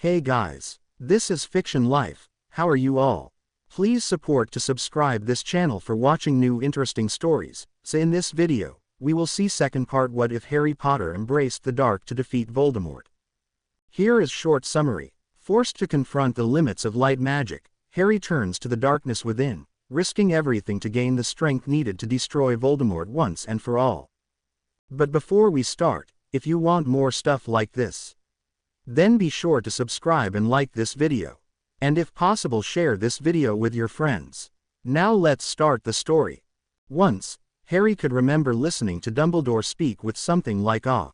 Hey guys, this is Fiction Life. How are you all? Please support to subscribe this channel for watching new interesting stories. So in this video, we will see second part, what if Harry Potter embraced the dark to defeat Voldemort. Here is short summary. Forced to confront the limits of light magic, Harry turns to the darkness within, risking everything to gain the strength needed to destroy Voldemort once and for all. But before we start, if you want more stuff like this, then be sure to subscribe and like this video. And if possible, share this video with your friends. Now let's start the story. Once, Harry could remember listening to Dumbledore speak with something like awe.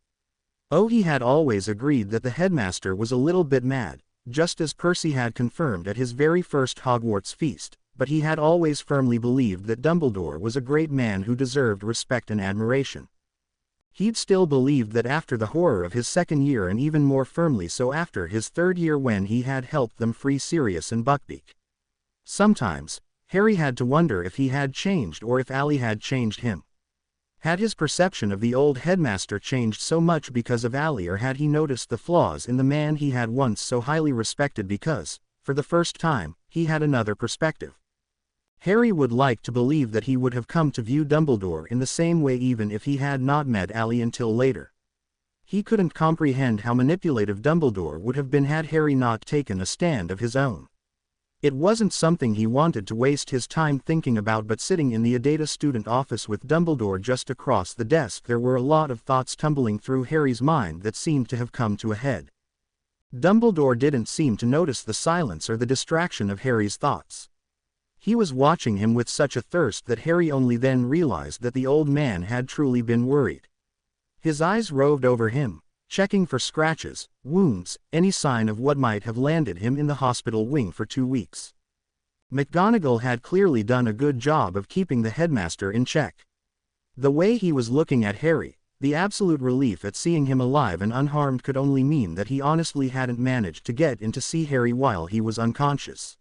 Oh, he had always agreed that the headmaster was a little bit mad, just as Percy had confirmed at his very first Hogwarts feast, but he had always firmly believed that Dumbledore was a great man who deserved respect and admiration. He'd still believed that after the horror of his second year, and even more firmly so after his third year when he had helped them free Sirius and Buckbeak. Sometimes, Harry had to wonder if he had changed or if Ali had changed him. Had his perception of the old headmaster changed so much because of Ali, or had he noticed the flaws in the man he had once so highly respected because, for the first time, he had another perspective? Harry would like to believe that he would have come to view Dumbledore in the same way even if he had not met Ali until later. He couldn't comprehend how manipulative Dumbledore would have been had Harry not taken a stand of his own. It wasn't something he wanted to waste his time thinking about, but sitting in the Adata student office with Dumbledore just across the desk, there were a lot of thoughts tumbling through Harry's mind that seemed to have come to a head. Dumbledore didn't seem to notice the silence or the distraction of Harry's thoughts. He was watching him with such a thirst that Harry only then realized that the old man had truly been worried. His eyes roved over him, checking for scratches, wounds, any sign of what might have landed him in the hospital wing for 2 weeks. McGonagall had clearly done a good job of keeping the headmaster in check. The way he was looking at Harry, the absolute relief at seeing him alive and unharmed, could only mean that he honestly hadn't managed to get in to see Harry while he was unconscious.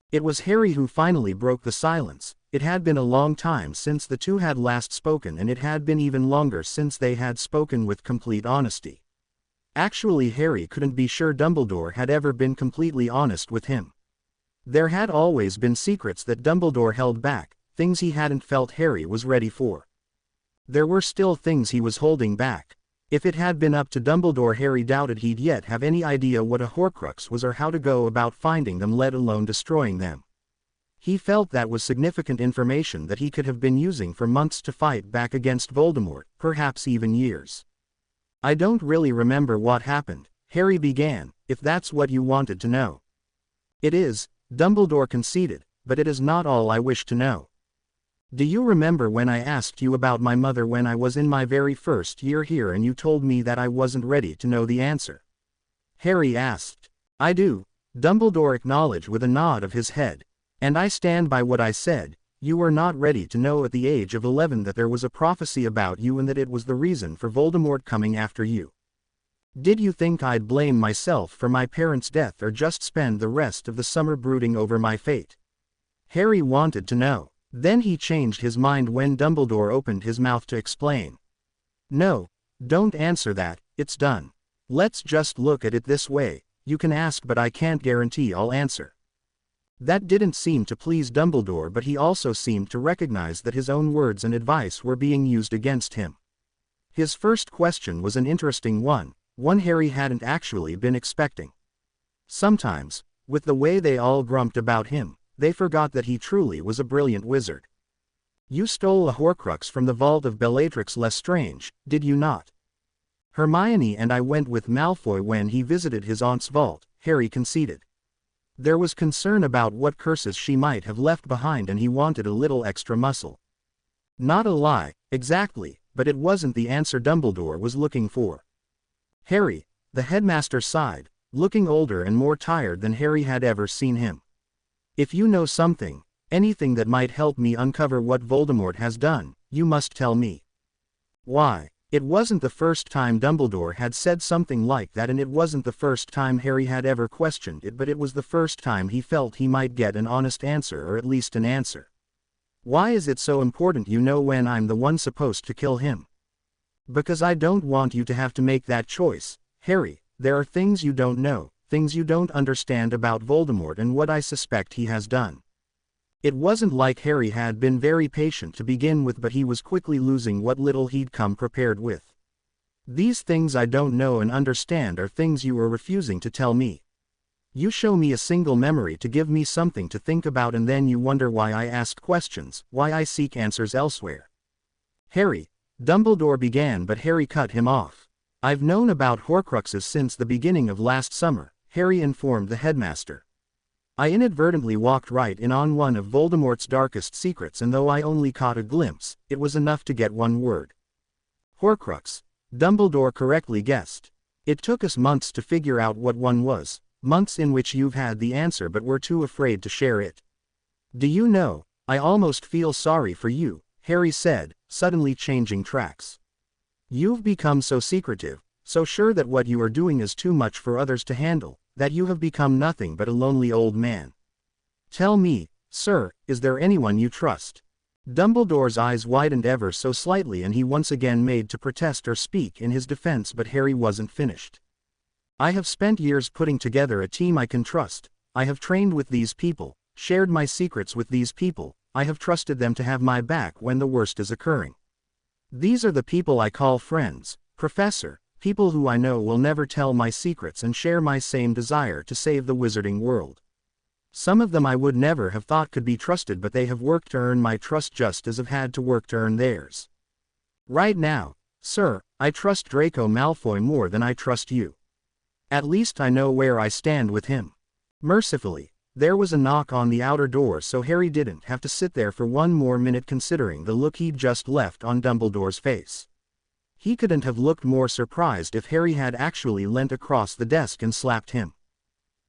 It was Harry who finally broke the silence. It had been a long time since the two had last spoken, and it had been even longer since they had spoken with complete honesty. Actually, Harry couldn't be sure Dumbledore had ever been completely honest with him. There had always been secrets that Dumbledore held back, things he hadn't felt Harry was ready for. There were still things he was holding back. If it had been up to Dumbledore, Harry doubted he'd yet have any idea what a Horcrux was or how to go about finding them, let alone destroying them. He felt that was significant information that he could have been using for months to fight back against Voldemort, perhaps even years. I don't really remember what happened, Harry began, if that's what you wanted to know. It is, Dumbledore conceded, but it is not all I wish to know. Do you remember when I asked you about my mother when I was in my very first year here and you told me that I wasn't ready to know the answer? Harry asked. I do, Dumbledore acknowledged with a nod of his head. And I stand by what I said. You were not ready to know at the age of 11 that there was a prophecy about you and that it was the reason for Voldemort coming after you. Did you think I'd blame myself for my parents' death or just spend the rest of the summer brooding over my fate? Harry wanted to know. Then he changed his mind when Dumbledore opened his mouth to explain. No, don't answer that, it's done. Let's just look at it this way, you can ask but I can't guarantee I'll answer. That didn't seem to please Dumbledore, but he also seemed to recognize that his own words and advice were being used against him. His first question was an interesting one Harry hadn't actually been expecting. Sometimes, with the way they all grumped about him, they forgot that he truly was a brilliant wizard. You stole a Horcrux from the vault of Bellatrix Lestrange, did you not? Hermione and I went with Malfoy when he visited his aunt's vault, Harry conceded. There was concern about what curses she might have left behind and he wanted a little extra muscle. Not a lie, exactly, but it wasn't the answer Dumbledore was looking for. Harry, the headmaster sighed, looking older and more tired than Harry had ever seen him. If you know something, anything that might help me uncover what Voldemort has done, you must tell me. Why? It wasn't the first time Dumbledore had said something like that, and it wasn't the first time Harry had ever questioned it, but it was the first time he felt he might get an honest answer, or at least an answer. Why is it so important you know when I'm the one supposed to kill him? Because I don't want you to have to make that choice, Harry. There are things you don't know, things you don't understand about Voldemort and what I suspect he has done. It wasn't like Harry had been very patient to begin with, but he was quickly losing what little he'd come prepared with. These things I don't know and understand are things you are refusing to tell me. You show me a single memory to give me something to think about, and then you wonder why I ask questions, why I seek answers elsewhere. Harry, Dumbledore began, but Harry cut him off. I've known about Horcruxes since the beginning of last summer, Harry informed the headmaster. I inadvertently walked right in on one of Voldemort's darkest secrets, and though I only caught a glimpse, it was enough to get one word. Horcrux, Dumbledore correctly guessed. It took us months to figure out what one was, months in which you've had the answer but were too afraid to share it. Do you know, I almost feel sorry for you, Harry said, suddenly changing tracks. You've become so secretive, so sure that what you are doing is too much for others to handle, that you have become nothing but a lonely old man. Tell me, sir, is there anyone you trust? Dumbledore's eyes widened ever so slightly, and he once again made to protest or speak in his defense, but Harry wasn't finished. I have spent years putting together a team I can trust. I have trained with these people, shared my secrets with these people, I have trusted them to have my back when the worst is occurring. These are the people I call friends, Professor, people who I know will never tell my secrets and share my same desire to save the wizarding world. Some of them I would never have thought could be trusted, but they have worked to earn my trust just as I've had to work to earn theirs. Right now, sir, I trust Draco Malfoy more than I trust you. At least I know where I stand with him. Mercifully, there was a knock on the outer door, so Harry didn't have to sit there for one more minute considering the look he'd just left on Dumbledore's face. He couldn't have looked more surprised if Harry had actually leant across the desk and slapped him.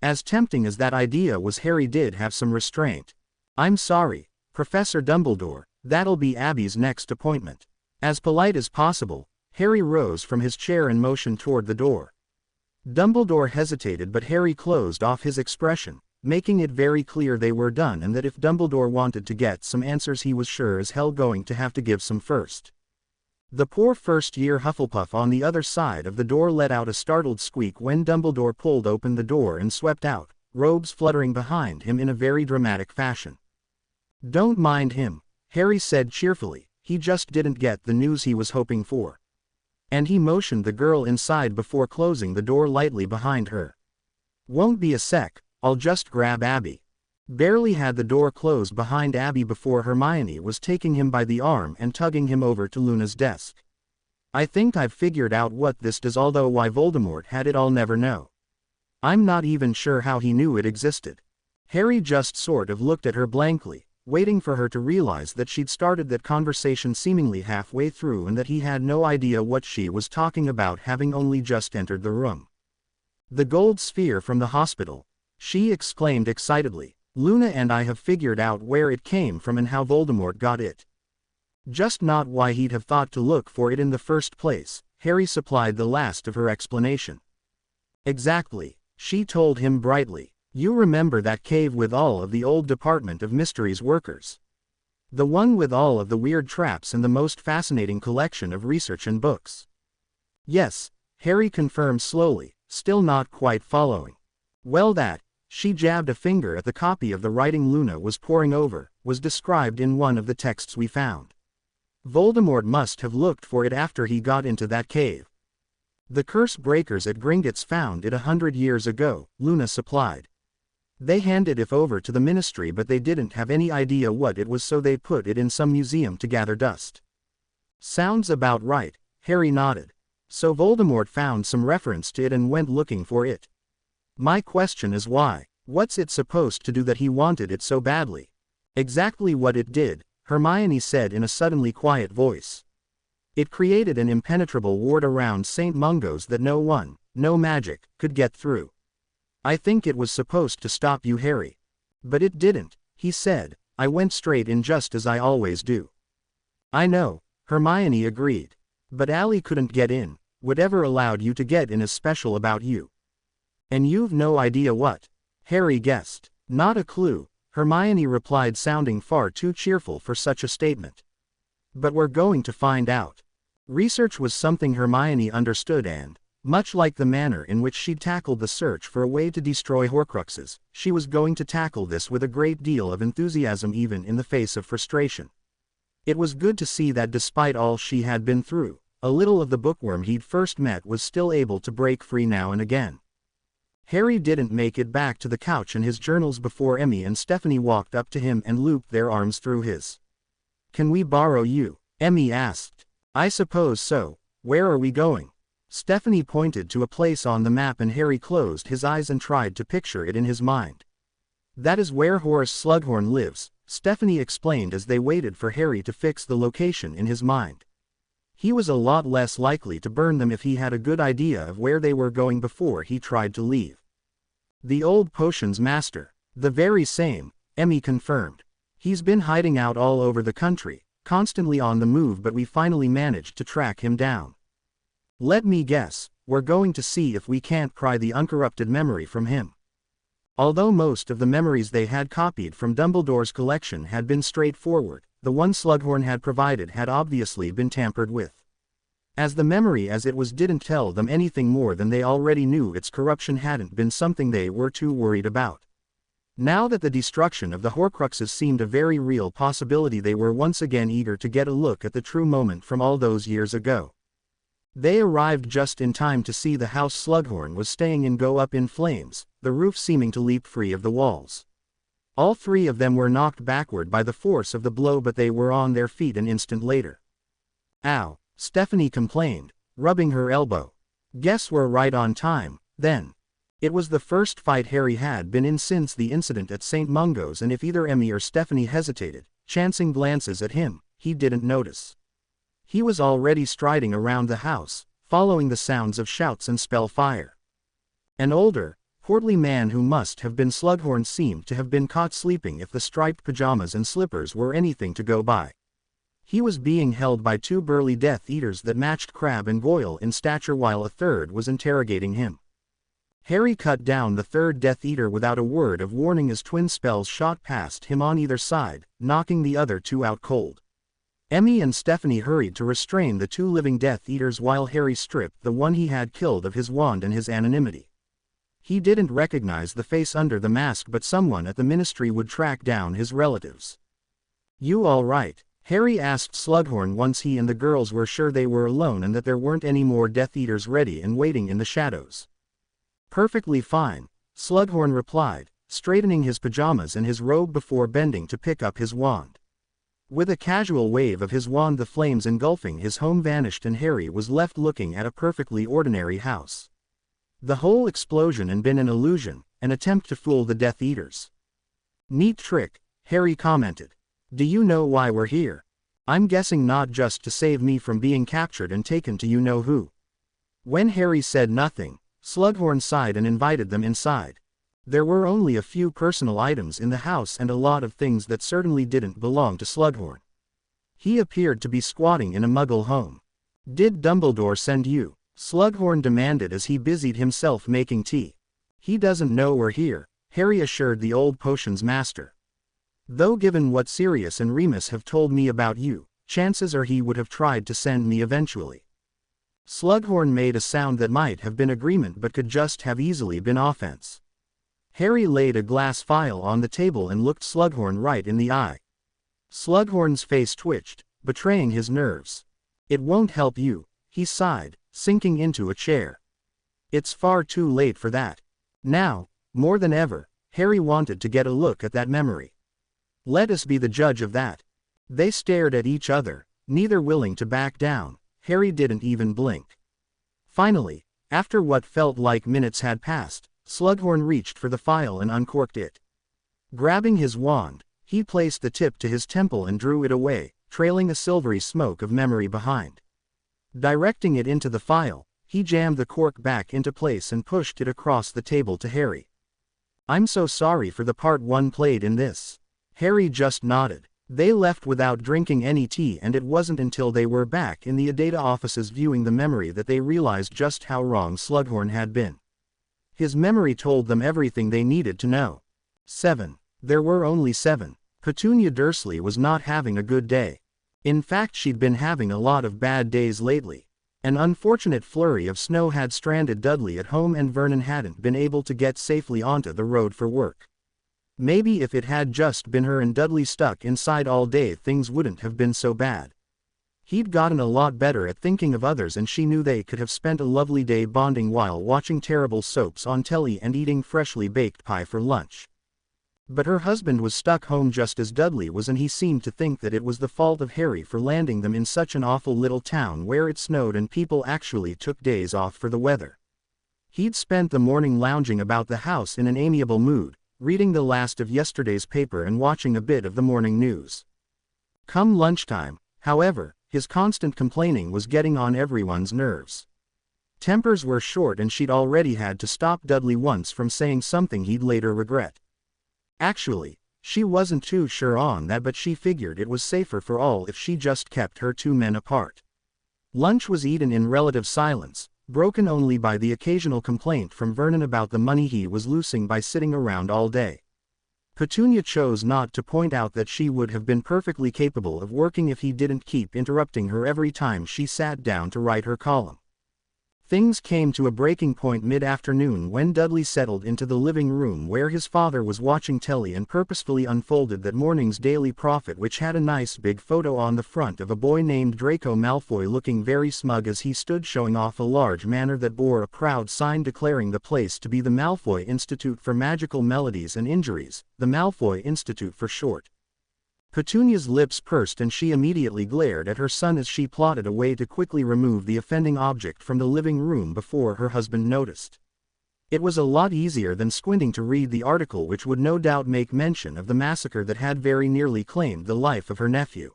As tempting as that idea was, Harry did have some restraint. I'm sorry, Professor Dumbledore, that'll be Abby's next appointment. As polite as possible, Harry rose from his chair and motioned toward the door. Dumbledore hesitated, but Harry closed off his expression, making it very clear they were done and that if Dumbledore wanted to get some answers he was sure as hell going to have to give some first. The poor first-year Hufflepuff on the other side of the door let out a startled squeak when Dumbledore pulled open the door and swept out, robes fluttering behind him in a very dramatic fashion. Don't mind him, Harry said cheerfully, he just didn't get the news he was hoping for. And he motioned the girl inside before closing the door lightly behind her. Won't be a sec, I'll just grab Abby. Barely had the door closed behind Abby before Hermione was taking him by the arm and tugging him over to Luna's desk. I think I've figured out what this does, although why Voldemort had it I'll never know. I'm not even sure how he knew it existed. Harry just sort of looked at her blankly, waiting for her to realize that she'd started that conversation seemingly halfway through and that he had no idea what she was talking about, having only just entered the room. The gold sphere from the hospital, she exclaimed excitedly. Luna and I have figured out where it came from and how Voldemort got it. Just not why he'd have thought to look for it in the first place, Harry supplied the last of her explanation. Exactly, she told him brightly. You remember that cave with all of the old Department of Mysteries workers? The one with all of the weird traps and the most fascinating collection of research and books. Yes, Harry confirmed slowly, still not quite following. Well, that, she jabbed a finger at the copy of the writing Luna was poring over, was described in one of the texts we found. Voldemort must have looked for it after he got into that cave. The curse breakers at Gringotts found it 100 years ago, Luna supplied. They handed it over to the Ministry, but they didn't have any idea what it was, so they put it in some museum to gather dust. Sounds about right, Harry nodded. So Voldemort found some reference to it and went looking for it. My question is why? What's it supposed to do that he wanted it so badly? Exactly what it did, Hermione said in a suddenly quiet voice. It created an impenetrable ward around St. Mungo's that no one, no magic, could get through. I think it was supposed to stop you, Harry. But it didn't, he said. I went straight in just as I always do. I know, Hermione agreed. But Allie couldn't get in. Whatever allowed you to get in is special about you. And you've no idea what? Harry guessed. Not a clue, Hermione replied, sounding far too cheerful for such a statement. But we're going to find out. Research was something Hermione understood and, Much like the manner in which she'd tackled the search for a way to destroy Horcruxes, she was going to tackle this with a great deal of enthusiasm even in the face of frustration. It was good to see that despite all she had been through, a little of the bookworm he'd first met was still able to break free now and again. Harry didn't make it back to the couch and his journals before Emmy and Stephanie walked up to him and looped their arms through his. "Can we borrow you?" Emmy asked. "I suppose so. Where are we going?" Stephanie pointed to a place on the map and Harry closed his eyes and tried to picture it in his mind. "That is where Horace Slughorn lives," Stephanie explained as they waited for Harry to fix the location in his mind. He was a lot less likely to burn them if he had a good idea of where they were going before he tried to leave. "The old potions master." "The very same," Emmy confirmed. "He's been hiding out all over the country, constantly on the move, but we finally managed to track him down. Let me guess, we're going to see if we can't pry the uncorrupted memory from him." Although most of the memories they had copied from Dumbledore's collection had been straightforward, the one Slughorn had provided had obviously been tampered with. As the memory as it was didn't tell them anything more than they already knew, its corruption hadn't been something they were too worried about. Now that the destruction of the Horcruxes seemed a very real possibility, they were once again eager to get a look at the true moment from all those years ago. They arrived just in time to see the house Slughorn was staying in go up in flames, the roof seeming to leap free of the walls. All three of them were knocked backward by the force of the blow, but they were on their feet an instant later. "Ow," Stephanie complained, rubbing her elbow. "Guess we're right on time, then." It was the first fight Harry had been in since the incident at St. Mungo's, and if either Emmy or Stephanie hesitated, chancing glances at him, he didn't notice. He was already striding around the house, following the sounds of shouts and spell fire. An older, portly man who must have been Slughorn seemed to have been caught sleeping, if the striped pajamas and slippers were anything to go by. He was being held by two burly Death Eaters that matched Crabbe and Goyle in stature, while a third was interrogating him. Harry cut down the third Death Eater without a word of warning as twin spells shot past him on either side, knocking the other two out cold. Emmy and Stephanie hurried to restrain the two living Death Eaters while Harry stripped the one he had killed of his wand and his anonymity. He didn't recognize the face under the mask, but someone at the ministry would track down his relatives. "You all right?" Harry asked Slughorn once he and the girls were sure they were alone and that there weren't any more Death Eaters ready and waiting in the shadows. "Perfectly fine," Slughorn replied, straightening his pajamas and his robe before bending to pick up his wand. With a casual wave of his wand, the flames engulfing his home vanished and Harry was left looking at a perfectly ordinary house. The whole explosion had been an illusion, an attempt to fool the Death Eaters. "Neat trick," Harry commented. "Do you know why we're here? I'm guessing not just to save me from being captured and taken to you-know-who." When Harry said nothing, Slughorn sighed and invited them inside. There were only a few personal items in the house and a lot of things that certainly didn't belong to Slughorn. He appeared to be squatting in a Muggle home. "Did Dumbledore send you?" Slughorn demanded as he busied himself making tea. "He doesn't know we're here," Harry assured the old potions master. "Though given what Sirius and Remus have told me about you, chances are he would have tried to send me eventually." Slughorn made a sound that might have been agreement but could just have easily been offense. Harry laid a glass vial on the table and looked Slughorn right in the eye. Slughorn's face twitched, betraying his nerves. "It won't help you," he sighed, sinking into a chair. "It's far too late for that. Now, more than ever, Harry wanted to get a look at that memory. Let us be the judge of that." They stared at each other, neither willing to back down. Harry didn't even blink. Finally, after what felt like minutes had passed, Slughorn reached for the phial and uncorked it. Grabbing his wand, he placed the tip to his temple and drew it away, trailing a silvery smoke of memory behind. Directing it into the phial, he jammed the cork back into place and pushed it across the table to Harry. "I'm so sorry for the part one played in this." Harry just nodded. They left without drinking any tea, and it wasn't until they were back in the Adata offices viewing the memory that they realized just how wrong Slughorn had been. His memory told them everything they needed to know. 7. There were only 7. Petunia Dursley was not having a good day. In fact, she'd been having a lot of bad days lately. An unfortunate flurry of snow had stranded Dudley at home and Vernon hadn't been able to get safely onto the road for work. Maybe if it had just been her and Dudley stuck inside all day things wouldn't have been so bad. He'd gotten a lot better at thinking of others and she knew they could have spent a lovely day bonding while watching terrible soaps on telly and eating freshly baked pie for lunch. But her husband was stuck home just as Dudley was and he seemed to think that it was the fault of Harry for landing them in such an awful little town where it snowed and people actually took days off for the weather. He'd spent the morning lounging about the house in an amiable mood, reading the last of yesterday's paper and watching a bit of the morning news. Come lunchtime, however, his constant complaining was getting on everyone's nerves. Tempers were short and she'd already had to stop Dudley once from saying something he'd later regret. Actually, she wasn't too sure on that, but she figured it was safer for all if she just kept her two men apart. Lunch was eaten in relative silence, broken only by the occasional complaint from Vernon about the money he was losing by sitting around all day. Petunia chose not to point out that she would have been perfectly capable of working if he didn't keep interrupting her every time she sat down to write her column. Things came to a breaking point mid-afternoon when Dudley settled into the living room where his father was watching telly and purposefully unfolded that morning's Daily Prophet, which had a nice big photo on the front of a boy named Draco Malfoy looking very smug as he stood showing off a large manor that bore a proud sign declaring the place to be the Malfoy Institute for Magical Melodies and Injuries, the Malfoy Institute for short. Petunia's lips pursed and she immediately glared at her son as she plotted a way to quickly remove the offending object from the living room before her husband noticed. It was a lot easier than squinting to read the article, which would no doubt make mention of the massacre that had very nearly claimed the life of her nephew.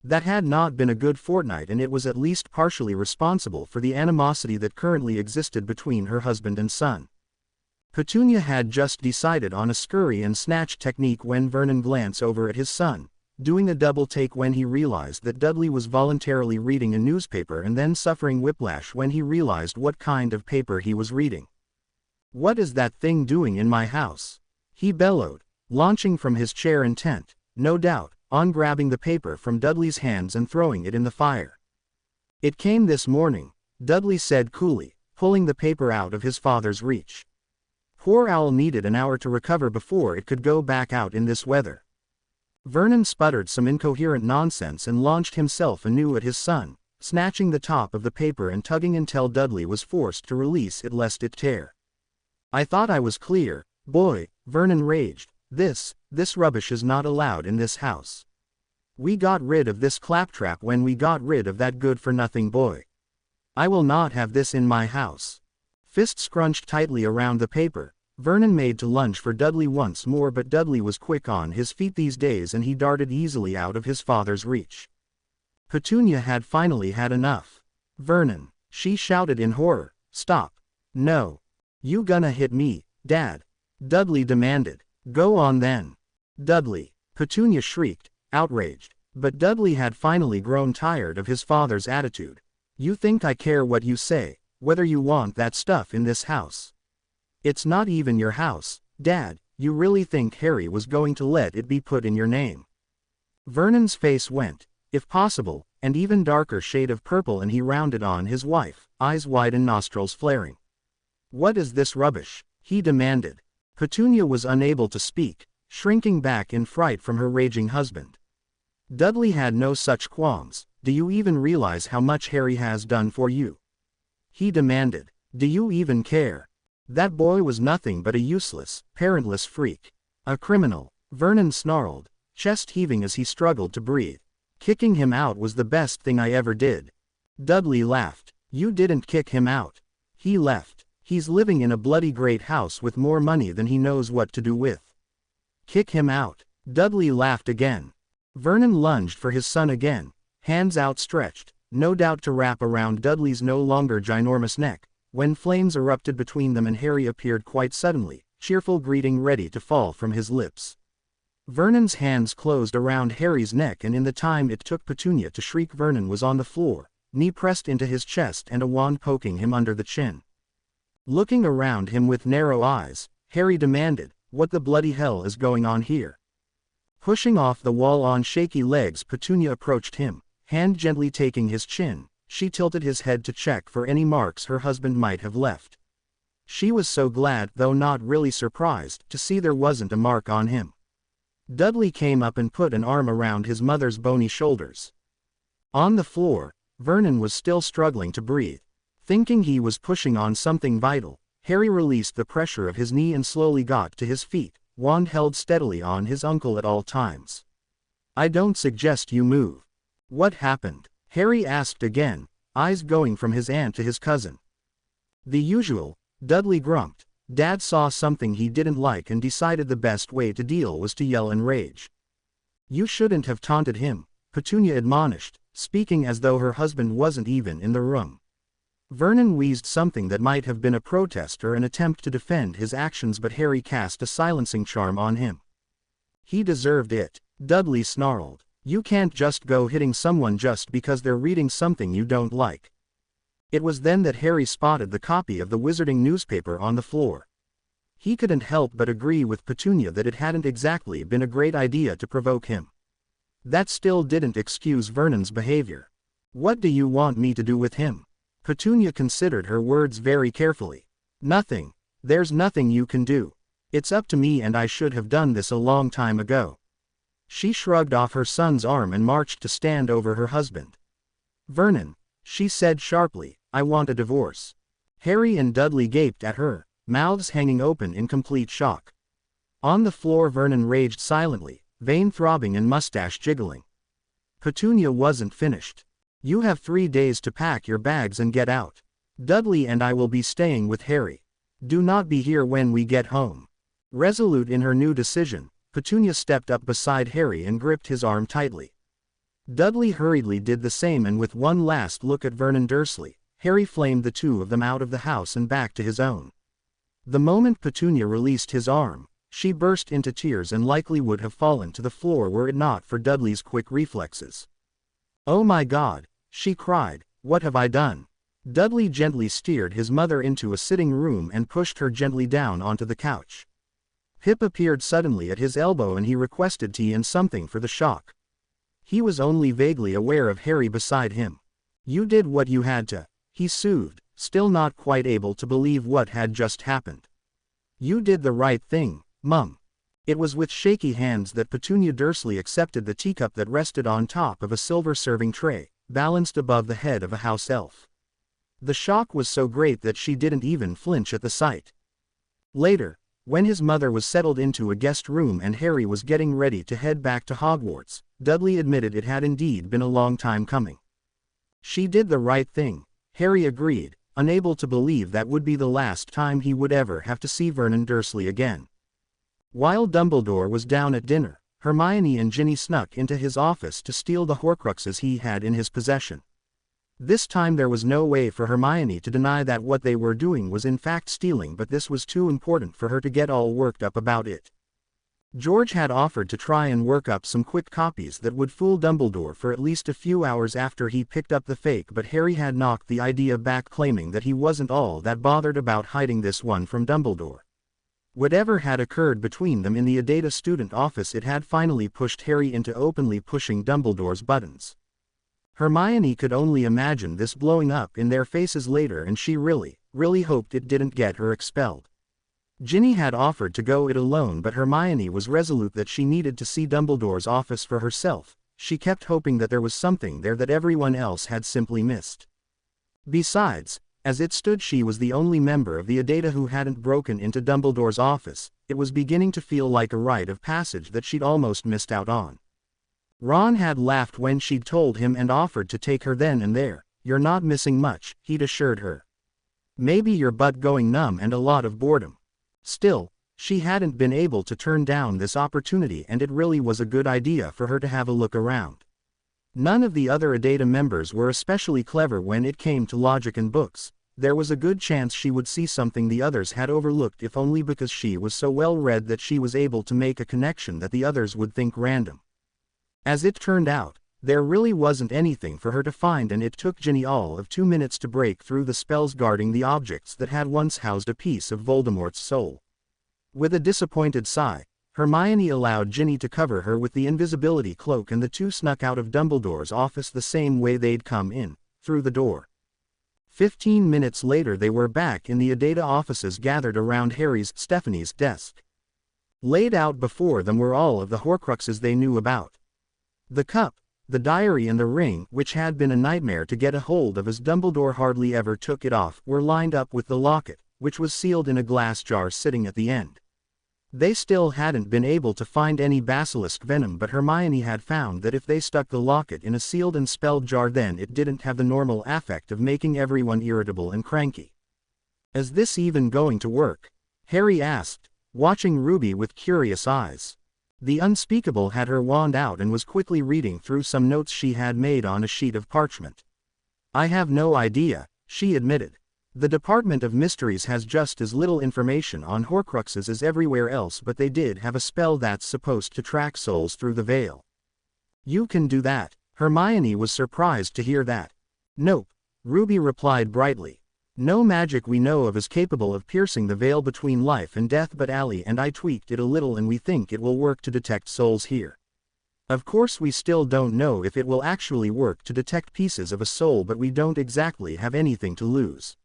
That had not been a good fortnight, and it was at least partially responsible for the animosity that currently existed between her husband and son. Petunia had just decided on a scurry and snatch technique when Vernon glanced over at his son, doing a double take when he realized that Dudley was voluntarily reading a newspaper and then suffering whiplash when he realized what kind of paper he was reading. "What is that thing doing in my house?" he bellowed, launching from his chair intent, no doubt, on grabbing the paper from Dudley's hands and throwing it in the fire. "It came this morning," Dudley said coolly, pulling the paper out of his father's reach. "Poor owl needed an hour to recover before it could go back out in this weather." Vernon sputtered some incoherent nonsense and launched himself anew at his son, snatching the top of the paper and tugging until Dudley was forced to release it lest it tear. "I thought I was clear, boy," Vernon raged. This rubbish is not allowed in this house. We got rid of this claptrap when we got rid of that good-for-nothing boy. I will not have this in my house." Fist scrunched tightly around the paper, Vernon made to lunge for Dudley once more, but Dudley was quick on his feet these days and he darted easily out of his father's reach. Petunia had finally had enough. "Vernon," she shouted in horror, "stop. No. You gonna hit me, Dad?" Dudley demanded. "Go on then." "Dudley," Petunia shrieked, outraged, but Dudley had finally grown tired of his father's attitude. "You think I care what you say, whether you want that stuff in this house? It's not even your house, Dad. You really think Harry was going to let it be put in your name?" Vernon's face went, if possible, an even darker shade of purple, and he rounded on his wife, eyes wide and nostrils flaring. "What is this rubbish?" he demanded. Petunia was unable to speak, shrinking back in fright from her raging husband. Dudley had no such qualms. "Do you even realize how much Harry has done for you?" he demanded. "Do you even care? That boy was nothing but a useless, parentless freak. A criminal," Vernon snarled, chest heaving as he struggled to breathe. "Kicking him out was the best thing I ever did." Dudley laughed. "You didn't kick him out. He left. He's living in a bloody great house with more money than he knows what to do with." "Kick him out." Dudley laughed again. Vernon lunged for his son again, hands outstretched, no doubt to wrap around Dudley's no longer ginormous neck, when flames erupted between them and Harry appeared quite suddenly, cheerful greeting ready to fall from his lips. Vernon's hands closed around Harry's neck, and in the time it took Petunia to shriek, Vernon was on the floor, knee pressed into his chest and a wand poking him under the chin. Looking around him with narrow eyes, Harry demanded, "What the bloody hell is going on here?" Pushing off the wall on shaky legs, Petunia approached him, hand gently taking his chin, she tilted his head to check for any marks her husband might have left. She was so glad, though not really surprised, to see there wasn't a mark on him. Dudley came up and put an arm around his mother's bony shoulders. On the floor, Vernon was still struggling to breathe. Thinking he was pushing on something vital, Harry released the pressure of his knee and slowly got to his feet, wand held steadily on his uncle at all times. "I don't suggest you move." "What happened?" Harry asked again, eyes going from his aunt to his cousin. "The usual," Dudley grumped. "Dad saw something he didn't like and decided the best way to deal was to yell and rage." "You shouldn't have taunted him," Petunia admonished, speaking as though her husband wasn't even in the room. Vernon wheezed something that might have been a protest or an attempt to defend his actions, but Harry cast a silencing charm on him. "He deserved it," Dudley snarled. "You can't just go hitting someone just because they're reading something you don't like." It was then that Harry spotted the copy of the Wizarding newspaper on the floor. He couldn't help but agree with Petunia that it hadn't exactly been a great idea to provoke him. That still didn't excuse Vernon's behavior. "What do you want me to do with him?" Petunia considered her words very carefully. "Nothing. There's nothing you can do. It's up to me, and I should have done this a long time ago." She shrugged off her son's arm and marched to stand over her husband. "Vernon," she said sharply, "I want a divorce." Harry and Dudley gaped at her, mouths hanging open in complete shock. On the floor Vernon raged silently, vein throbbing and mustache jiggling. Petunia wasn't finished. "You have 3 days to pack your bags and get out. Dudley and I will be staying with Harry. Do not be here when we get home." Resolute in her new decision, Petunia stepped up beside Harry and gripped his arm tightly. Dudley hurriedly did the same, and with one last look at Vernon Dursley, Harry flamed the two of them out of the house and back to his own. The moment Petunia released his arm, she burst into tears and likely would have fallen to the floor were it not for Dudley's quick reflexes. "Oh my God," she cried, "what have I done?" Dudley gently steered his mother into a sitting room and pushed her gently down onto the couch. Pip appeared suddenly at his elbow and he requested tea and something for the shock. He was only vaguely aware of Harry beside him. "You did what you had to," he soothed, still not quite able to believe what had just happened. "You did the right thing, Mum." It was with shaky hands that Petunia Dursley accepted the teacup that rested on top of a silver serving tray, balanced above the head of a house elf. The shock was so great that she didn't even flinch at the sight. Later, when his mother was settled into a guest room and Harry was getting ready to head back to Hogwarts, Dudley admitted it had indeed been a long time coming. "She did the right thing," Harry agreed, unable to believe that would be the last time he would ever have to see Vernon Dursley again. While Dumbledore was down at dinner, Hermione and Ginny snuck into his office to steal the Horcruxes he had in his possession. This time there was no way for Hermione to deny that what they were doing was in fact stealing, but this was too important for her to get all worked up about it. George had offered to try and work up some quick copies that would fool Dumbledore for at least a few hours after he picked up the fake, but Harry had knocked the idea back, claiming that he wasn't all that bothered about hiding this one from Dumbledore. Whatever had occurred between them in the Adata student office, it had finally pushed Harry into openly pushing Dumbledore's buttons. Hermione could only imagine this blowing up in their faces later, and she really hoped it didn't get her expelled. Ginny had offered to go it alone, but Hermione was resolute that she needed to see Dumbledore's office for herself. She kept hoping that there was something there that everyone else had simply missed. Besides, as it stood, she was the only member of the Adata who hadn't broken into Dumbledore's office. It was beginning to feel like a rite of passage that she'd almost missed out on. Ron had laughed when she'd told him and offered to take her then and there. "You're not missing much," he'd assured her. "Maybe your butt going numb and a lot of boredom." Still, she hadn't been able to turn down this opportunity, and it really was a good idea for her to have a look around. None of the other Adata members were especially clever when it came to logic and books. There was a good chance she would see something the others had overlooked, if only because she was so well read that she was able to make a connection that the others would think random. As it turned out, there really wasn't anything for her to find, and it took Ginny all of 2 minutes to break through the spells guarding the objects that had once housed a piece of Voldemort's soul. With a disappointed sigh, Hermione allowed Ginny to cover her with the invisibility cloak, and the two snuck out of Dumbledore's office the same way they'd come in, through the door. 15 minutes later they were back in the Adata offices gathered around Stephanie's desk. Laid out before them were all of the Horcruxes they knew about. The cup, the diary and the ring, which had been a nightmare to get a hold of as Dumbledore hardly ever took it off, were lined up with the locket, which was sealed in a glass jar sitting at the end. They still hadn't been able to find any basilisk venom, but Hermione had found that if they stuck the locket in a sealed and spelled jar, then it didn't have the normal effect of making everyone irritable and cranky. Is this even going to work? Harry asked, watching Ruby with curious eyes. The unspeakable had her wand out and was quickly reading through some notes she had made on a sheet of parchment. I have no idea, she admitted. The Department of Mysteries has just as little information on Horcruxes as everywhere else, but they did have a spell that's supposed to track souls through the veil. You can do that? Hermione was surprised to hear that. Nope, Ruby replied brightly. No magic we know of is capable of piercing the veil between life and death, but Allie and I tweaked it a little and we think it will work to detect souls here. Of course we still don't know if it will actually work to detect pieces of a soul, but we don't exactly have anything to lose.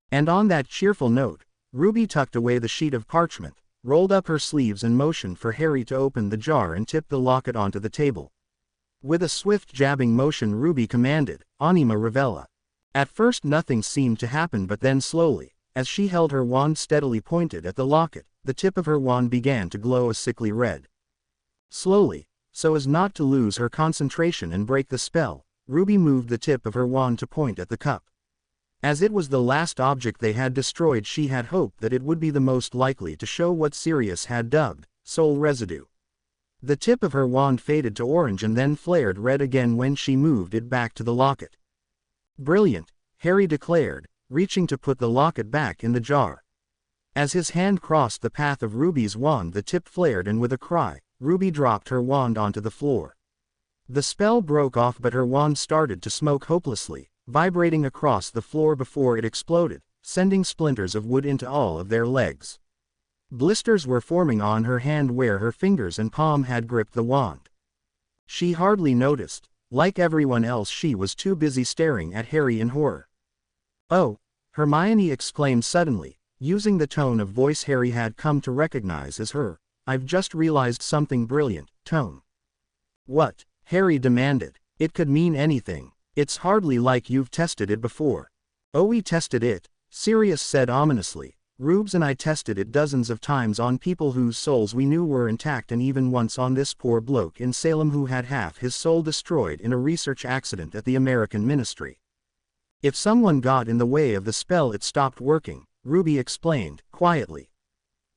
And on that cheerful note, Ruby tucked away the sheet of parchment, rolled up her sleeves and motioned for Harry to open the jar and tip the locket onto the table. With a swift jabbing motion Ruby commanded, Anima Revella. At first nothing seemed to happen, but then slowly, as she held her wand steadily pointed at the locket, the tip of her wand began to glow a sickly red. Slowly, so as not to lose her concentration and break the spell, Ruby moved the tip of her wand to point at the cup. As it was the last object they had destroyed, she had hoped that it would be the most likely to show what Sirius had dubbed soul residue. The tip of her wand faded to orange and then flared red again when she moved it back to the locket. Brilliant, Harry declared, reaching to put the locket back in the jar. As his hand crossed the path of Ruby's wand, the tip flared and with a cry, Ruby dropped her wand onto the floor. The spell broke off, but her wand started to smoke hopelessly, vibrating across the floor before it exploded, sending splinters of wood into all of their legs. Blisters were forming on her hand where her fingers and palm had gripped the wand. She hardly noticed. Like everyone else, she was too busy staring at Harry in horror. Oh, Hermione exclaimed suddenly, using the tone of voice Harry had come to recognize as her. I've just realized something brilliant, tone. What? Harry demanded. It could mean anything. It's hardly like you've tested it before. Oh, we tested it, Sirius said ominously. Rubes and I tested it dozens of times on people whose souls we knew were intact, and even once on this poor bloke in Salem who had half his soul destroyed in a research accident at the American Ministry. If someone got in the way of the spell, it stopped working, Ruby explained, quietly.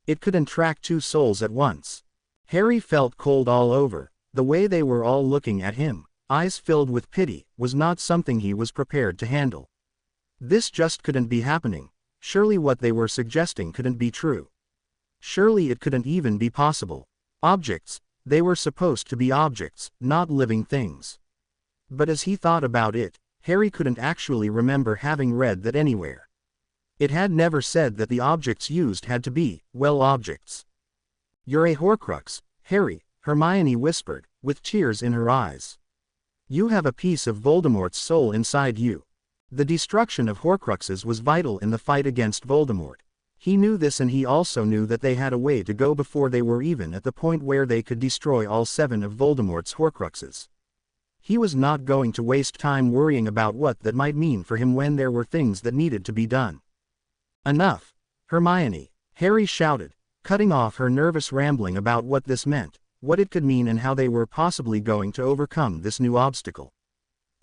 It couldn't track two souls at once. Harry felt cold all over. The way they were all looking at him, eyes filled with pity, was not something he was prepared to handle. This just couldn't be happening. Surely what they were suggesting couldn't be true. Surely it couldn't even be possible. Objects, they were supposed to be objects, not living things. But as he thought about it, Harry couldn't actually remember having read that anywhere. It had never said that the objects used had to be, well, objects. You're a Horcrux, Harry, Hermione whispered, with tears in her eyes. You have a piece of Voldemort's soul inside you. The destruction of Horcruxes was vital in the fight against Voldemort. He knew this, and he also knew that they had a way to go before they were even at the point where they could destroy all 7 of Voldemort's Horcruxes. He was not going to waste time worrying about what that might mean for him when there were things that needed to be done. Enough, Hermione, Harry shouted, cutting off her nervous rambling about what this meant, what it could mean, and how they were possibly going to overcome this new obstacle.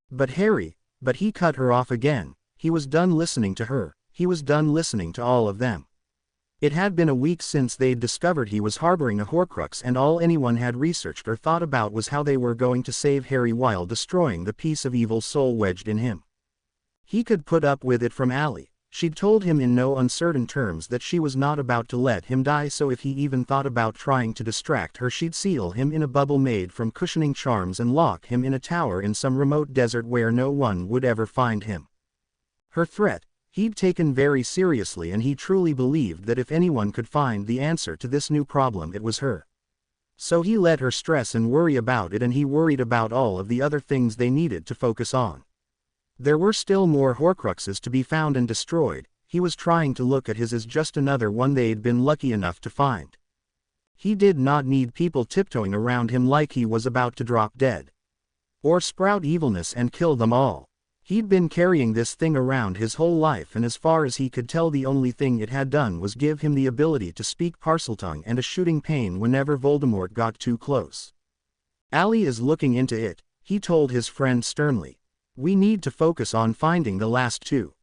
But he cut her off again. He was done listening to her. He was done listening to all of them. It had been a week since they'd discovered he was harboring a Horcrux, and all anyone had researched or thought about was how they were going to save Harry while destroying the piece of evil soul wedged in him. He could put up with it from Allie. She'd told him in no uncertain terms that she was not about to let him die, so if he even thought about trying to distract her, she'd seal him in a bubble made from cushioning charms and lock him in a tower in some remote desert where no one would ever find him. Her threat, he'd taken very seriously, and he truly believed that if anyone could find the answer to this new problem, it was her. So he let her stress and worry about it, and he worried about all of the other things they needed to focus on. There were still more Horcruxes to be found and destroyed. He was trying to look at his as just another one they'd been lucky enough to find. He did not need people tiptoeing around him like he was about to drop dead. Or sprout evilness and kill them all. He'd been carrying this thing around his whole life, and as far as he could tell the only thing it had done was give him the ability to speak Parseltongue and a shooting pain whenever Voldemort got too close. "Ali is looking into it," he told his friend sternly. "We need to focus on finding the last 2.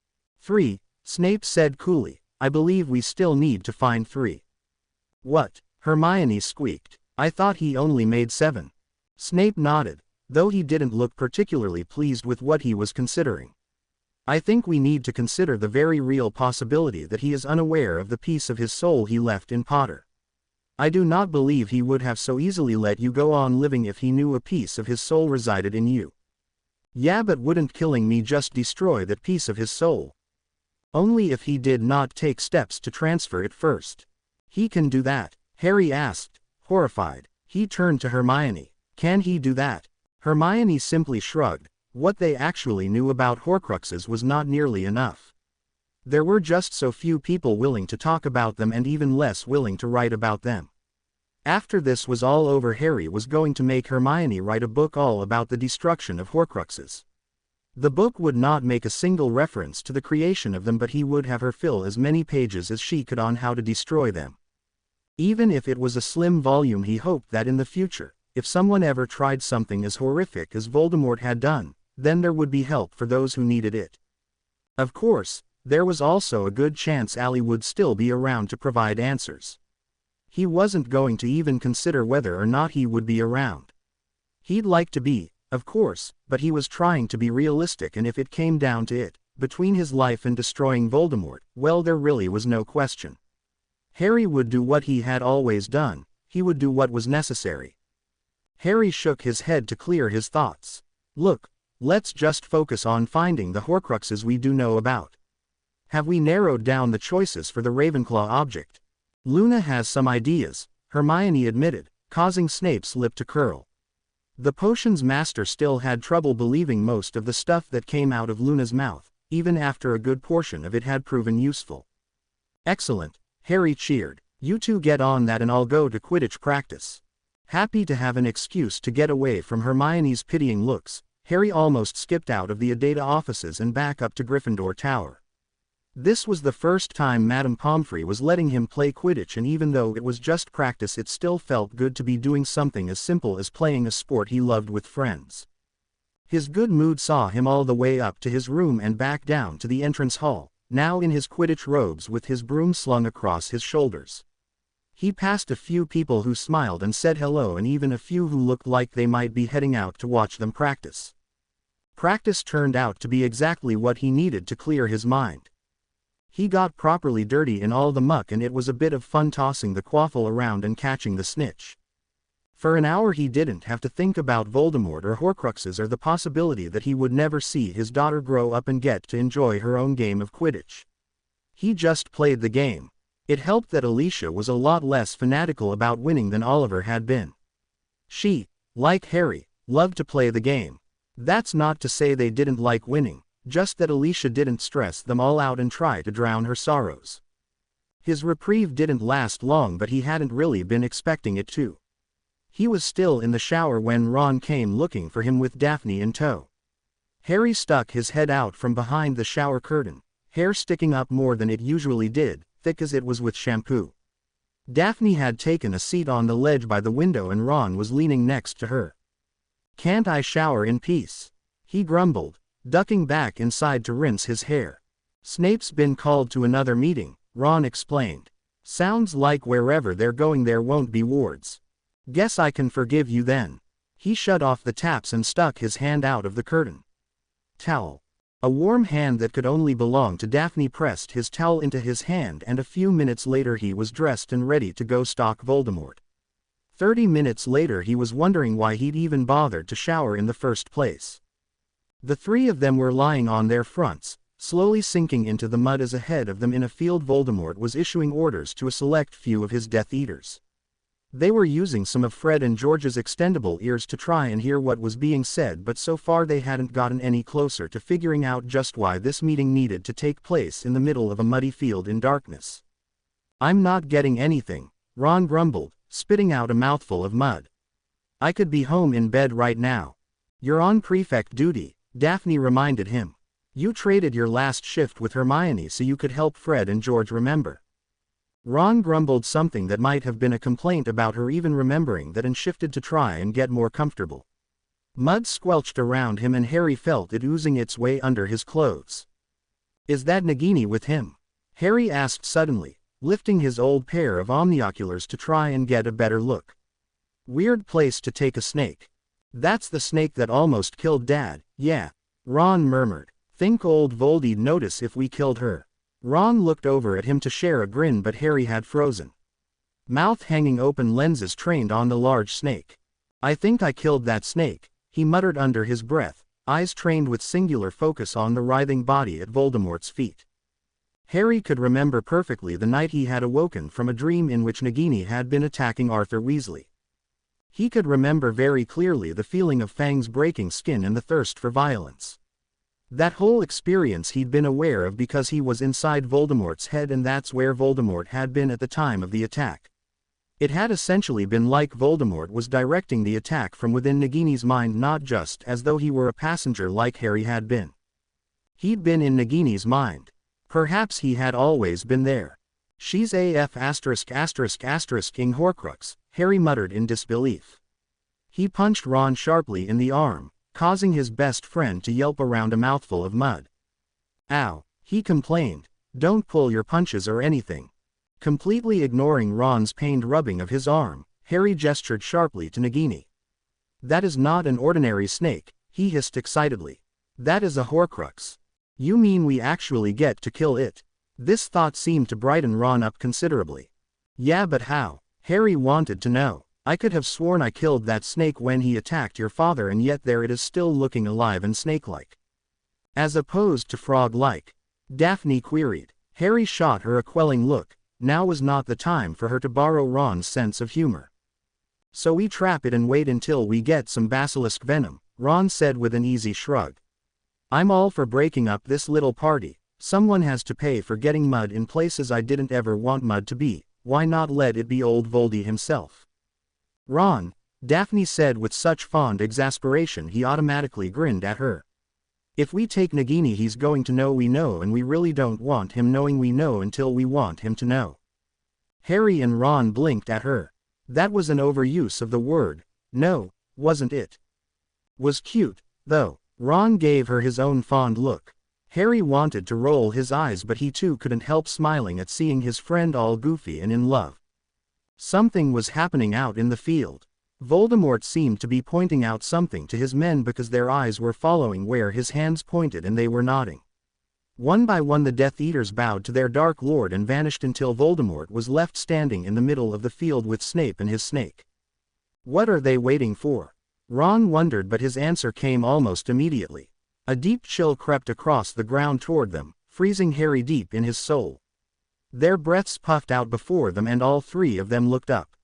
3, Snape said coolly. "I believe we still need to find 3. "What?" Hermione squeaked. "I thought he only made 7. Snape nodded, though he didn't look particularly pleased with what he was considering. "I think we need to consider the very real possibility that he is unaware of the piece of his soul he left in Potter. I do not believe he would have so easily let you go on living if he knew a piece of his soul resided in you." "Yeah, but wouldn't killing me just destroy that piece of his soul?" "Only if he did not take steps to transfer it first." "He can do that?" Harry asked, horrified. He turned to Hermione. "Can he do that?" Hermione simply shrugged. What they actually knew about Horcruxes was not nearly enough. There were just so few people willing to talk about them and even less willing to write about them. After this was all over, Harry was going to make Hermione write a book all about the destruction of Horcruxes. The book would not make a single reference to the creation of them, but he would have her fill as many pages as she could on how to destroy them. Even if it was a slim volume, he hoped that in the future, if someone ever tried something as horrific as Voldemort had done, then there would be help for those who needed it. Of course, there was also a good chance Ali would still be around to provide answers. He wasn't going to even consider whether or not he would be around. He'd like to be, of course, but he was trying to be realistic, and if it came down to it, between his life and destroying Voldemort, well, there really was no question. Harry would do what he had always done. He would do what was necessary. Harry shook his head to clear his thoughts. "Look, let's just focus on finding the Horcruxes we do know about. Have we narrowed down the choices for the Ravenclaw object?" "Luna has some ideas," Hermione admitted, causing Snape's lip to curl. The potions master still had trouble believing most of the stuff that came out of Luna's mouth, even after a good portion of it had proven useful. "Excellent," Harry cheered. "You two get on that and I'll go to Quidditch practice." Happy to have an excuse to get away from Hermione's pitying looks, Harry almost skipped out of the Adata offices and back up to Gryffindor Tower. This was the first time Madame Pomfrey was letting him play Quidditch, and even though it was just practice, it still felt good to be doing something as simple as playing a sport he loved with friends. His good mood saw him all the way up to his room and back down to the entrance hall, now in his Quidditch robes with his broom slung across his shoulders. He passed a few people who smiled and said hello, and even a few who looked like they might be heading out to watch them practice. Practice turned out to be exactly what he needed to clear his mind. He got properly dirty in all the muck, and it was a bit of fun tossing the quaffle around and catching the snitch. For an hour he didn't have to think about Voldemort or Horcruxes or the possibility that he would never see his daughter grow up and get to enjoy her own game of Quidditch. He just played the game. It helped that Alicia was a lot less fanatical about winning than Oliver had been. She, like Harry, loved to play the game. That's not to say they didn't like winning, just that Alicia didn't stress them all out and try to drown her sorrows. His reprieve didn't last long, but he hadn't really been expecting it to. He was still in the shower when Ron came looking for him with Daphne in tow. Harry stuck his head out from behind the shower curtain, hair sticking up more than it usually did, thick as it was with shampoo. Daphne had taken a seat on the ledge by the window and Ron was leaning next to her. "Can't I shower in peace?" he grumbled, ducking back inside to rinse his hair. "Snape's been called to another meeting," Ron explained. "Sounds like wherever they're going there won't be wards. Guess I can forgive you then." He shut off the taps and stuck his hand out of the curtain. Towel. A warm hand that could only belong to Daphne pressed his towel into his hand, and a few minutes later he was dressed and ready to go stalk Voldemort. 30 minutes later he was wondering why he'd even bothered to shower in the first place. The three of them were lying on their fronts, slowly sinking into the mud as ahead of them in a field Voldemort was issuing orders to a select few of his Death Eaters. They were using some of Fred and George's extendable ears to try and hear what was being said, but so far they hadn't gotten any closer to figuring out just why this meeting needed to take place in the middle of a muddy field in darkness. "I'm not getting anything," Ron grumbled, spitting out a mouthful of mud. "I could be home in bed right now." "You're on prefect duty," Daphne reminded him. "You traded your last shift with Hermione so you could help Fred and George remember." Ron grumbled something that might have been a complaint about her even remembering that and shifted to try and get more comfortable. Mud squelched around him and Harry felt it oozing its way under his clothes. "Is that Nagini with him?" Harry asked suddenly, lifting his old pair of omnioculars to try and get a better look. "Weird place to take a snake." "That's the snake that almost killed Dad, yeah," Ron murmured. "Think old Voldy'd notice if we killed her." Ron looked over at him to share a grin, but Harry had frozen. Mouth hanging open, lenses trained on the large snake. "I think I killed that snake," he muttered under his breath, eyes trained with singular focus on the writhing body at Voldemort's feet. Harry could remember perfectly the night he had awoken from a dream in which Nagini had been attacking Arthur Weasley. He could remember very clearly the feeling of fangs breaking skin and the thirst for violence. That whole experience he'd been aware of because he was inside Voldemort's head, and that's where Voldemort had been at the time of the attack. It had essentially been like Voldemort was directing the attack from within Nagini's mind, not just as though he were a passenger like Harry had been. He'd been in Nagini's mind. Perhaps he had always been there. "She's AF ******ing Horcrux," Harry muttered in disbelief. He punched Ron sharply in the arm, causing his best friend to yelp around a mouthful of mud. "Ow," he complained, "don't pull your punches or anything." Completely ignoring Ron's pained rubbing of his arm, Harry gestured sharply to Nagini. "That is not an ordinary snake," he hissed excitedly. "That is a Horcrux." "You mean we actually get to kill it?" This thought seemed to brighten Ron up considerably. "Yeah, but how?" Harry wanted to know. "I could have sworn I killed that snake when he attacked your father, and yet there it is still looking alive and snake-like." "As opposed to frog-like?" Daphne queried. Harry shot her a quelling look. Now was not the time for her to borrow Ron's sense of humor. "So we trap it and wait until we get some basilisk venom," Ron said with an easy shrug. "I'm all for breaking up this little party. Someone has to pay for getting mud in places I didn't ever want mud to be. Why not let it be old Voldy himself?" "Ron," Daphne said with such fond exasperation he automatically grinned at her. "If we take Nagini, he's going to know we know, and we really don't want him knowing we know until we want him to know." Harry and Ron blinked at her. That was an overuse of the word "no," wasn't it? Was cute, though. Ron gave her his own fond look. Harry wanted to roll his eyes, but he too couldn't help smiling at seeing his friend all goofy and in love. Something was happening out in the field. Voldemort seemed to be pointing out something to his men because their eyes were following where his hands pointed and they were nodding. One by one the Death Eaters bowed to their Dark Lord and vanished until Voldemort was left standing in the middle of the field with Snape and his snake. What are they waiting for? Ron wondered, but his answer came almost immediately. A deep chill crept across the ground toward them, freezing Harry deep in his soul. Their breaths puffed out before them and all three of them looked up.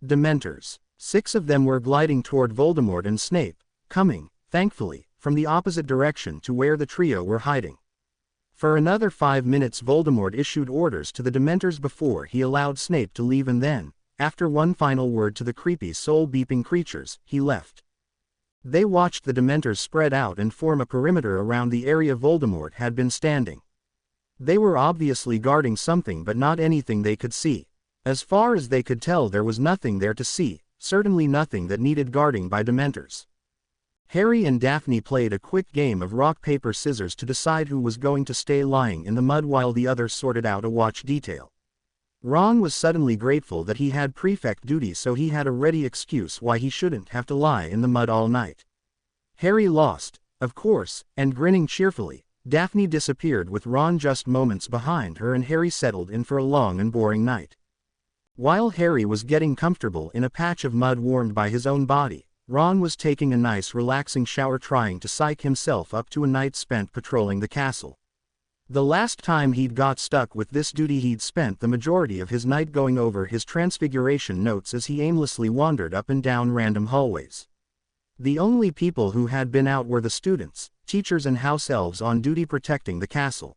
Dementors. 6 of them were gliding toward Voldemort and Snape, coming, thankfully, from the opposite direction to where the trio were hiding. For another 5 minutes Voldemort issued orders to the Dementors before he allowed Snape to leave, and then, after one final word to the creepy soul-beeping creatures, he left. They watched the Dementors spread out and form a perimeter around the area Voldemort had been standing. They were obviously guarding something, but not anything they could see. As far as they could tell, there was nothing there to see, certainly nothing that needed guarding by Dementors. Harry and Daphne played a quick game of rock paper scissors to decide who was going to stay lying in the mud while the others sorted out a watch detail. Ron was suddenly grateful that he had prefect duty, so he had a ready excuse why he shouldn't have to lie in the mud all night. Harry lost, of course, and grinning cheerfully, Daphne disappeared with Ron just moments behind her, and Harry settled in for a long and boring night. While Harry was getting comfortable in a patch of mud warmed by his own body, Ron was taking a nice relaxing shower, trying to psych himself up to a night spent patrolling the castle. The last time he'd got stuck with this duty he'd spent the majority of his night going over his transfiguration notes as he aimlessly wandered up and down random hallways. The only people who had been out were the students, teachers and house elves on duty protecting the castle.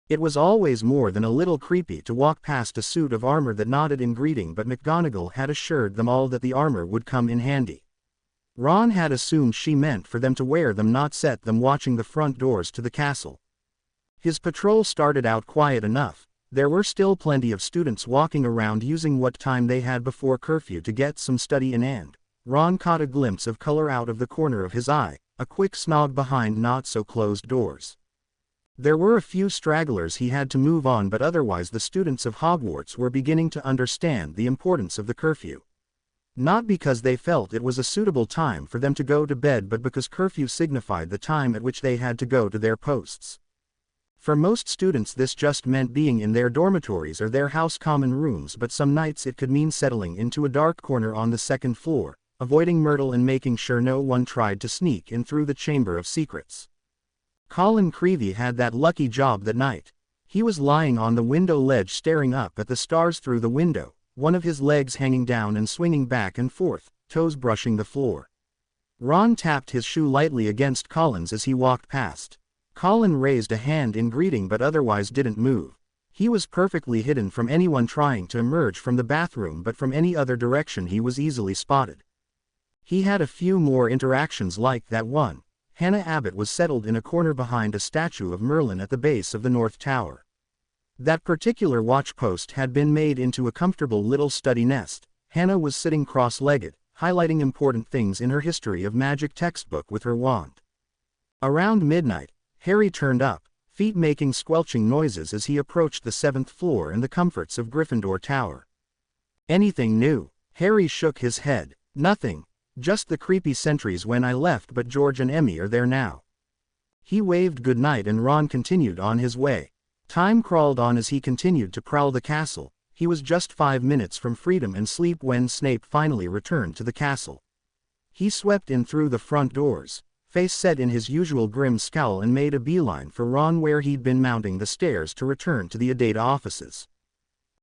It was always more than a little creepy to walk past a suit of armor that nodded in greeting, but McGonagall had assured them all that the armor would come in handy. Ron had assumed she meant for them to wear them, not set them watching the front doors to the castle. His patrol started out quiet enough. There were still plenty of students walking around using what time they had before curfew to get some study in, and Ron caught a glimpse of color out of the corner of his eye, a quick snog behind not-so-closed doors. There were a few stragglers he had to move on, but otherwise the students of Hogwarts were beginning to understand the importance of the curfew. Not because they felt it was a suitable time for them to go to bed, but because curfew signified the time at which they had to go to their posts. For most students this just meant being in their dormitories or their house common rooms, but some nights it could mean settling into a dark corner on the second floor, avoiding Myrtle and making sure no one tried to sneak in through the Chamber of Secrets. Colin Creevey had that lucky job that night. He was lying on the window ledge staring up at the stars through the window, one of his legs hanging down and swinging back and forth, toes brushing the floor. Ron tapped his shoe lightly against Colin's as he walked past. Colin raised a hand in greeting but otherwise didn't move. He was perfectly hidden from anyone trying to emerge from the bathroom, but from any other direction he was easily spotted. He had a few more interactions like that one. Hannah Abbott was settled in a corner behind a statue of Merlin at the base of the North Tower. That particular watchpost had been made into a comfortable little study nest. Hannah was sitting cross-legged, highlighting important things in her history of magic textbook with her wand. Around midnight, Harry turned up, feet making squelching noises as he approached the 7th floor and the comforts of Gryffindor Tower. Anything new? Harry shook his head. Nothing. Just the creepy sentries when I left, but George and Emmy are there now. He waved goodnight and Ron continued on his way. Time crawled on as he continued to prowl the castle. He was just 5 minutes from freedom and sleep when Snape finally returned to the castle. He swept in through the front doors, face set in his usual grim scowl, and made a beeline for Ron where he'd been mounting the stairs to return to the Adata offices.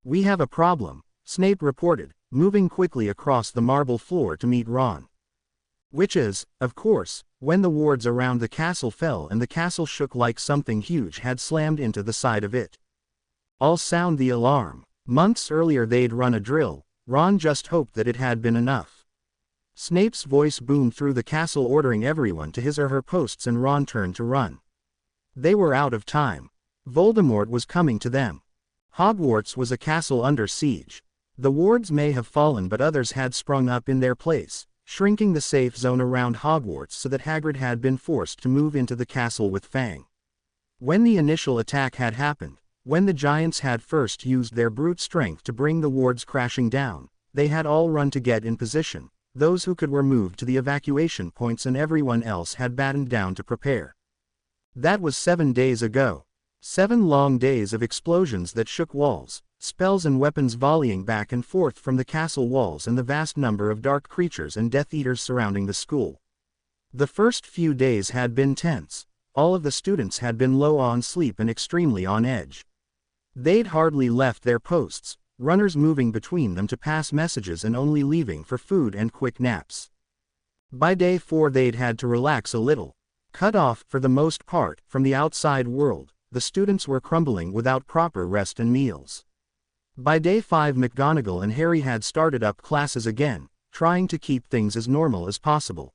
"We have a problem," Snape reported, moving quickly across the marble floor to meet Ron. Which is, of course, when the wards around the castle fell and the castle shook like something huge had slammed into the side of it. "I'll sound the alarm." Months earlier they'd run a drill. Ron just hoped that it had been enough. Snape's voice boomed through the castle ordering everyone to his or her posts, and Ron turned to run. They were out of time. Voldemort was coming to them. Hogwarts was a castle under siege. The wards may have fallen, but others had sprung up in their place, shrinking the safe zone around Hogwarts so that Hagrid had been forced to move into the castle with Fang. When the initial attack had happened, when the giants had first used their brute strength to bring the wards crashing down, they had all run to get in position. Those who could were moved to the evacuation points and everyone else had battened down to prepare. That was 7 days ago. 7 long days of explosions that shook walls, spells and weapons volleying back and forth from the castle walls, and the vast number of dark creatures and Death Eaters surrounding the school. The first few days had been tense. All of the students had been low on sleep and extremely on edge. They'd hardly left their posts, runners moving between them to pass messages and only leaving for food and quick naps. By day 4 they'd had to relax a little. Cut off, for the most part, from the outside world, the students were crumbling without proper rest and meals. By day 5 McGonagall and Harry had started up classes again, trying to keep things as normal as possible.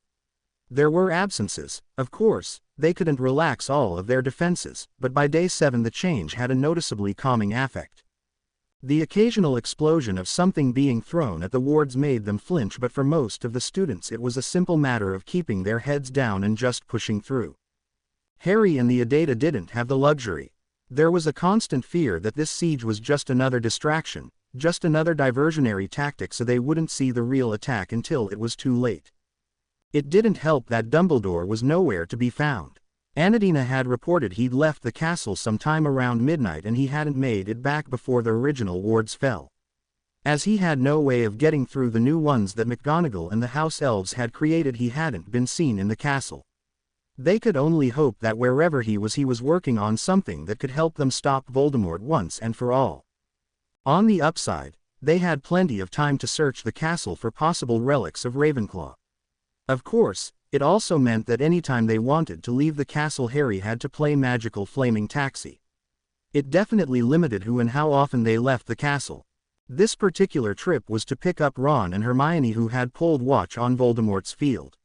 There were absences, of course. They couldn't relax all of their defenses, but by day 7 the change had a noticeably calming effect. The occasional explosion of something being thrown at the wards made them flinch, but for most of the students it was a simple matter of keeping their heads down and just pushing through. Harry and the Adata didn't have the luxury. There was a constant fear that this siege was just another distraction, just another diversionary tactic so they wouldn't see the real attack until it was too late. It didn't help that Dumbledore was nowhere to be found. Anadina had reported he'd left the castle sometime around midnight and he hadn't made it back before the original wards fell. As he had no way of getting through the new ones that McGonagall and the House Elves had created, he hadn't been seen in the castle. They could only hope that wherever he was working on something that could help them stop Voldemort once and for all. On the upside, they had plenty of time to search the castle for possible relics of Ravenclaw. Of course, it also meant that anytime they wanted to leave the castle, Harry had to play magical flaming taxi. It definitely limited who and how often they left the castle. This particular trip was to pick up Ron and Hermione, who had pulled watch on Voldemort's field.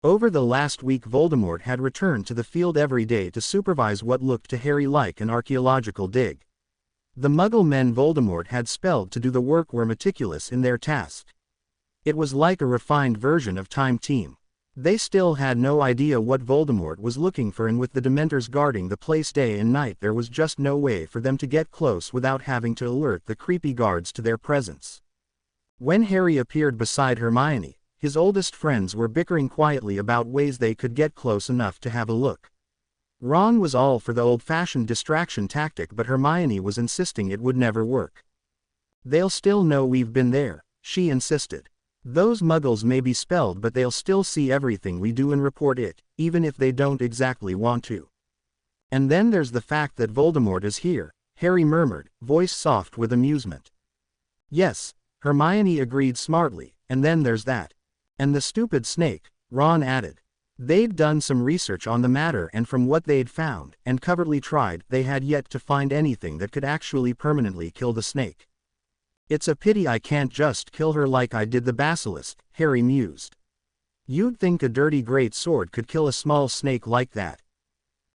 Over the last week, Voldemort had returned to the field every day to supervise what looked to Harry like an archaeological dig. The Muggle men Voldemort had spelled to do the work were meticulous in their task. It was like a refined version of Time Team. They still had no idea what Voldemort was looking for, and with the Dementors guarding the place day and night, there was just no way for them to get close without having to alert the creepy guards to their presence. When Harry appeared beside Hermione, his oldest friends were bickering quietly about ways they could get close enough to have a look. Ron was all for the old-fashioned distraction tactic, but Hermione was insisting it would never work. "They'll still know we've been there," she insisted. "Those Muggles may be spelled, but they'll still see everything we do and report it, even if they don't exactly want to. And then there's the fact that Voldemort is here," Harry murmured, voice soft with amusement. "Yes," Hermione agreed smartly, "and then there's that. And the stupid snake," Ron added. They'd done some research on the matter, and from what they'd found, and covertly tried, they had yet to find anything that could actually permanently kill the snake. "It's a pity I can't just kill her like I did the basilisk," Harry mused. "You'd think a dirty great sword could kill a small snake like that."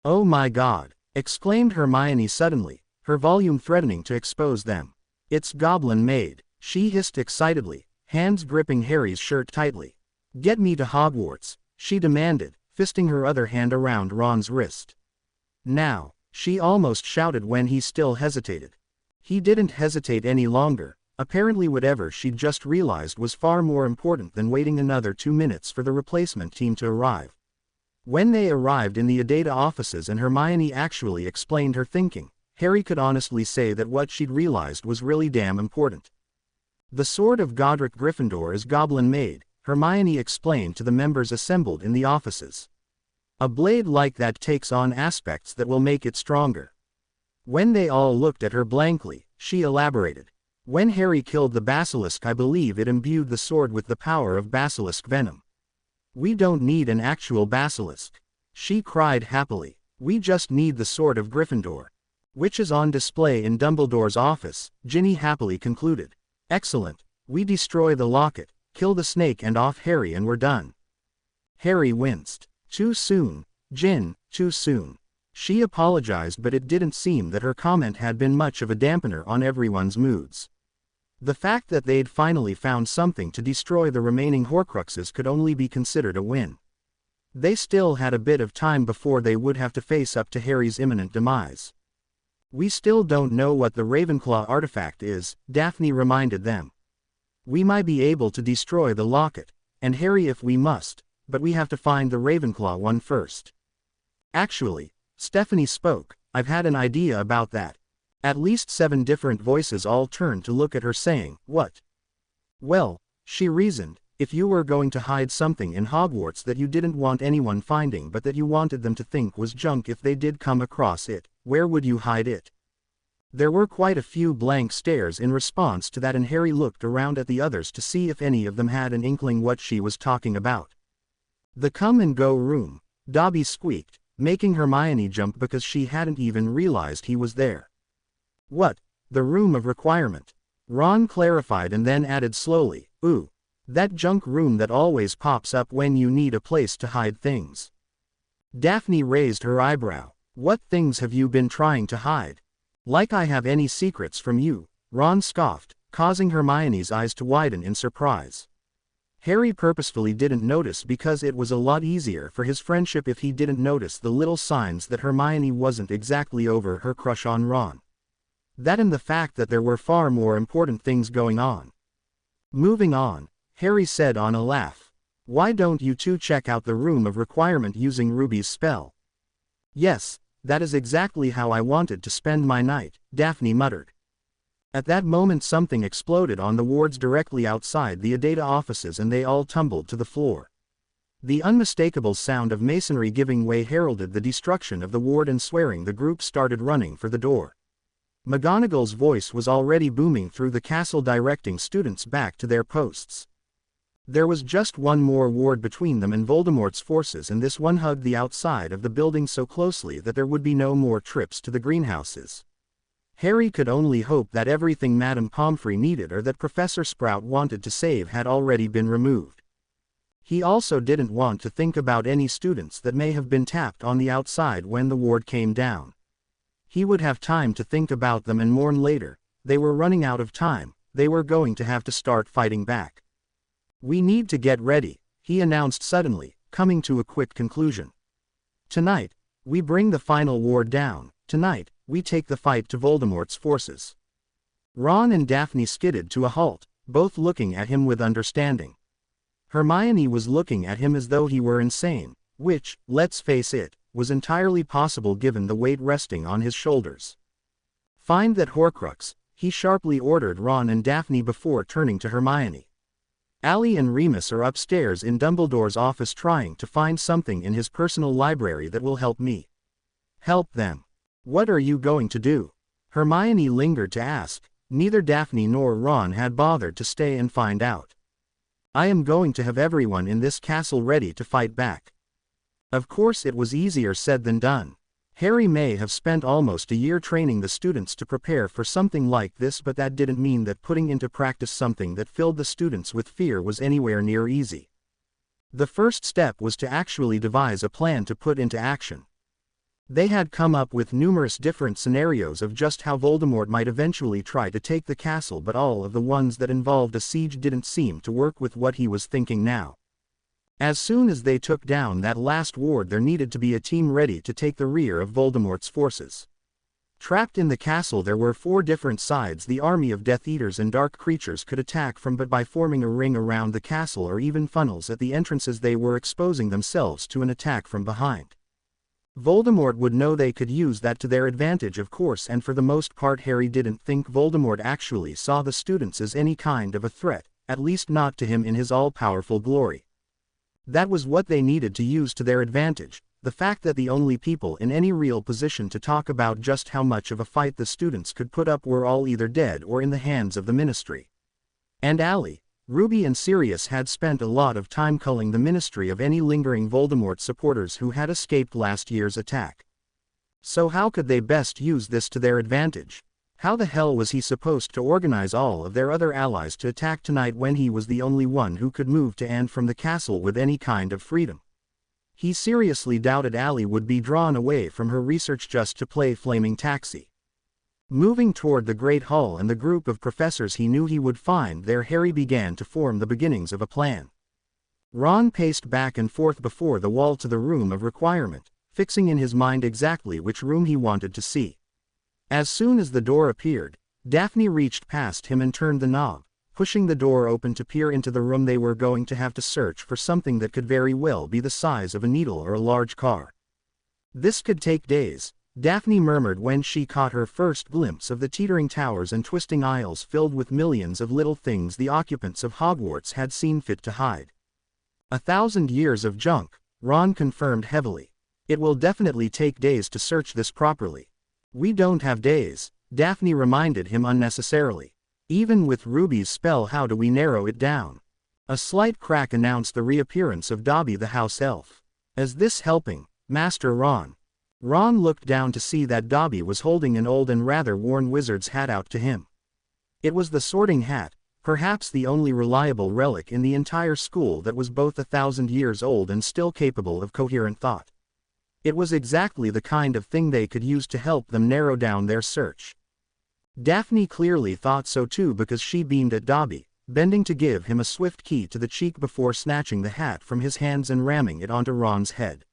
"Oh my God!" exclaimed Hermione suddenly, her volume threatening to expose them. "It's goblin made," she hissed excitedly, hands gripping Harry's shirt tightly. "Get me to Hogwarts," she demanded, fisting her other hand around Ron's wrist. "Now," she almost shouted when he still hesitated. He didn't hesitate any longer. Apparently whatever she'd just realized was far more important than waiting another 2 minutes for the replacement team to arrive. When they arrived in the Adata offices and Hermione actually explained her thinking, Harry could honestly say that what she'd realized was really damn important. "The sword of Godric Gryffindor is goblin-made," Hermione explained to the members assembled in the offices. "A blade like that takes on aspects that will make it stronger." When they all looked at her blankly, she elaborated. "When Harry killed the basilisk, I believe it imbued the sword with the power of basilisk venom. We don't need an actual basilisk," she cried happily. "We just need the sword of Gryffindor, which is on display in Dumbledore's office," Ginny happily concluded. "Excellent. We destroy the locket, kill the snake and off Harry, and we're done." Harry winced. "Too soon, Gin, too soon." She apologized, but it didn't seem that her comment had been much of a dampener on everyone's moods. The fact that they'd finally found something to destroy the remaining Horcruxes could only be considered a win. They still had a bit of time before they would have to face up to Harry's imminent demise. "We still don't know what the Ravenclaw artifact is," Daphne reminded them. "We might be able to destroy the locket, and Harry if we must, but we have to find the Ravenclaw one first." "Actually," Stephanie spoke, "I've had an idea about that." At least 7 different voices all turned to look at her, saying, "What?" "Well," she reasoned, "if you were going to hide something in Hogwarts that you didn't want anyone finding but that you wanted them to think was junk if they did come across it, where would you hide it?" There were quite a few blank stares in response to that, and Harry looked around at the others to see if any of them had an inkling what she was talking about. "The come-and-go room," Dobby squeaked, making Hermione jump because she hadn't even realized he was there. "What? The room of requirement?" Ron clarified and then added slowly, "Ooh. That junk room that always pops up when you need a place to hide things." Daphne raised her eyebrow. "What things have you been trying to hide? Like I have any secrets from you," Ron scoffed, causing Hermione's eyes to widen in surprise. Harry purposefully didn't notice because it was a lot easier for his friendship if he didn't notice the little signs that Hermione wasn't exactly over her crush on Ron. That and the fact that there were far more important things going on. "Moving on," Harry said on a laugh. "Why don't you two check out the room of requirement using Ruby's spell?" "Yes, that is exactly how I wanted to spend my night," Daphne muttered. At that moment something exploded on the wards directly outside the Adata offices and they all tumbled to the floor. The unmistakable sound of masonry giving way heralded the destruction of the ward, and swearing the group started running for the door. McGonagall's voice was already booming through the castle, directing students back to their posts. There was just one more ward between them and Voldemort's forces, and this one hugged the outside of the building so closely that there would be no more trips to the greenhouses. Harry could only hope that everything Madame Pomfrey needed or that Professor Sprout wanted to save had already been removed. He also didn't want to think about any students that may have been tapped on the outside when the ward came down. He would have time to think about them and mourn later. They were running out of time. They were going to have to start fighting back. "We need to get ready," he announced suddenly, coming to a quick conclusion. "Tonight, we bring the final ward down. Tonight, we take the fight to Voldemort's forces." Ron and Daphne skidded to a halt, both looking at him with understanding. Hermione was looking at him as though he were insane, which, let's face it, was entirely possible given the weight resting on his shoulders. "Find that Horcrux," he sharply ordered Ron and Daphne before turning to Hermione. "Ali and Remus are upstairs in Dumbledore's office trying to find something in his personal library that will help me." "Help them? What are you going to do?" Hermione lingered to ask. Neither Daphne nor Ron had bothered to stay and find out. "I am going to have everyone in this castle ready to fight back." Of course, it was easier said than done. Harry may have spent almost a year training the students to prepare for something like this, but that didn't mean that putting into practice something that filled the students with fear was anywhere near easy. The first step was to actually devise a plan to put into action. They had come up with numerous different scenarios of just how Voldemort might eventually try to take the castle, but all of the ones that involved a siege didn't seem to work with what he was thinking now. As soon as they took down that last ward, there needed to be a team ready to take the rear of Voldemort's forces. Trapped in the castle, there were 4 different sides the army of Death Eaters and dark creatures could attack from, but by forming a ring around the castle or even funnels at the entrances, they were exposing themselves to an attack from behind. Voldemort would know they could use that to their advantage, of course, and for the most part Harry didn't think Voldemort actually saw the students as any kind of a threat, at least not to him in his all-powerful glory. That was what they needed to use to their advantage, the fact that the only people in any real position to talk about just how much of a fight the students could put up were all either dead or in the hands of the Ministry. And Ali, Ruby and Sirius had spent a lot of time culling the Ministry of any lingering Voldemort supporters who had escaped last year's attack. So how could they best use this to their advantage? How the hell was he supposed to organize all of their other allies to attack tonight when he was the only one who could move to and from the castle with any kind of freedom? He seriously doubted Ali would be drawn away from her research just to play flaming taxi. Moving toward the Great Hall and the group of professors he knew he would find there, Harry began to form the beginnings of a plan. Ron paced back and forth before the wall to the room of requirement, fixing in his mind exactly which room he wanted to see. As soon as the door appeared, Daphne reached past him and turned the knob, pushing the door open to peer into the room. They were going to have to search for something that could very well be the size of a needle or a large car. This could take days, Daphne murmured when she caught her first glimpse of the teetering towers and twisting aisles filled with millions of little things the occupants of Hogwarts had seen fit to hide. 1,000 years of junk, Ron confirmed heavily. It will definitely take days to search this properly. We don't have days, Daphne reminded him unnecessarily. Even with Ruby's spell, how do we narrow it down? A slight crack announced the reappearance of Dobby the house elf. Is this helping, Master Ron? Ron looked down to see that Dobby was holding an old and rather worn wizard's hat out to him. It was the Sorting Hat, perhaps the only reliable relic in the entire school that was both 1,000 years old and still capable of coherent thought. It was exactly the kind of thing they could use to help them narrow down their search. Daphne clearly thought so too, because she beamed at Dobby, bending to give him a swift key to the cheek before snatching the hat from his hands and ramming it onto Ron's head.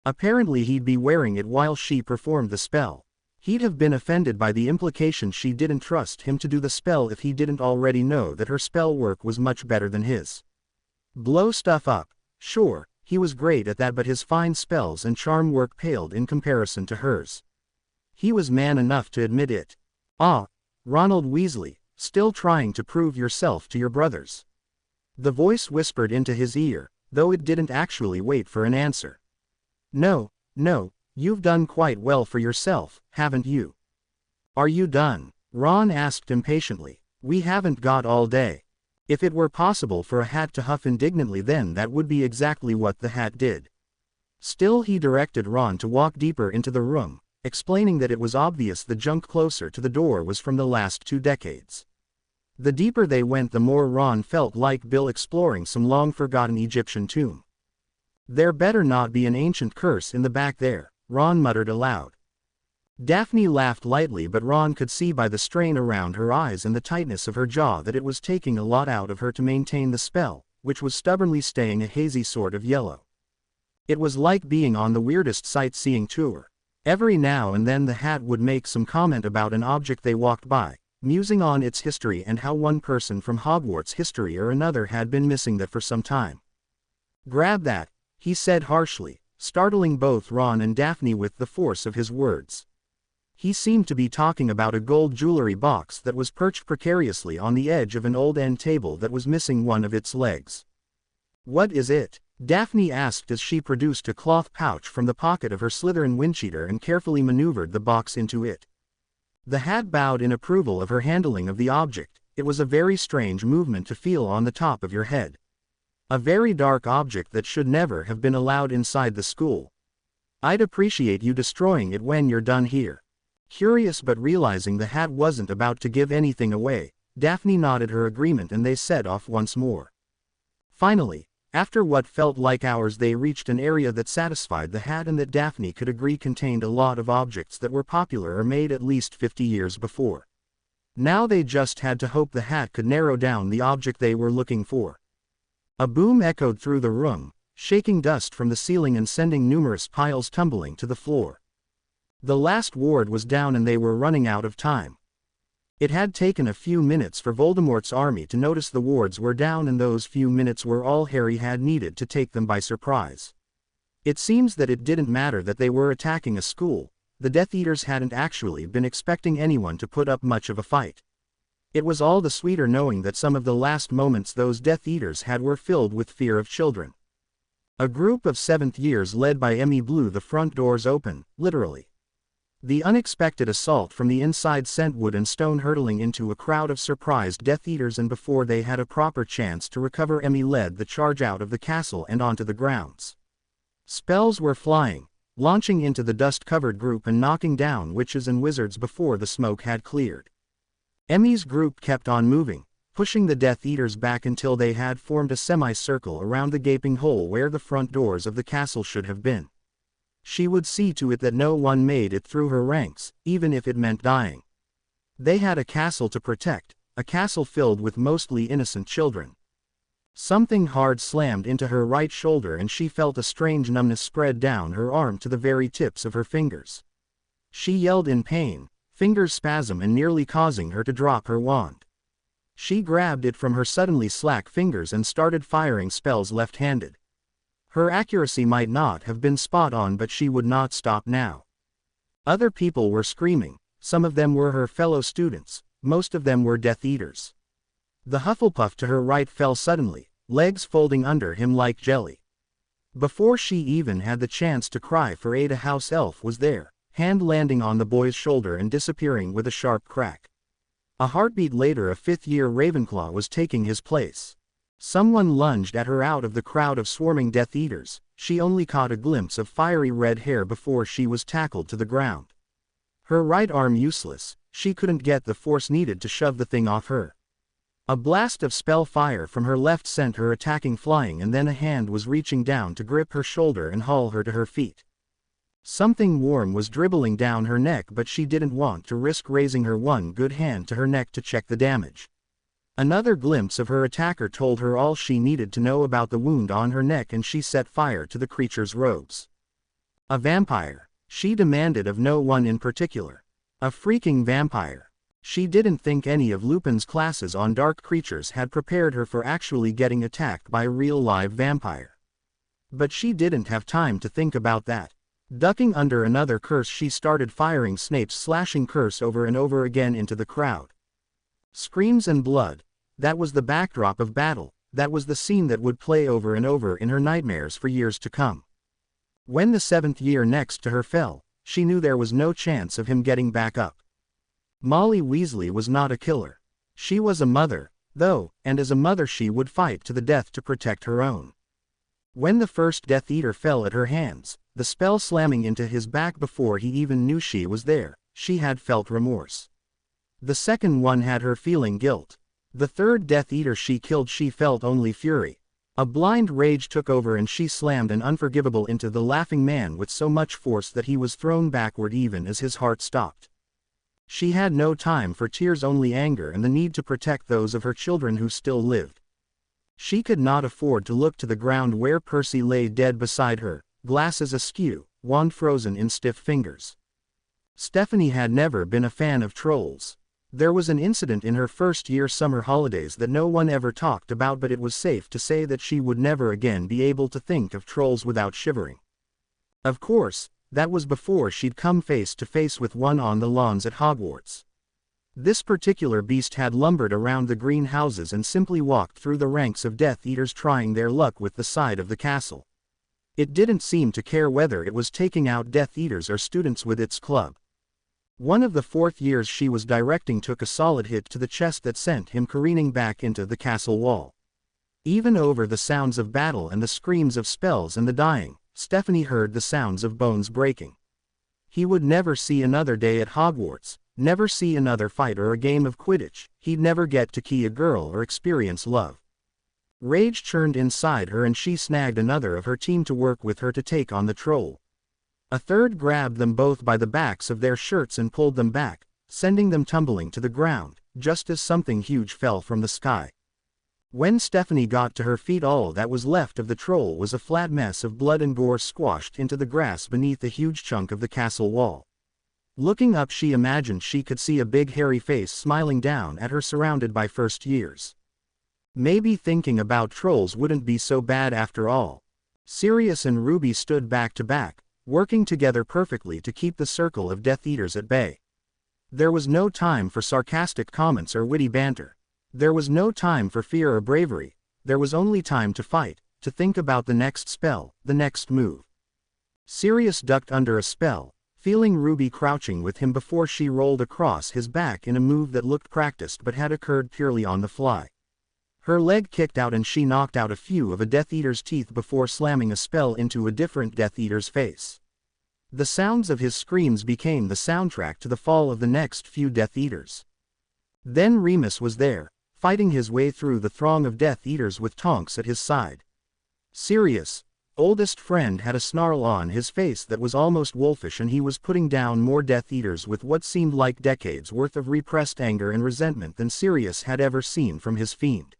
Apparently he'd be wearing it while she performed the spell. He'd have been offended by the implication she didn't trust him to do the spell if he didn't already know that her spell work was much better than his. Blow stuff up. Sure, he was great at that, but his fine spells and charm work paled in comparison to hers. He was man enough to admit it. Ah, Ronald Weasley, still trying to prove yourself to your brothers. The voice whispered into his ear, though it didn't actually wait for an answer. No, no, you've done quite well for yourself, haven't you? Are you done? Ron asked impatiently. We haven't got all day. If it were possible for a hat to huff indignantly, then that would be exactly what the hat did. Still, he directed Ron to walk deeper into the room, explaining that it was obvious the junk closer to the door was from the last 2 decades. The deeper they went, the more Ron felt like Bill exploring some long-forgotten Egyptian tomb. There better not be an ancient curse in the back there, Ron muttered aloud. Daphne laughed lightly, but Ron could see by the strain around her eyes and the tightness of her jaw that it was taking a lot out of her to maintain the spell, which was stubbornly staying a hazy sort of yellow. It was like being on the weirdest sightseeing tour. Every now and then the hat would make some comment about an object they walked by, musing on its history and how one person from Hogwarts history or another had been missing that for some time. Grab that, he said harshly, startling both Ron and Daphne with the force of his words. He seemed to be talking about a gold jewelry box that was perched precariously on the edge of an old end table that was missing one of its legs. What is it? Daphne asked as she produced a cloth pouch from the pocket of her Slytherin windcheater and carefully maneuvered the box into it. The hat bowed in approval of her handling of the object. It was a very strange movement to feel on the top of your head. A very dark object that should never have been allowed inside the school. I'd appreciate you destroying it when you're done here. Curious but realizing the hat wasn't about to give anything away, Daphne nodded her agreement and they set off once more. Finally, after what felt like hours, they reached an area that satisfied the hat and that Daphne could agree contained a lot of objects that were popular or made at least 50 years before. Now they just had to hope the hat could narrow down the object they were looking for. A boom echoed through the room, shaking dust from the ceiling and sending numerous piles tumbling to the floor. The last ward was down and they were running out of time. It had taken a few minutes for Voldemort's army to notice the wards were down, and those few minutes were all Harry had needed to take them by surprise. It seems that it didn't matter that they were attacking a school. The Death Eaters hadn't actually been expecting anyone to put up much of a fight. It was all the sweeter knowing that some of the last moments those Death Eaters had were filled with fear of children. A group of 7th years led by Emmy blew the front doors open, literally. The unexpected assault from the inside sent wood and stone hurtling into a crowd of surprised Death Eaters, and before they had a proper chance to recover, Emmy led the charge out of the castle and onto the grounds. Spells were flying, launching into the dust-covered group and knocking down witches and wizards before the smoke had cleared. Emmy's group kept on moving, pushing the Death Eaters back until they had formed a semicircle around the gaping hole where the front doors of the castle should have been. She would see to it that no one made it through her ranks, even if it meant dying. They had a castle to protect, a castle filled with mostly innocent children. Something hard slammed into her right shoulder and she felt a strange numbness spread down her arm to the very tips of her fingers. She yelled in pain, fingers spasm and nearly causing her to drop her wand. She grabbed it from her suddenly slack fingers and started firing spells left-handed. Her accuracy might not have been spot on, but she would not stop now. Other people were screaming. Some of them were her fellow students, most of them were Death Eaters. The Hufflepuff to her right fell suddenly, legs folding under him like jelly. Before she even had the chance to cry for aid, a house elf was there, hand landing on the boy's shoulder and disappearing with a sharp crack. A heartbeat later, a 5th-year Ravenclaw was taking his place. Someone lunged at her out of the crowd of swarming Death Eaters. She only caught a glimpse of fiery red hair before she was tackled to the ground. Her right arm useless, she couldn't get the force needed to shove the thing off her. A blast of spell fire from her left sent her attacking flying, and then a hand was reaching down to grip her shoulder and haul her to her feet. Something warm was dribbling down her neck, but she didn't want to risk raising her one good hand to her neck to check the damage. Another glimpse of her attacker told her all she needed to know about the wound on her neck, and she set fire to the creature's robes. A vampire, she demanded of no one in particular. A freaking vampire. She didn't think any of Lupin's classes on dark creatures had prepared her for actually getting attacked by a real live vampire. But she didn't have time to think about that. Ducking under another curse, she started firing Snape's slashing curse over and over again into the crowd. Screams and blood. That was the backdrop of battle, that was the scene that would play over and over in her nightmares for years to come. When the 7th year next to her fell, she knew there was no chance of him getting back up. Molly Weasley was not a killer. She was a mother, though, and as a mother she would fight to the death to protect her own. When the first Death Eater fell at her hands, the spell slamming into his back before he even knew she was there, she had felt remorse. The second one had her feeling guilt. The third Death Eater she killed she felt only fury. A blind rage took over and she slammed an unforgivable into the laughing man with so much force that he was thrown backward even as his heart stopped. She had no time for tears, only anger and the need to protect those of her children who still lived. She could not afford to look to the ground where Percy lay dead beside her, glasses askew, wand frozen in stiff fingers. Stephanie had never been a fan of trolls. There was an incident in her first-year summer holidays that no one ever talked about, but it was safe to say that she would never again be able to think of trolls without shivering. Of course, that was before she'd come face to face with one on the lawns at Hogwarts. This particular beast had lumbered around the greenhouses and simply walked through the ranks of Death Eaters trying their luck with the side of the castle. It didn't seem to care whether it was taking out Death Eaters or students with its club. One of the 4th years she was directing took a solid hit to the chest that sent him careening back into the castle wall. Even over the sounds of battle and the screams of spells and the dying, Stephanie heard the sounds of bones breaking. He would never see another day at Hogwarts, never see another fight or a game of Quidditch, he'd never get to key a girl or experience love. Rage churned inside her and she snagged another of her team to work with her to take on the troll. A third grabbed them both by the backs of their shirts and pulled them back, sending them tumbling to the ground, just as something huge fell from the sky. When Stephanie got to her feet, all that was left of the troll was a flat mess of blood and gore squashed into the grass beneath a huge chunk of the castle wall. Looking up, she imagined she could see a big hairy face smiling down at her surrounded by first years. Maybe thinking about trolls wouldn't be so bad after all. Sirius and Ruby stood back to back, working together perfectly to keep the circle of Death Eaters at bay. There was no time for sarcastic comments or witty banter. There was no time for fear or bravery. There was only time to fight, to think about the next spell, the next move. Sirius ducked under a spell, feeling Ruby crouching with him before she rolled across his back in a move that looked practiced but had occurred purely on the fly. Her leg kicked out and she knocked out a few of a Death Eater's teeth before slamming a spell into a different Death Eater's face. The sounds of his screams became the soundtrack to the fall of the next few Death Eaters. Then Remus was there, fighting his way through the throng of Death Eaters with Tonks at his side. Sirius, oldest friend, had a snarl on his face that was almost wolfish, and he was putting down more Death Eaters with what seemed like decades worth of repressed anger and resentment than Sirius had ever seen from his fiend.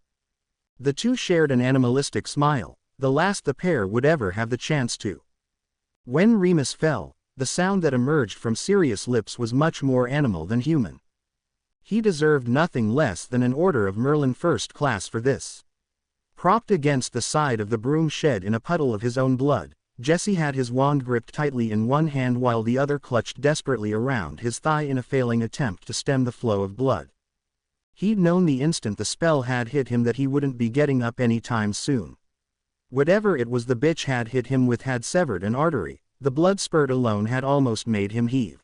The two shared an animalistic smile, the last the pair would ever have the chance to. When Remus fell, the sound that emerged from Sirius' lips was much more animal than human. He deserved nothing less than an Order of Merlin First Class for this. Propped against the side of the broom shed in a puddle of his own blood, Jesse had his wand gripped tightly in one hand while the other clutched desperately around his thigh in a failing attempt to stem the flow of blood. He'd known the instant the spell had hit him that he wouldn't be getting up any time soon. Whatever it was the bitch had hit him with had severed an artery. The blood spurt alone had almost made him heave.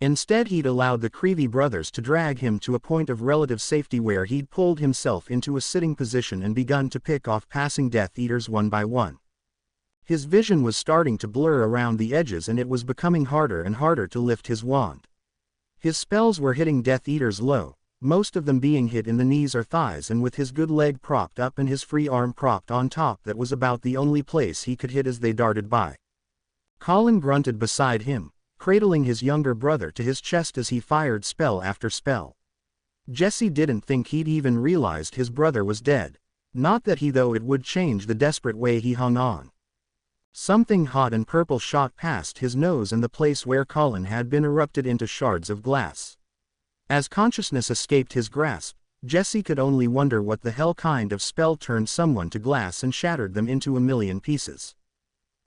Instead, he'd allowed the Creevy brothers to drag him to a point of relative safety where he'd pulled himself into a sitting position and begun to pick off passing Death Eaters one by one. His vision was starting to blur around the edges and it was becoming harder and harder to lift his wand. His spells were hitting Death Eaters low, most of them being hit in the knees or thighs, and with his good leg propped up and his free arm propped on top, that was about the only place he could hit as they darted by. Colin grunted beside him, cradling his younger brother to his chest as he fired spell after spell. Jesse didn't think he'd even realized his brother was dead. Not that he though it would change the desperate way he hung on. Something hot and purple shot past his nose and the place where Colin had been erupted into shards of glass. As consciousness escaped his grasp, Jesse could only wonder what the hell kind of spell turned someone to glass and shattered them into a million pieces.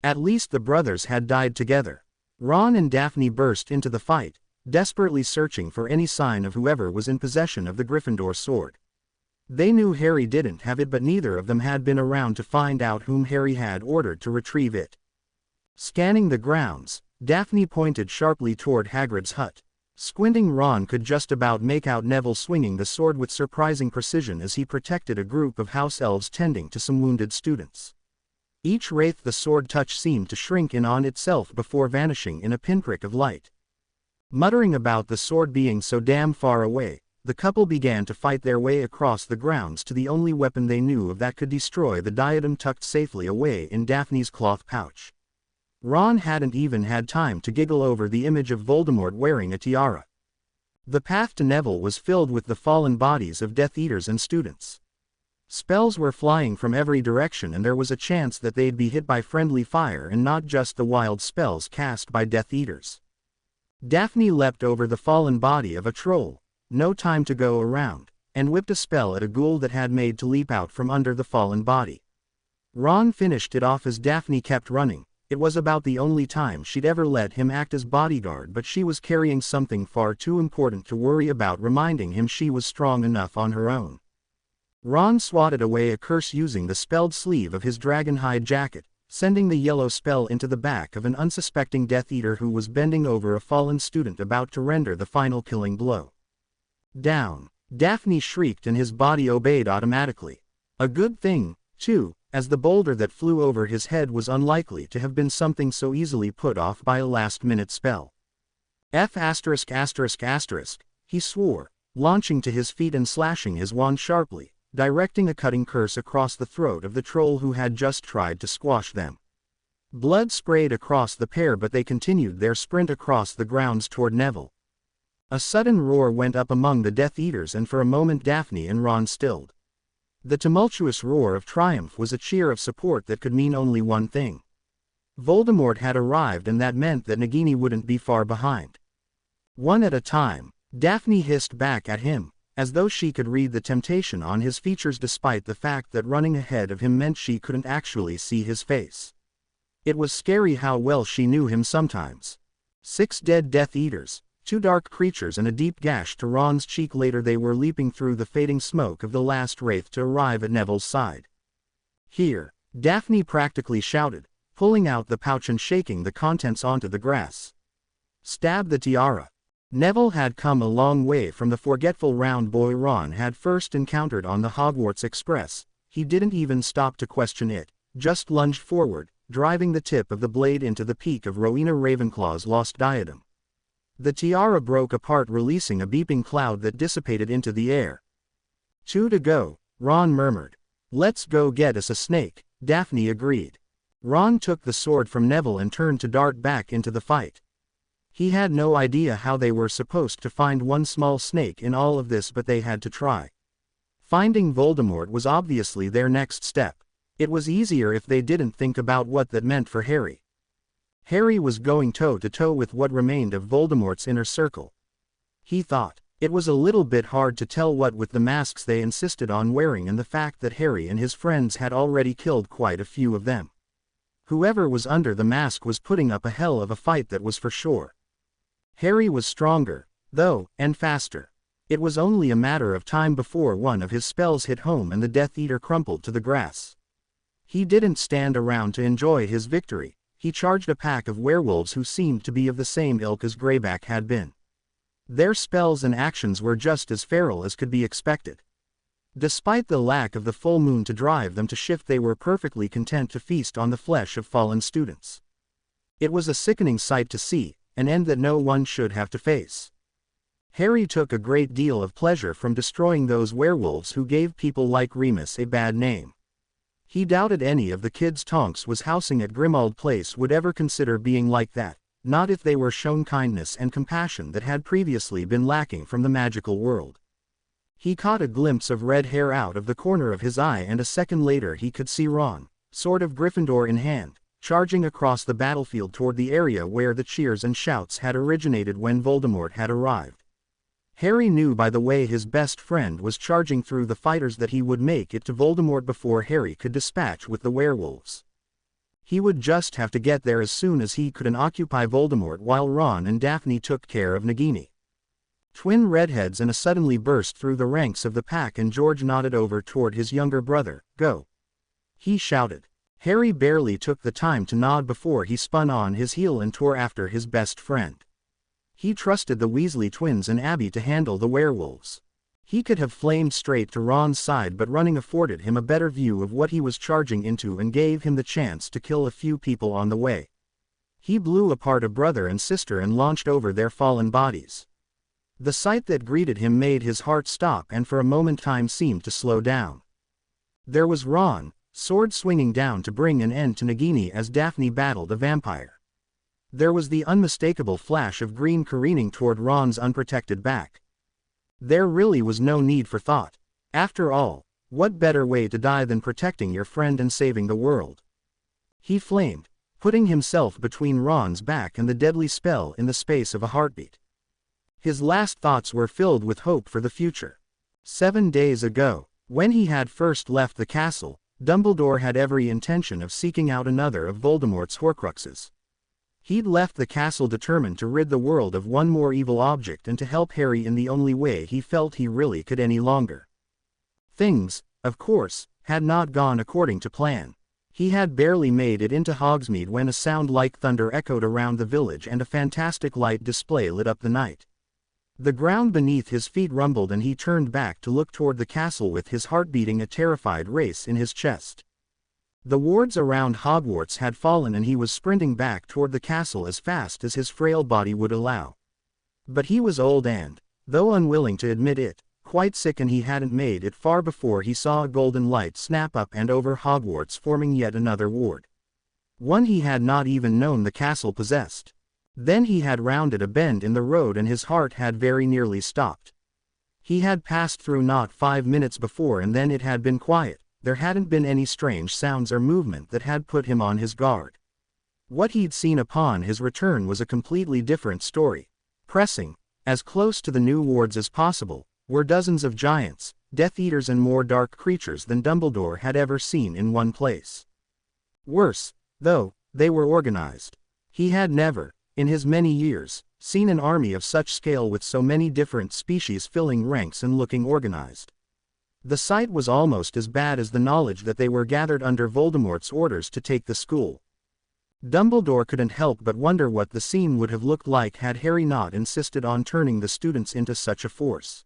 At least the brothers had died together. Ron and Daphne burst into the fight, desperately searching for any sign of whoever was in possession of the Gryffindor sword. They knew Harry didn't have it, but neither of them had been around to find out whom Harry had ordered to retrieve it. Scanning the grounds, Daphne pointed sharply toward Hagrid's hut. Squinting, Ron could just about make out Neville swinging the sword with surprising precision as he protected a group of house elves tending to some wounded students. Each wraith the sword touched seemed to shrink in on itself before vanishing in a pinprick of light. Muttering about the sword being so damn far away, the couple began to fight their way across the grounds to the only weapon they knew of that could destroy the diadem tucked safely away in Daphne's cloth pouch. Ron hadn't even had time to giggle over the image of Voldemort wearing a tiara. The path to Neville was filled with the fallen bodies of Death Eaters and students. Spells were flying from every direction, and there was a chance that they'd be hit by friendly fire and not just the wild spells cast by Death Eaters. Daphne leapt over the fallen body of a troll, no time to go around, and whipped a spell at a ghoul that had made to leap out from under the fallen body. Ron finished it off as Daphne kept running. It was about the only time she'd ever let him act as bodyguard, but she was carrying something far too important to worry about reminding him she was strong enough on her own. Ron swatted away a curse using the spelled sleeve of his dragonhide jacket, sending the yellow spell into the back of an unsuspecting Death Eater who was bending over a fallen student about to render the final killing blow. Down! Daphne shrieked, and his body obeyed automatically. A good thing, too, as the boulder that flew over his head was unlikely to have been something so easily put off by a last-minute spell. He swore, launching to his feet and slashing his wand sharply, directing a cutting curse across the throat of the troll who had just tried to squash them. Blood sprayed across the pair, but they continued their sprint across the grounds toward Neville. A sudden roar went up among the Death Eaters, and for a moment Daphne and Ron stilled. The tumultuous roar of triumph was a cheer of support that could mean only one thing. Voldemort had arrived, and that meant that Nagini wouldn't be far behind. One at a time, Daphne hissed back at him, as though she could read the temptation on his features despite the fact that running ahead of him meant she couldn't actually see his face. It was scary how well she knew him sometimes. 6 dead Death Eaters. 2 dark creatures and a deep gash to Ron's cheek. Later they were leaping through the fading smoke of the last wraith to arrive at Neville's side. "Here!" Daphne practically shouted, pulling out the pouch and shaking the contents onto the grass. "Stab the tiara." Neville had come a long way from the forgetful round boy Ron had first encountered on the Hogwarts Express. He didn't even stop to question it, just lunged forward, driving the tip of the blade into the peak of Rowena Ravenclaw's lost diadem. The tiara broke apart, releasing a beeping cloud that dissipated into the air. 2 to go, Ron murmured. "Let's go get us a snake," Daphne agreed. Ron took the sword from Neville and turned to dart back into the fight. He had no idea how they were supposed to find one small snake in all of this, but they had to try. Finding Voldemort was obviously their next step. It was easier if they didn't think about what that meant for Harry. Harry was going toe-to-toe with what remained of Voldemort's inner circle. He thought. It was a little bit hard to tell what with the masks they insisted on wearing and the fact that Harry and his friends had already killed quite a few of them. Whoever was under the mask was putting up a hell of a fight, that was for sure. Harry was stronger, though, and faster. It was only a matter of time before one of his spells hit home and the Death Eater crumpled to the grass. He didn't stand around to enjoy his victory. He charged a pack of werewolves who seemed to be of the same ilk as Greyback had been. Their spells and actions were just as feral as could be expected. Despite the lack of the full moon to drive them to shift, they were perfectly content to feast on the flesh of fallen students. It was a sickening sight to see, an end that no one should have to face. Harry took a great deal of pleasure from destroying those werewolves who gave people like Remus a bad name. He doubted any of the kids Tonks was housing at Grimmauld Place would ever consider being like that, not if they were shown kindness and compassion that had previously been lacking from the magical world. He caught a glimpse of red hair out of the corner of his eye, and a second later he could see Ron, sword of Gryffindor in hand, charging across the battlefield toward the area where the cheers and shouts had originated when Voldemort had arrived. Harry knew by the way his best friend was charging through the fighters that he would make it to Voldemort before Harry could dispatch with the werewolves. He would just have to get there as soon as he could and occupy Voldemort while Ron and Daphne took care of Nagini. Twin redheads and a suddenly burst through the ranks of the pack and George nodded over toward his younger brother. "Go!" he shouted. Harry barely took the time to nod before he spun on his heel and tore after his best friend. He trusted the Weasley twins and Abby to handle the werewolves. He could have flamed straight to Ron's side, but running afforded him a better view of what he was charging into and gave him the chance to kill a few people on the way. He blew apart a brother and sister and launched over their fallen bodies. The sight that greeted him made his heart stop, and for a moment time seemed to slow down. There was Ron, sword swinging down to bring an end to Nagini as Daphne battled a vampire. There was the unmistakable flash of green careening toward Ron's unprotected back. There really was no need for thought. After all, what better way to die than protecting your friend and saving the world? He flamed, putting himself between Ron's back and the deadly spell in the space of a heartbeat. His last thoughts were filled with hope for the future. 7 days ago, when he had first left the castle, Dumbledore had every intention of seeking out another of Voldemort's Horcruxes. He'd left the castle determined to rid the world of one more evil object and to help Harry in the only way he felt he really could any longer. Things, of course, had not gone according to plan. He had barely made it into Hogsmeade when a sound like thunder echoed around the village and a fantastic light display lit up the night. The ground beneath his feet rumbled and he turned back to look toward the castle with his heart beating a terrified race in his chest. The wards around Hogwarts had fallen and he was sprinting back toward the castle as fast as his frail body would allow. But he was old and, though unwilling to admit it, quite sick, and he hadn't made it far before he saw a golden light snap up and over Hogwarts, forming yet another ward. One he had not even known the castle possessed. Then he had rounded a bend in the road and his heart had very nearly stopped. He had passed through not 5 minutes before and then it had been quiet. There hadn't been any strange sounds or movement that had put him on his guard. What he'd seen upon his return was a completely different story. Pressing as close to the new wards as possible were dozens of giants, Death Eaters and more dark creatures than Dumbledore had ever seen in one place. Worse, though, they were organized. He had never, in his many years, seen an army of such scale with so many different species filling ranks and looking organized. The sight was almost as bad as the knowledge that they were gathered under Voldemort's orders to take the school. Dumbledore couldn't help but wonder what the scene would have looked like had Harry not insisted on turning the students into such a force.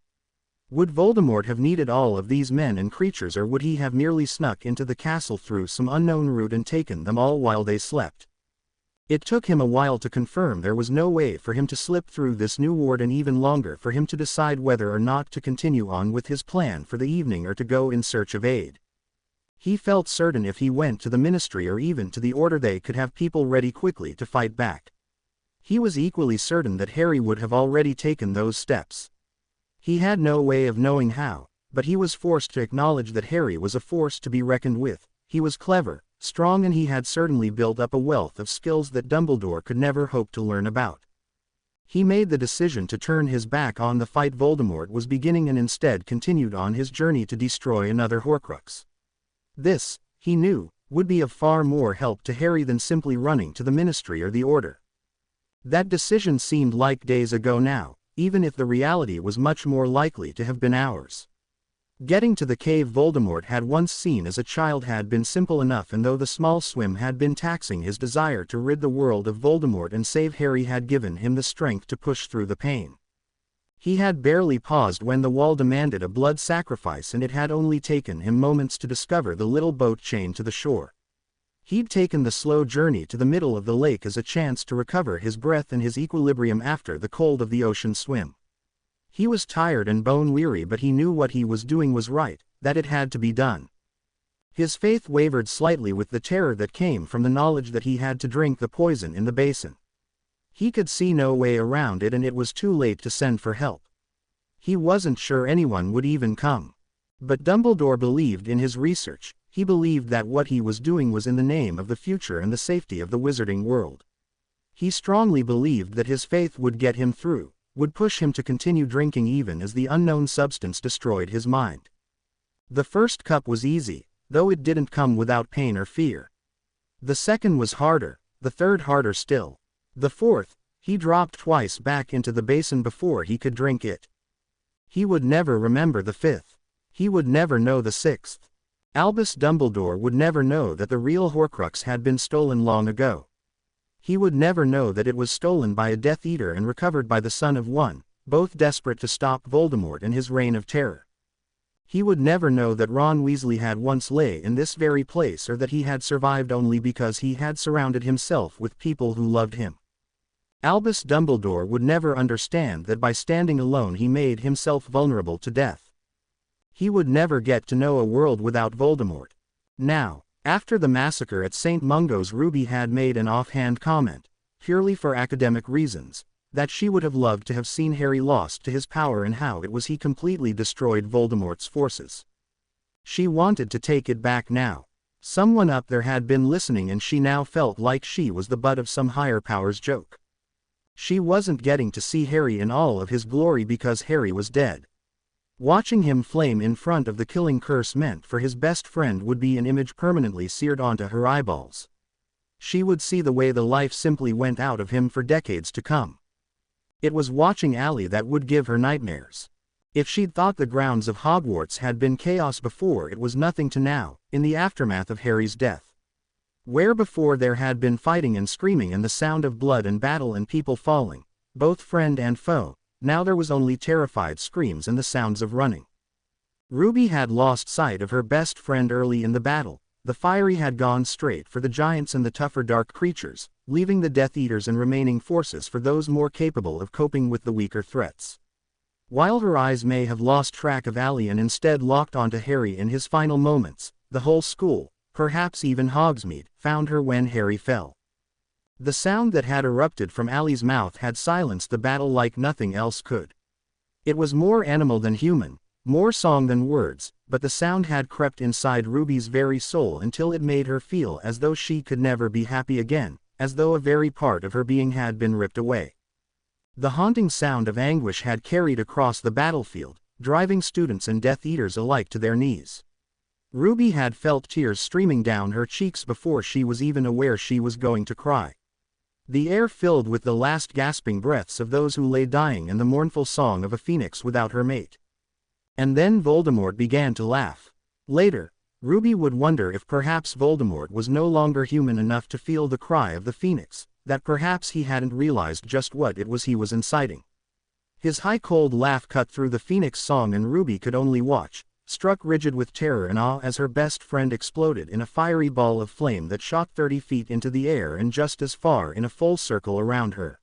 Would Voldemort have needed all of these men and creatures, or would he have merely snuck into the castle through some unknown route and taken them all while they slept? It took him a while to confirm there was no way for him to slip through this new ward, and even longer for him to decide whether or not to continue on with his plan for the evening or to go in search of aid. He felt certain if he went to the Ministry or even to the Order they could have people ready quickly to fight back. He was equally certain that Harry would have already taken those steps. He had no way of knowing how, but he was forced to acknowledge that Harry was a force to be reckoned with. He was clever, strong, and he had certainly built up a wealth of skills that Dumbledore could never hope to learn about. He made the decision to turn his back on the fight Voldemort was beginning and instead continued on his journey to destroy another Horcrux. This, he knew, would be of far more help to Harry than simply running to the Ministry or the Order. That decision seemed like days ago now, even if the reality was much more likely to have been hours. Getting to the cave Voldemort had once seen as a child had been simple enough, and though the small swim had been taxing, his desire to rid the world of Voldemort and save Harry had given him the strength to push through the pain. He had barely paused when the wall demanded a blood sacrifice, and it had only taken him moments to discover the little boat chained to the shore. He'd taken the slow journey to the middle of the lake as a chance to recover his breath and his equilibrium after the cold of the ocean swim. He was tired and bone-weary, but he knew what he was doing was right, that it had to be done. His faith wavered slightly with the terror that came from the knowledge that he had to drink the poison in the basin. He could see no way around it, and it was too late to send for help. He wasn't sure anyone would even come. But Dumbledore believed in his research. He believed that what he was doing was in the name of the future and the safety of the wizarding world. He strongly believed that his faith would get him through, would push him to continue drinking even as the unknown substance destroyed his mind. The first cup was easy, though it didn't come without pain or fear. The second was harder, the third harder still. The fourth, He dropped twice back into the basin before he could drink it. He would never remember the fifth. He would never know the sixth. Albus Dumbledore would never know that the real Horcrux had been stolen long ago. He would never know that it was stolen by a Death Eater and recovered by the Son of One, both desperate to stop Voldemort and his reign of terror. He would never know that Ron Weasley had once lay in this very place, or that he had survived only because he had surrounded himself with people who loved him. Albus Dumbledore would never understand that by standing alone he made himself vulnerable to death. He would never get to know a world without Voldemort. Now, after the massacre at St. Mungo's, Ruby had made an offhand comment, purely for academic reasons, that she would have loved to have seen Harry lost to his power and how it was he completely destroyed Voldemort's forces. She wanted to take it back now. Someone up there had been listening, and she now felt like she was the butt of some higher power's joke. She wasn't getting to see Harry in all of his glory because Harry was dead. Watching him flame in front of the killing curse meant for his best friend would be an image permanently seared onto her eyeballs. She would see the way the life simply went out of him for decades to come. It was watching Allie that would give her nightmares. If she'd thought the grounds of Hogwarts had been chaos before, it was nothing to now, in the aftermath of Harry's death. Where before there had been fighting and screaming and the sound of blood and battle and people falling, both friend and foe, now there was only terrified screams and the sounds of running. Ruby had lost sight of her best friend early in the battle. The Fiery had gone straight for the giants and the tougher dark creatures, leaving the Death Eaters and remaining forces for those more capable of coping with the weaker threats. While her eyes may have lost track of Allie and instead locked onto Harry in his final moments, the whole school, perhaps even Hogsmeade, found her when Harry fell. The sound that had erupted from Allie's mouth had silenced the battle like nothing else could. It was more animal than human, more song than words, but the sound had crept inside Ruby's very soul until it made her feel as though she could never be happy again, as though a very part of her being had been ripped away. The haunting sound of anguish had carried across the battlefield, driving students and Death Eaters alike to their knees. Ruby had felt tears streaming down her cheeks before she was even aware she was going to cry. The air filled with the last gasping breaths of those who lay dying and the mournful song of a phoenix without her mate. And then Voldemort began to laugh. Later, Ruby would wonder if perhaps Voldemort was no longer human enough to feel the cry of the phoenix, that perhaps he hadn't realized just what it was he was inciting. His high cold laugh cut through the phoenix song, and Ruby could only watch, struck rigid with terror and awe, as her best friend exploded in a fiery ball of flame that shot 30 feet into the air and just as far in a full circle around her.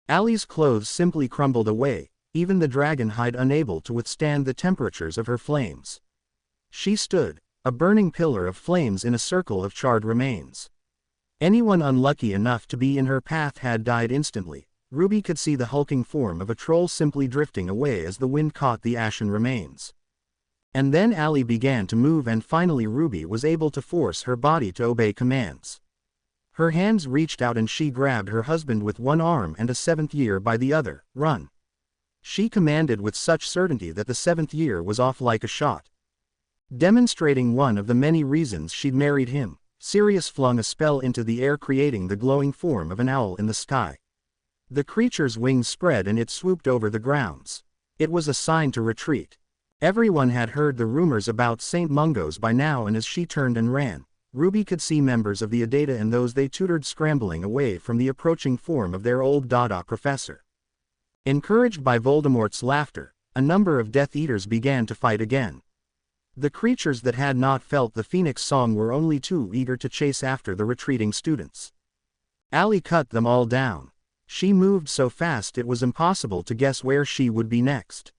Allie's clothes simply crumbled away, even the dragon hide unable to withstand the temperatures of her flames. She stood, a burning pillar of flames in a circle of charred remains. Anyone unlucky enough to be in her path had died instantly. Ruby could see the hulking form of a troll simply drifting away as the wind caught the ashen remains. And then Allie began to move, and finally Ruby was able to force her body to obey commands. Her hands reached out and she grabbed her husband with one arm and a seventh year by the other. "Run!" She commanded with such certainty that the seventh year was off like a shot. Demonstrating one of the many reasons she'd married him, Sirius flung a spell into the air, creating the glowing form of an owl in the sky. The creature's wings spread and it swooped over the grounds. It was a sign to retreat. Everyone had heard the rumors about St. Mungo's by now, and as she turned and ran, Ruby could see members of the Adata and those they tutored scrambling away from the approaching form of their old Dada professor. Encouraged by Voldemort's laughter, a number of Death Eaters began to fight again. The creatures that had not felt the phoenix song were only too eager to chase after the retreating students. Allie cut them all down. She moved so fast it was impossible to guess where she would be next.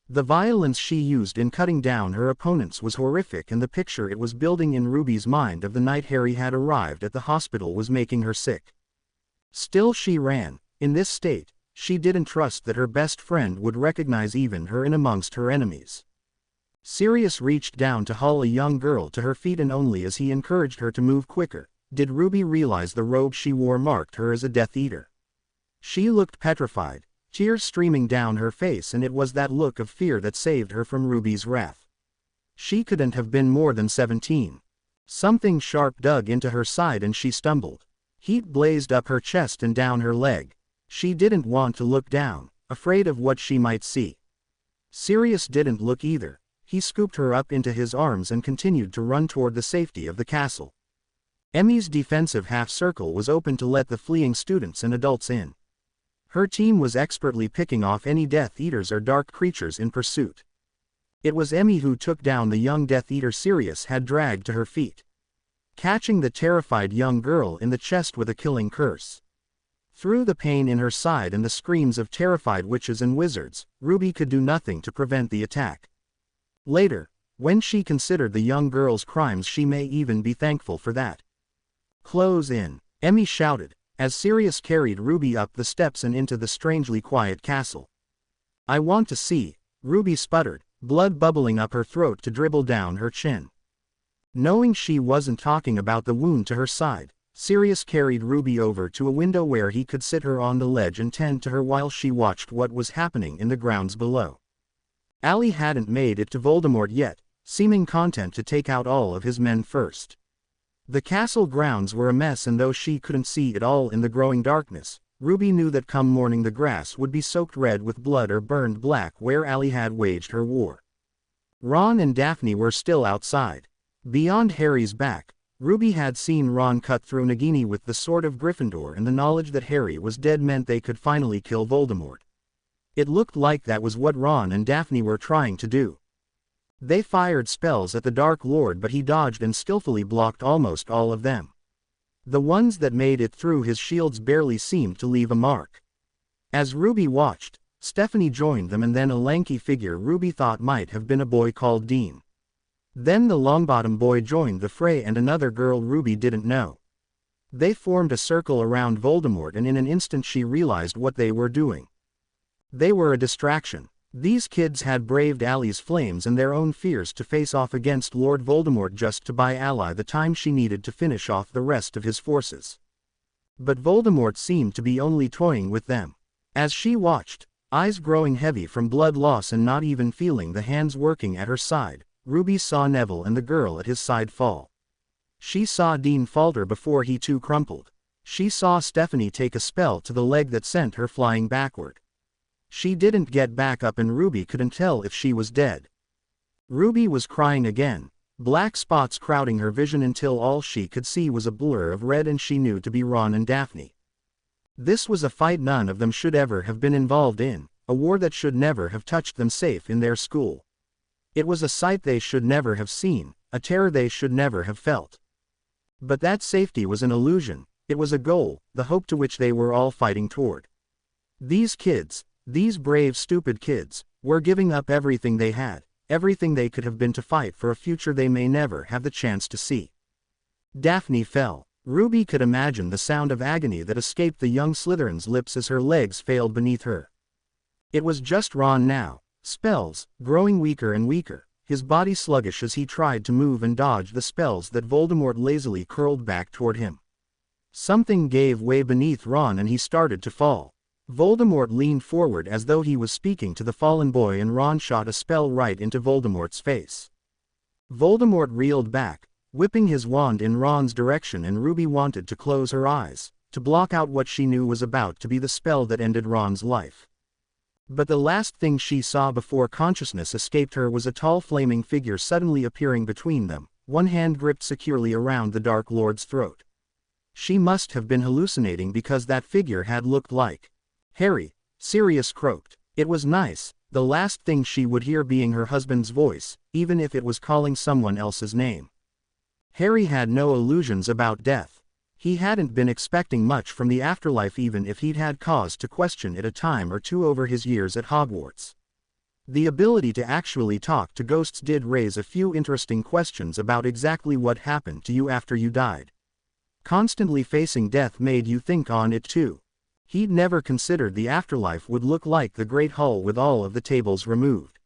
The violence she used in cutting down her opponents was horrific, and the picture it was building in Ruby's mind of the night Harry had arrived at the hospital was making her sick. Still she ran. In this state, she didn't trust that her best friend would recognize even her in amongst her enemies. Sirius reached down to haul a young girl to her feet, and only as he encouraged her to move quicker, did Ruby realize the robe she wore marked her as a Death Eater. She looked petrified, tears streaming down her face, and it was that look of fear that saved her from Ruby's wrath. She couldn't have been more than 17. Something sharp dug into her side and she stumbled. Heat blazed up her chest and down her leg. She didn't want to look down, afraid of what she might see. Sirius didn't look either. He scooped her up into his arms and continued to run toward the safety of the castle. Emmy's defensive half-circle was open to let the fleeing students and adults in. Her team was expertly picking off any Death Eaters or dark creatures in pursuit. It was Emmy who took down the young Death Eater Sirius had dragged to her feet, catching the terrified young girl in the chest with a killing curse. Through the pain in her side and the screams of terrified witches and wizards, Ruby could do nothing to prevent the attack. Later, when she considered the young girl's crimes, she may even be thankful for that. "Close in," Emmy shouted, as Sirius carried Ruby up the steps and into the strangely quiet castle. "I want to see," Ruby sputtered, blood bubbling up her throat to dribble down her chin. Knowing she wasn't talking about the wound to her side, Sirius carried Ruby over to a window where he could sit her on the ledge and tend to her while she watched what was happening in the grounds below. Allie hadn't made it to Voldemort yet, seeming content to take out all of his men first. The castle grounds were a mess, and though she couldn't see it all in the growing darkness, Ruby knew that come morning the grass would be soaked red with blood or burned black where Allie had waged her war. Ron and Daphne were still outside. Beyond Harry's back, Ruby had seen Ron cut through Nagini with the sword of Gryffindor, and the knowledge that Harry was dead meant they could finally kill Voldemort. It looked like that was what Ron and Daphne were trying to do. They fired spells at the Dark Lord, but he dodged and skillfully blocked almost all of them. The ones that made it through his shields barely seemed to leave a mark. As Ruby watched, Stephanie joined them, and then a lanky figure Ruby thought might have been a boy called Dean. Then the Longbottom boy joined the fray, and another girl Ruby didn't know. They formed a circle around Voldemort, and in an instant she realized what they were doing. They were a distraction. These kids had braved Allie's flames and their own fears to face off against Lord Voldemort just to buy Ally the time she needed to finish off the rest of his forces. But Voldemort seemed to be only toying with them. As she watched, eyes growing heavy from blood loss and not even feeling the hands working at her side, Ruby saw Neville and the girl at his side fall. She saw Dean falter before he too crumpled. She saw Stephanie take a spell to the leg that sent her flying backward. She didn't get back up, and Ruby couldn't tell if she was dead. Ruby was crying again, black spots crowding her vision until all she could see was a blur of red, and she knew to be Ron and Daphne. This was a fight none of them should ever have been involved in, a war that should never have touched them safe in their school. It was a sight they should never have seen, a terror they should never have felt. But that safety was an illusion. It was a goal, the hope to which they were all fighting toward. These kids, these brave stupid kids, were giving up everything they had, everything they could have been, to fight for a future they may never have the chance to see. Daphne fell. Ruby could imagine the sound of agony that escaped the young Slytherin's lips as her legs failed beneath her. It was just Ron now, spells, growing weaker and weaker, his body sluggish as he tried to move and dodge the spells that Voldemort lazily curled back toward him. Something gave way beneath Ron and he started to fall. Voldemort leaned forward as though he was speaking to the fallen boy, and Ron shot a spell right into Voldemort's face. Voldemort reeled back, whipping his wand in Ron's direction, and Ruby wanted to close her eyes, to block out what she knew was about to be the spell that ended Ron's life. But the last thing she saw before consciousness escaped her was a tall flaming figure suddenly appearing between them, one hand gripped securely around the Dark Lord's throat. She must have been hallucinating, because that figure had looked like Harry. Sirius croaked. It was nice, the last thing she would hear being her husband's voice, even if it was calling someone else's name. Harry had no illusions about death. He hadn't been expecting much from the afterlife, even if he'd had cause to question it a time or two over his years at Hogwarts. The ability to actually talk to ghosts did raise a few interesting questions about exactly what happened to you after you died. Constantly facing death made you think on it too. He'd never considered the afterlife would look like the Great Hall with all of the tables removed.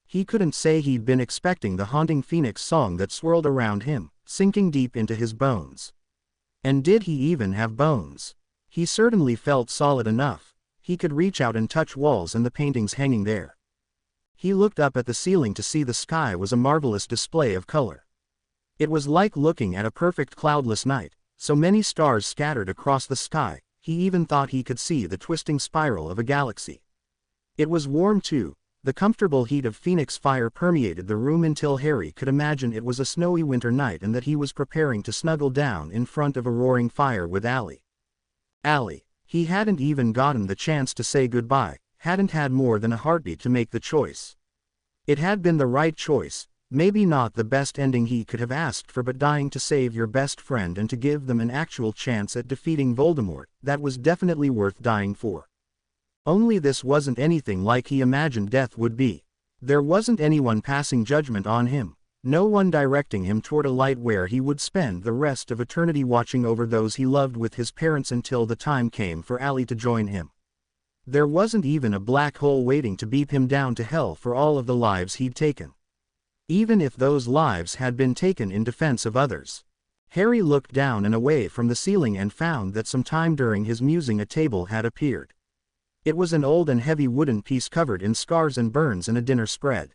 He couldn't say he'd been expecting the haunting phoenix song that swirled around him, sinking deep into his bones. And did he even have bones? He certainly felt solid enough. He could reach out and touch walls and the paintings hanging there. He looked up at the ceiling to see the sky was a marvelous display of color. It was like looking at a perfect cloudless night, so many stars scattered across the sky, he even thought he could see the twisting spiral of a galaxy. It was warm too. The comfortable heat of phoenix fire permeated the room until Harry could imagine it was a snowy winter night and that he was preparing to snuggle down in front of a roaring fire with Allie. Allie. He hadn't even gotten the chance to say goodbye, hadn't had more than a heartbeat to make the choice. It had been the right choice, maybe not the best ending he could have asked for, but dying to save your best friend and to give them an actual chance at defeating Voldemort, that was definitely worth dying for. Only this wasn't anything like he imagined death would be. There wasn't anyone passing judgment on him, no one directing him toward a light where he would spend the rest of eternity watching over those he loved with his parents until the time came for Allie to join him. There wasn't even a black hole waiting to beep him down to hell for all of the lives he'd taken. Even if those lives had been taken in defense of others. Harry looked down and away from the ceiling and found that sometime during his musing a table had appeared. It was an old and heavy wooden piece covered in scars and burns and a dinner spread.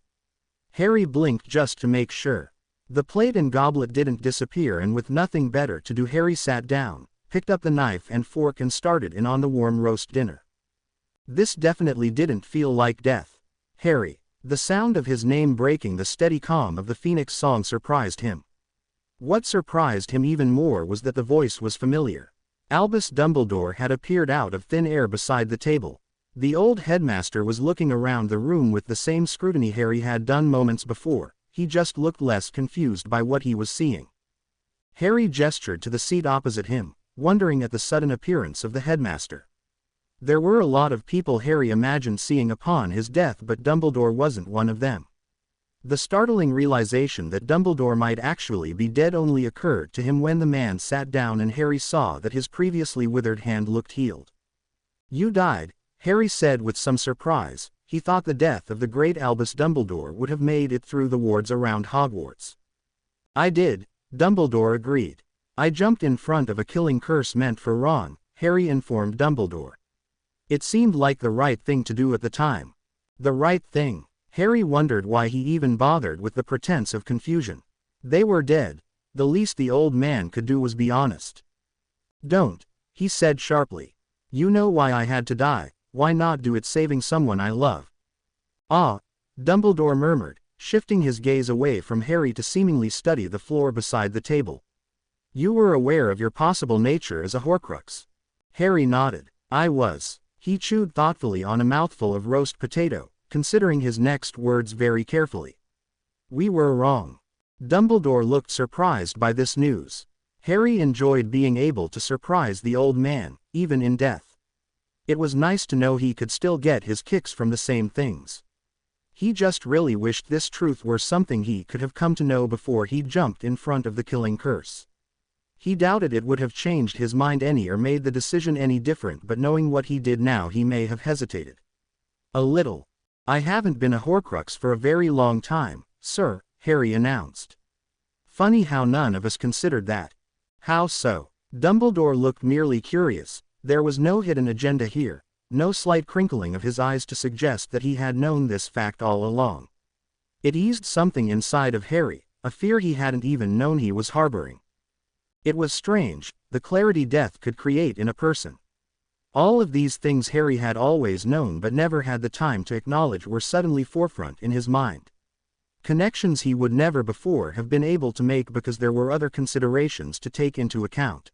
Harry blinked just to make sure. The plate and goblet didn't disappear, and with nothing better to do Harry sat down, picked up the knife and fork and started in on the warm roast dinner. This definitely didn't feel like death. Harry. The sound of his name breaking the steady calm of the Phoenix song surprised him. What surprised him even more was that the voice was familiar. Albus Dumbledore had appeared out of thin air beside the table. The old headmaster was looking around the room with the same scrutiny Harry had done moments before, he just looked less confused by what he was seeing. Harry gestured to the seat opposite him, wondering at the sudden appearance of the headmaster. There were a lot of people Harry imagined seeing upon his death, but Dumbledore wasn't one of them. The startling realization that Dumbledore might actually be dead only occurred to him when the man sat down and Harry saw that his previously withered hand looked healed. "You died," Harry said with some surprise. He thought the death of the great Albus Dumbledore would have made it through the wards around Hogwarts. "I did," Dumbledore agreed. "I jumped in front of a killing curse meant for Ron," Harry informed Dumbledore. It seemed like the right thing to do at the time. The right thing. Harry wondered why he even bothered with the pretense of confusion. They were dead. The least the old man could do was be honest. "Don't," he said sharply. "You know why I had to die, why not do it saving someone I love?" "Ah," Dumbledore murmured, shifting his gaze away from Harry to seemingly study the floor beside the table. "You were aware of your possible nature as a Horcrux?" Harry nodded. "I was." He chewed thoughtfully on a mouthful of roast potato, considering his next words very carefully. "We were wrong." Dumbledore looked surprised by this news. Harry enjoyed being able to surprise the old man, even in death. It was nice to know he could still get his kicks from the same things. He just really wished this truth were something he could have come to know before he jumped in front of the killing curse. He doubted it would have changed his mind any or made the decision any different, but knowing what he did now he may have hesitated. "A little. I haven't been a Horcrux for a very long time, sir," Harry announced. "Funny how none of us considered that." "How so?" Dumbledore looked merely curious. There was no hidden agenda here, no slight crinkling of his eyes to suggest that he had known this fact all along. It eased something inside of Harry, a fear he hadn't even known he was harboring. It was strange, the clarity death could create in a person. All of these things Harry had always known but never had the time to acknowledge were suddenly forefront in his mind. Connections he would never before have been able to make because there were other considerations to take into account.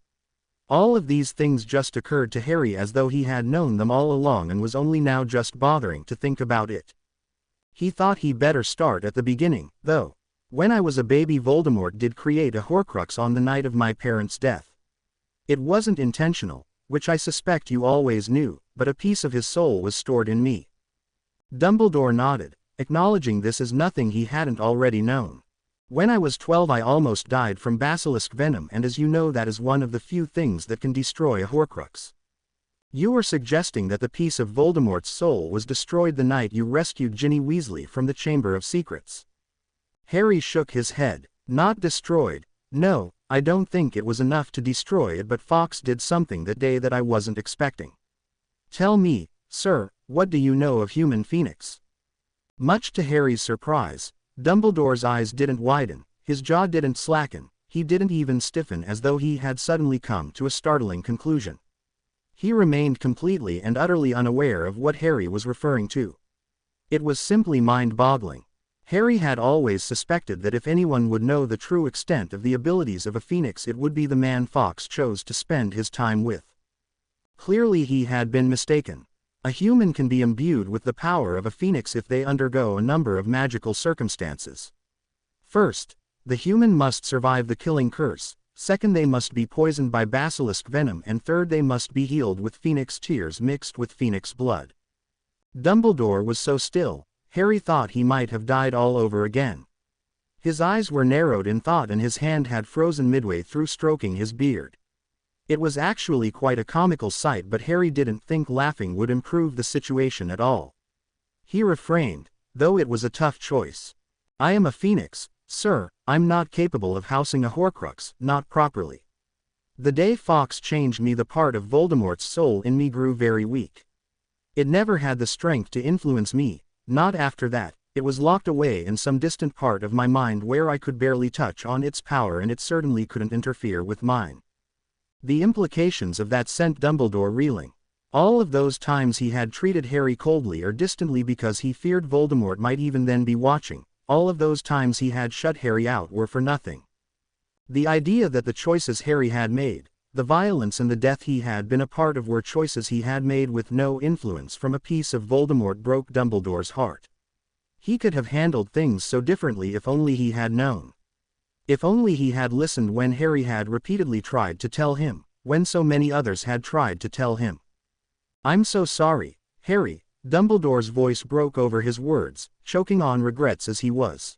All of these things just occurred to Harry as though he had known them all along and was only now just bothering to think about it. He thought he better start at the beginning, though. "When I was a baby, Voldemort did create a Horcrux on the night of my parents' death. It wasn't intentional, which I suspect you always knew, but a piece of his soul was stored in me." Dumbledore nodded, acknowledging this as nothing he hadn't already known. "When I was 12 I almost died from basilisk venom, and as you know that is one of the few things that can destroy a Horcrux." "You were suggesting that the piece of Voldemort's soul was destroyed the night you rescued Ginny Weasley from the Chamber of Secrets?" Harry shook his head. "Not destroyed. No, I don't think it was enough to destroy it, but Fawkes did something that day that I wasn't expecting." "Tell me, sir, what do you know of human Phoenix?" Much to Harry's surprise, Dumbledore's eyes didn't widen, his jaw didn't slacken, he didn't even stiffen as though he had suddenly come to a startling conclusion. He remained completely and utterly unaware of what Harry was referring to. It was simply mind-boggling. Harry had always suspected that if anyone would know the true extent of the abilities of a phoenix, it would be the man Fawkes chose to spend his time with. Clearly he had been mistaken. A human can be imbued with the power of a phoenix if they undergo a number of magical circumstances. First, the human must survive the killing curse. Second, they must be poisoned by basilisk venom, and third, they must be healed with phoenix tears mixed with phoenix blood. Dumbledore was so still, Harry thought he might have died all over again. His eyes were narrowed in thought and his hand had frozen midway through stroking his beard. It was actually quite a comical sight, but Harry didn't think laughing would improve the situation at all. He refrained, though it was a tough choice. "I am a phoenix, sir. I'm not capable of housing a Horcrux, not properly. The day Fawkes changed me, the part of Voldemort's soul in me grew very weak. It never had the strength to influence me, not after that. It was locked away in some distant part of my mind where I could barely touch on its power, and it certainly couldn't interfere with mine." The implications of that sent Dumbledore reeling. All of those times he had treated Harry coldly or distantly because he feared Voldemort might even then be watching. All of those times he had shut Harry out were for nothing. The idea that the choices Harry had made, the violence and the death he had been a part of, were choices he had made with no influence from a piece of Voldemort broke Dumbledore's heart. He could have handled things so differently if only he had known. If only he had listened when Harry had repeatedly tried to tell him, when so many others had tried to tell him. "I'm so sorry, Harry." Dumbledore's voice broke over his words, choking on regrets as he was.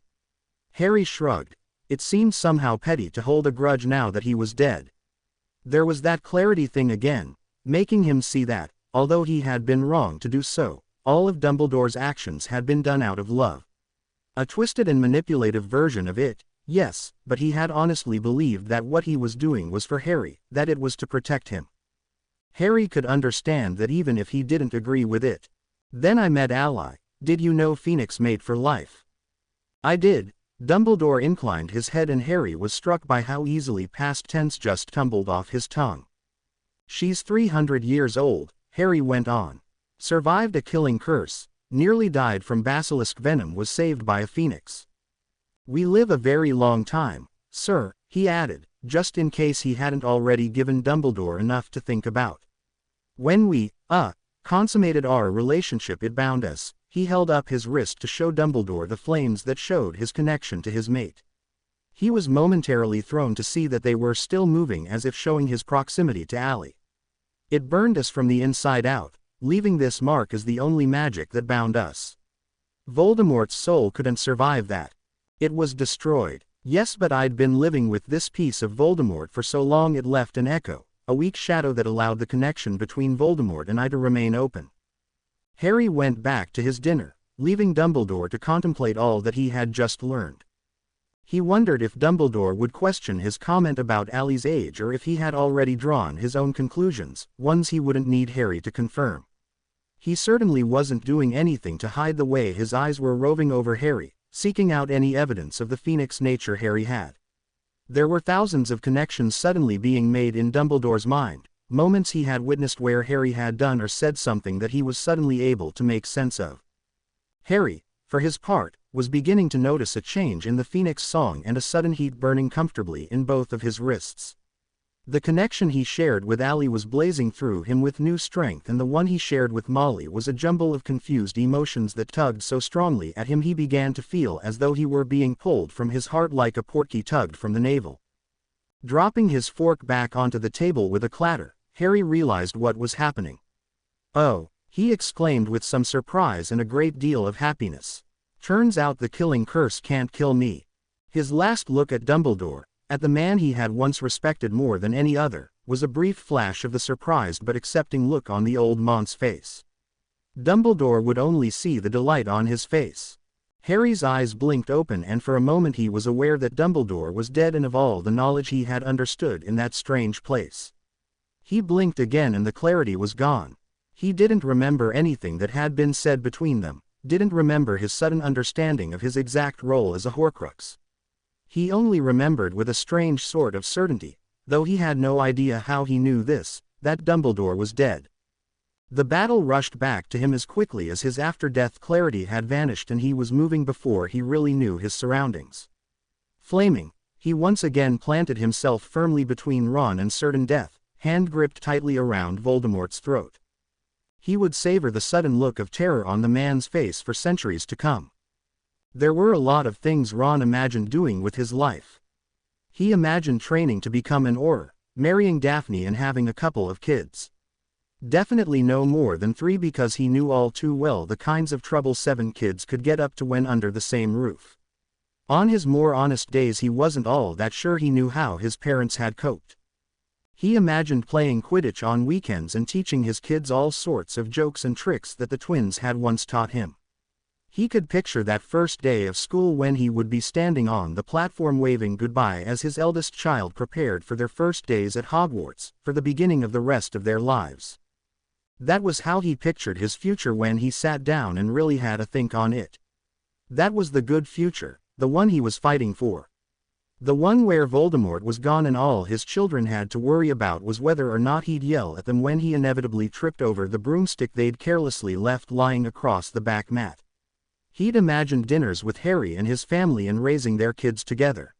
Harry shrugged. It seemed somehow petty to hold a grudge now that he was dead. There was that clarity thing again, making him see that, although he had been wrong to do so, all of Dumbledore's actions had been done out of love. A twisted and manipulative version of it, yes, but he had honestly believed that what he was doing was for Harry, that it was to protect him. Harry could understand that even if he didn't agree with it. "Then I met Ally. Did you know Phoenix mate for life?" "I did." Dumbledore inclined his head and Harry was struck by how easily past tense just tumbled off his tongue. "She's 300 years old," Harry went on. "Survived a killing curse, nearly died from basilisk venom, was saved by a phoenix. We live a very long time, sir," he added, just in case he hadn't already given Dumbledore enough to think about. "When we, consummated our relationship, it bound us." He held up his wrist to show Dumbledore the flames that showed his connection to his mate. He was momentarily thrown to see that they were still moving, as if showing his proximity to Ally. "It burned us from the inside out, leaving this mark as the only magic that bound us. Voldemort's soul couldn't survive that. It was destroyed. Yes, but I'd been living with this piece of Voldemort for so long it left an echo, a weak shadow that allowed the connection between Voldemort and I to remain open." Harry went back to his dinner, leaving Dumbledore to contemplate all that he had just learned. He wondered if Dumbledore would question his comment about Ally's age, or if he had already drawn his own conclusions, ones he wouldn't need Harry to confirm. He certainly wasn't doing anything to hide the way his eyes were roving over Harry, seeking out any evidence of the phoenix nature Harry had. There were thousands of connections suddenly being made in Dumbledore's mind, moments he had witnessed where Harry had done or said something that he was suddenly able to make sense of. Harry, for his part, was beginning to notice a change in the phoenix song and a sudden heat burning comfortably in both of his wrists. The connection he shared with Ally was blazing through him with new strength, and the one he shared with Molly was a jumble of confused emotions that tugged so strongly at him he began to feel as though he were being pulled from his heart like a portkey tugged from the navel. Dropping his fork back onto the table with a clatter, Harry realized what was happening. "Oh," he exclaimed with some surprise and a great deal of happiness. "Turns out the killing curse can't kill me." His last look at Dumbledore, at the man he had once respected more than any other, was a brief flash of the surprised but accepting look on the old monk's face. Dumbledore would only see the delight on his face. Harry's eyes blinked open, and for a moment he was aware that Dumbledore was dead and of all the knowledge he had understood in that strange place. He blinked again and the clarity was gone. He didn't remember anything that had been said between them, didn't remember his sudden understanding of his exact role as a Horcrux. He only remembered with a strange sort of certainty, though he had no idea how he knew this, that Dumbledore was dead. The battle rushed back to him as quickly as his after-death clarity had vanished, and he was moving before he really knew his surroundings. Flaming, he once again planted himself firmly between Ron and certain death, hand gripped tightly around Voldemort's throat. He would savor the sudden look of terror on the man's face for centuries to come. There were a lot of things Ron imagined doing with his life. He imagined training to become an Auror, marrying Daphne and having a couple of kids. Definitely no more than 3, because he knew all too well the kinds of trouble 7 kids could get up to when under the same roof. On his more honest days he wasn't all that sure he knew how his parents had coped. He imagined playing Quidditch on weekends and teaching his kids all sorts of jokes and tricks that the twins had once taught him. He could picture that first day of school when he would be standing on the platform waving goodbye as his eldest child prepared for their first days at Hogwarts, for the beginning of the rest of their lives. That was how he pictured his future when he sat down and really had a think on it. That was the good future, the one he was fighting for. The one where Voldemort was gone and all his children had to worry about was whether or not he'd yell at them when he inevitably tripped over the broomstick they'd carelessly left lying across the back mat. He'd imagined dinners with Harry and his family and raising their kids together.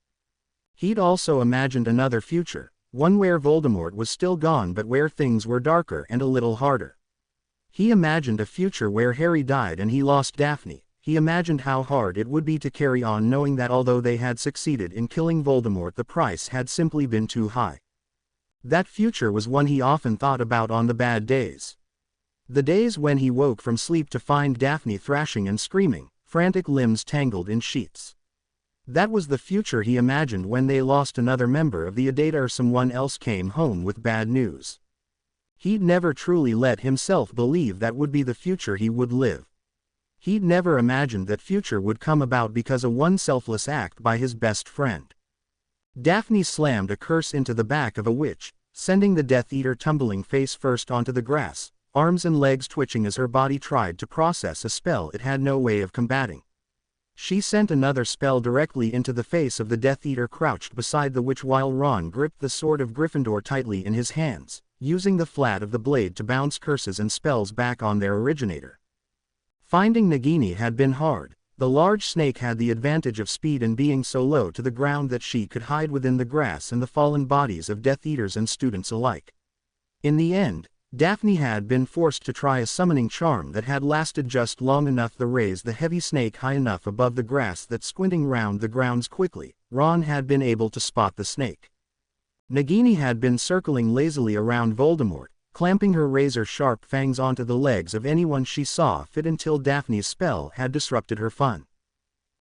He'd also imagined another future, one where Voldemort was still gone but where things were darker and a little harder. He imagined a future where Harry died and he lost Daphne. He imagined how hard it would be to carry on knowing that although they had succeeded in killing Voldemort, the price had simply been too high. That future was one he often thought about on the bad days. The days when he woke from sleep to find Daphne thrashing and screaming, frantic limbs tangled in sheets. That was the future he imagined when they lost another member of the Adate or someone else came home with bad news. He'd never truly let himself believe that would be the future he would live. He'd never imagined that future would come about because of one selfless act by his best friend. Daphne slammed a curse into the back of a witch, sending the Death Eater tumbling face first onto the grass, arms and legs twitching as her body tried to process a spell it had no way of combating. She sent another spell directly into the face of the Death Eater crouched beside the witch while Ron gripped the sword of Gryffindor tightly in his hands, using the flat of the blade to bounce curses and spells back on their originator. Finding Nagini had been hard. The large snake had the advantage of speed and being so low to the ground that she could hide within the grass and the fallen bodies of Death Eaters and students alike. In the end, Daphne had been forced to try a summoning charm that had lasted just long enough to raise the heavy snake high enough above the grass that squinting round the grounds quickly, Ron had been able to spot the snake. Nagini had been circling lazily around Voldemort, clamping her razor-sharp fangs onto the legs of anyone she saw fit until Daphne's spell had disrupted her fun.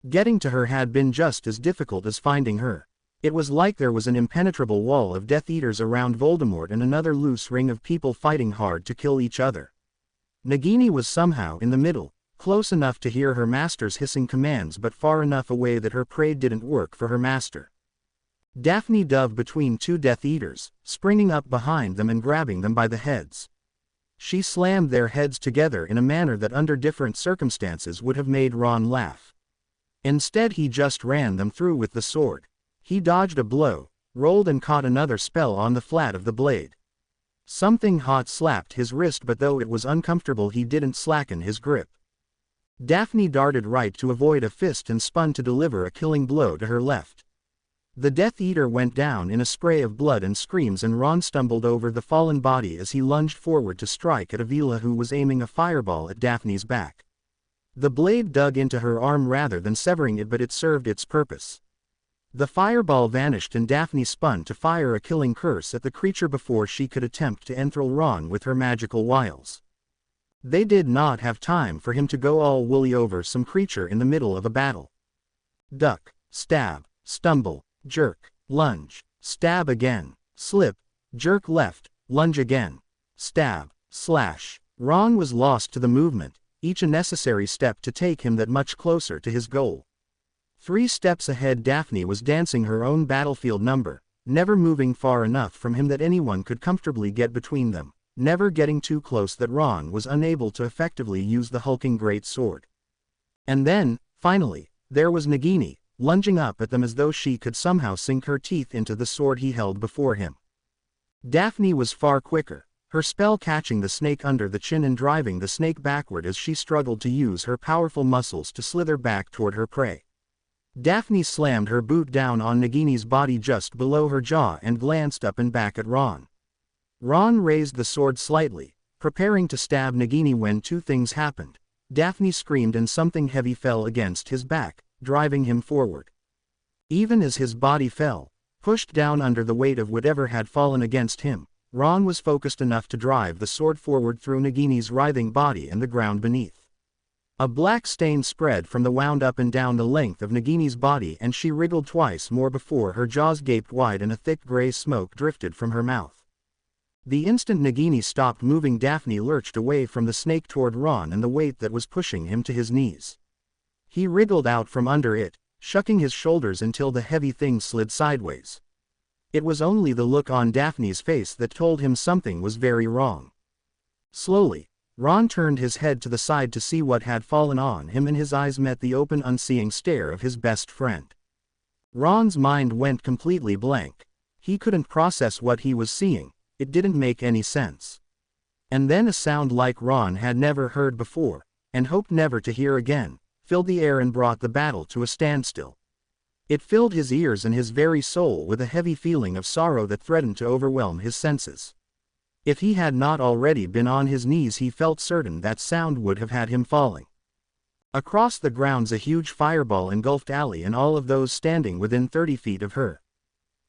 Getting to her had been just as difficult as finding her. It was like there was an impenetrable wall of Death Eaters around Voldemort and another loose ring of people fighting hard to kill each other. Nagini was somehow in the middle, close enough to hear her master's hissing commands but far enough away that her prey didn't work for her master. Daphne dove between 2 Death Eaters, springing up behind them and grabbing them by the heads. She slammed their heads together in a manner that under different circumstances would have made Ron laugh. Instead he just ran them through with the sword. He dodged a blow, rolled and caught another spell on the flat of the blade. Something hot slapped his wrist, but though it was uncomfortable he didn't slacken his grip. Daphne darted right to avoid a fist and spun to deliver a killing blow to her left. The Death Eater went down in a spray of blood and screams, and Ron stumbled over the fallen body as he lunged forward to strike at Avila, who was aiming a fireball at Daphne's back. The blade dug into her arm rather than severing it, but it served its purpose. The fireball vanished and Daphne spun to fire a killing curse at the creature before she could attempt to enthrall Ron with her magical wiles. They did not have time for him to go all woolly over some creature in the middle of a battle. Duck, stab, stumble, jerk, lunge, stab again, slip, jerk left, lunge again, stab, slash. Ron was lost to the movement, each a necessary step to take him that much closer to his goal. 3 steps ahead Daphne was dancing her own battlefield number, never moving far enough from him that anyone could comfortably get between them, never getting too close that Ron was unable to effectively use the hulking great sword. And then, finally, there was Nagini, lunging up at them as though she could somehow sink her teeth into the sword he held before him. Daphne was far quicker. her spell catching the snake under the chin and driving the snake backward as she struggled to use her powerful muscles to slither back toward her prey. Daphne slammed her boot down on Nagini's body just below her jaw and glanced up and back at Ron. Ron raised the sword slightly, preparing to stab Nagini when two things happened. Daphne screamed and something heavy fell against his back, driving him forward. Even as his body fell, pushed down under the weight of whatever had fallen against him, Ron was focused enough to drive the sword forward through Nagini's writhing body and the ground beneath. A black stain spread from the wound up and down the length of Nagini's body, and she wriggled twice more before her jaws gaped wide and a thick gray smoke drifted from her mouth. The instant Nagini stopped moving, Daphne lurched away from the snake toward Ron and the weight that was pushing him to his knees. He wriggled out from under it, shucking his shoulders until the heavy thing slid sideways. It was only the look on Daphne's face that told him something was very wrong. Slowly, Ron turned his head to the side to see what had fallen on him, and his eyes met the open, unseeing stare of his best friend. Ron's mind went completely blank. He couldn't process what he was seeing. It didn't make any sense. And then a sound like Ron had never heard before, and hoped never to hear again, filled the air and brought the battle to a standstill. It filled his ears and his very soul with a heavy feeling of sorrow that threatened to overwhelm his senses. If he had not already been on his knees, he felt certain that sound would have had him falling. Across the grounds a huge fireball engulfed Allie and all of those standing within 30 feet of her.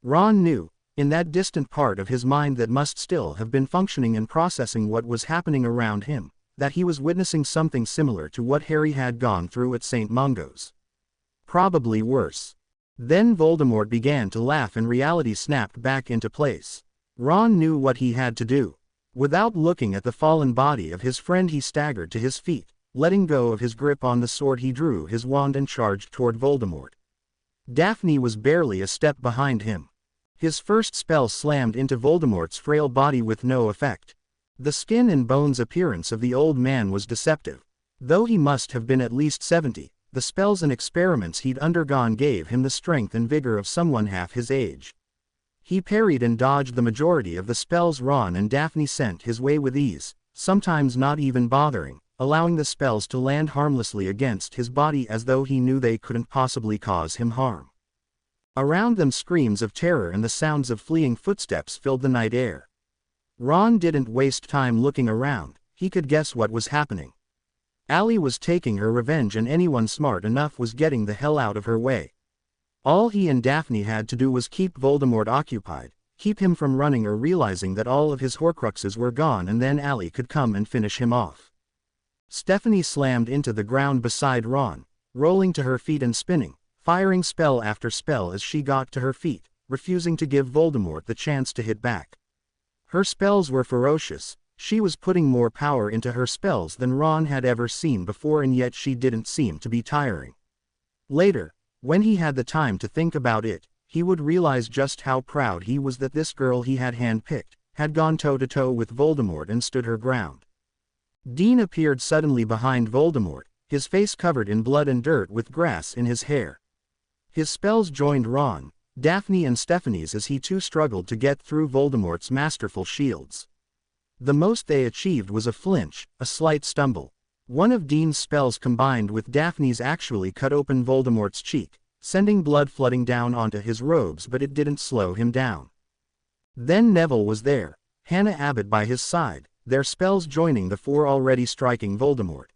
Ron knew, in that distant part of his mind that must still have been functioning and processing what was happening around him, that he was witnessing something similar to what Harry had gone through at St. Mungo's. Probably worse. Then Voldemort began to laugh and reality snapped back into place. Ron knew what he had to do. Without looking at the fallen body of his friend, he staggered to his feet. Letting go of his grip on the sword, he drew his wand and charged toward Voldemort. Daphne was barely a step behind him. His first spell slammed into Voldemort's frail body with no effect. The skin and bones appearance of the old man was deceptive. Though he must have been at least 70, the spells and experiments he'd undergone gave him the strength and vigor of someone half his age. He parried and dodged the majority of the spells Ron and Daphne sent his way with ease, sometimes not even bothering, allowing the spells to land harmlessly against his body as though he knew they couldn't possibly cause him harm. Around them screams of terror and the sounds of fleeing footsteps filled the night air. Ron didn't waste time looking around. He could guess what was happening. Allie was taking her revenge, and anyone smart enough was getting the hell out of her way. All he and Daphne had to do was keep Voldemort occupied, keep him from running or realizing that all of his Horcruxes were gone, and then Allie could come and finish him off. Stephanie slammed into the ground beside Ron, rolling to her feet and spinning, firing spell after spell as she got to her feet, refusing to give Voldemort the chance to hit back. Her spells were ferocious. She was putting more power into her spells than Ron had ever seen before, and yet she didn't seem to be tiring. Later, when he had the time to think about it, he would realize just how proud he was that this girl he had handpicked had gone toe-to-toe with Voldemort and stood her ground. Dean appeared suddenly behind Voldemort, his face covered in blood and dirt with grass in his hair. His spells joined Ron, Daphne and Stephanie's as he too struggled to get through Voldemort's masterful shields. The most they achieved was a flinch, a slight stumble. One of Dean's spells combined with Daphne's actually cut open Voldemort's cheek, sending blood flooding down onto his robes, but it didn't slow him down. Then Neville was there, Hannah Abbott by his side, their spells joining the four already striking Voldemort.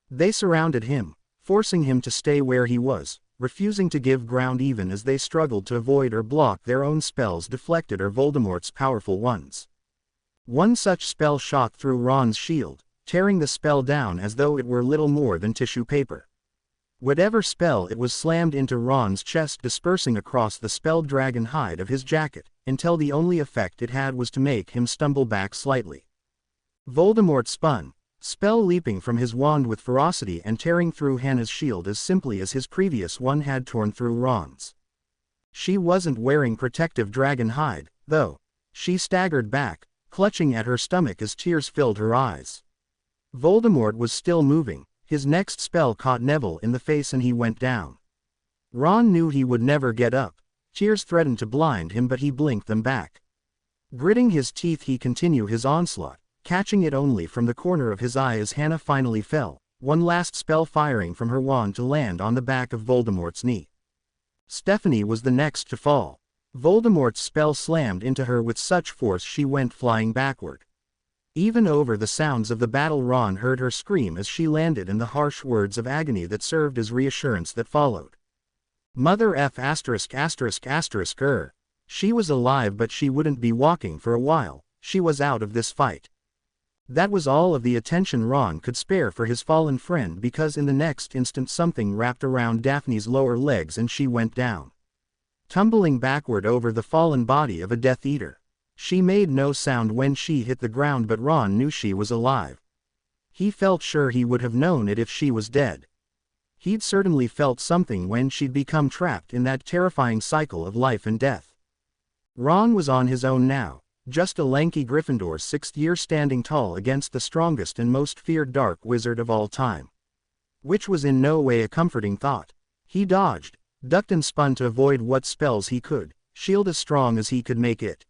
They surrounded him, forcing him to stay where he was, refusing to give ground even as they struggled to avoid or block their own spells deflected or Voldemort's powerful ones. One such spell shot through Ron's shield, tearing the spell down as though it were little more than tissue paper. Whatever spell it was slammed into Ron's chest, dispersing across the spelled dragon hide of his jacket, until the only effect it had was to make him stumble back slightly. Voldemort spun, spell leaping from his wand with ferocity and tearing through Hannah's shield as simply as his previous one had torn through Ron's. She wasn't wearing protective dragon hide, though. She staggered back, clutching at her stomach as tears filled her eyes. Voldemort was still moving. His next spell caught Neville in the face and he went down. Ron knew he would never get up. Tears threatened to blind him, but he blinked them back. Gritting his teeth he continued his onslaught, catching it only from the corner of his eye as Hannah finally fell, one last spell firing from her wand to land on the back of Voldemort's knee. Stephanie was the next to fall. Voldemort's spell slammed into her with such force she went flying backward. Even over the sounds of the battle Ron heard her scream as she landed and the harsh words of agony that served as reassurance that followed. Mother F*******. She was alive but she wouldn't be walking for a while, she was out of this fight. That was all of the attention Ron could spare for his fallen friend because in the next instant something wrapped around Daphne's lower legs and she went down, tumbling backward over the fallen body of a Death Eater. She made no sound when she hit the ground but Ron knew she was alive. He felt sure he would have known it if she was dead. He'd certainly felt something when she'd become trapped in that terrifying cycle of life and death. Ron was on his own now, just a lanky Gryffindor 6th year standing tall against the strongest and most feared dark wizard of all time. Which was in no way a comforting thought. He dodged, ducked and spun to avoid what spells he could, shield as strong as he could make it.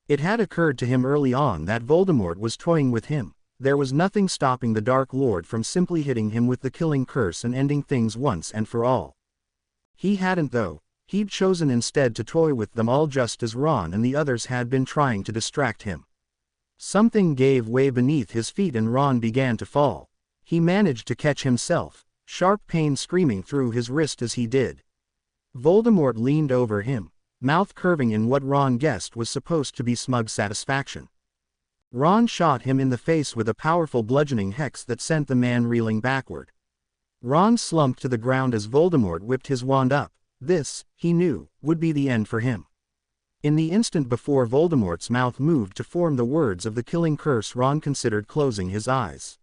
It had occurred to him early on that Voldemort was toying with him. There was nothing stopping the Dark Lord from simply hitting him with the killing curse and ending things once and for all. He hadn't though. He'd chosen instead to toy with them all just as Ron and the others had been trying to distract him. Something gave way beneath his feet and Ron began to fall. He managed to catch himself, sharp pain screaming through his wrist as he did. Voldemort leaned over him, mouth curving in what Ron guessed was supposed to be smug satisfaction. Ron shot him in the face with a powerful bludgeoning hex that sent the man reeling backward. Ron slumped to the ground as Voldemort whipped his wand up. This, he knew, would be the end for him. In the instant before Voldemort's mouth moved to form the words of the killing curse, Ron considered closing his eyes.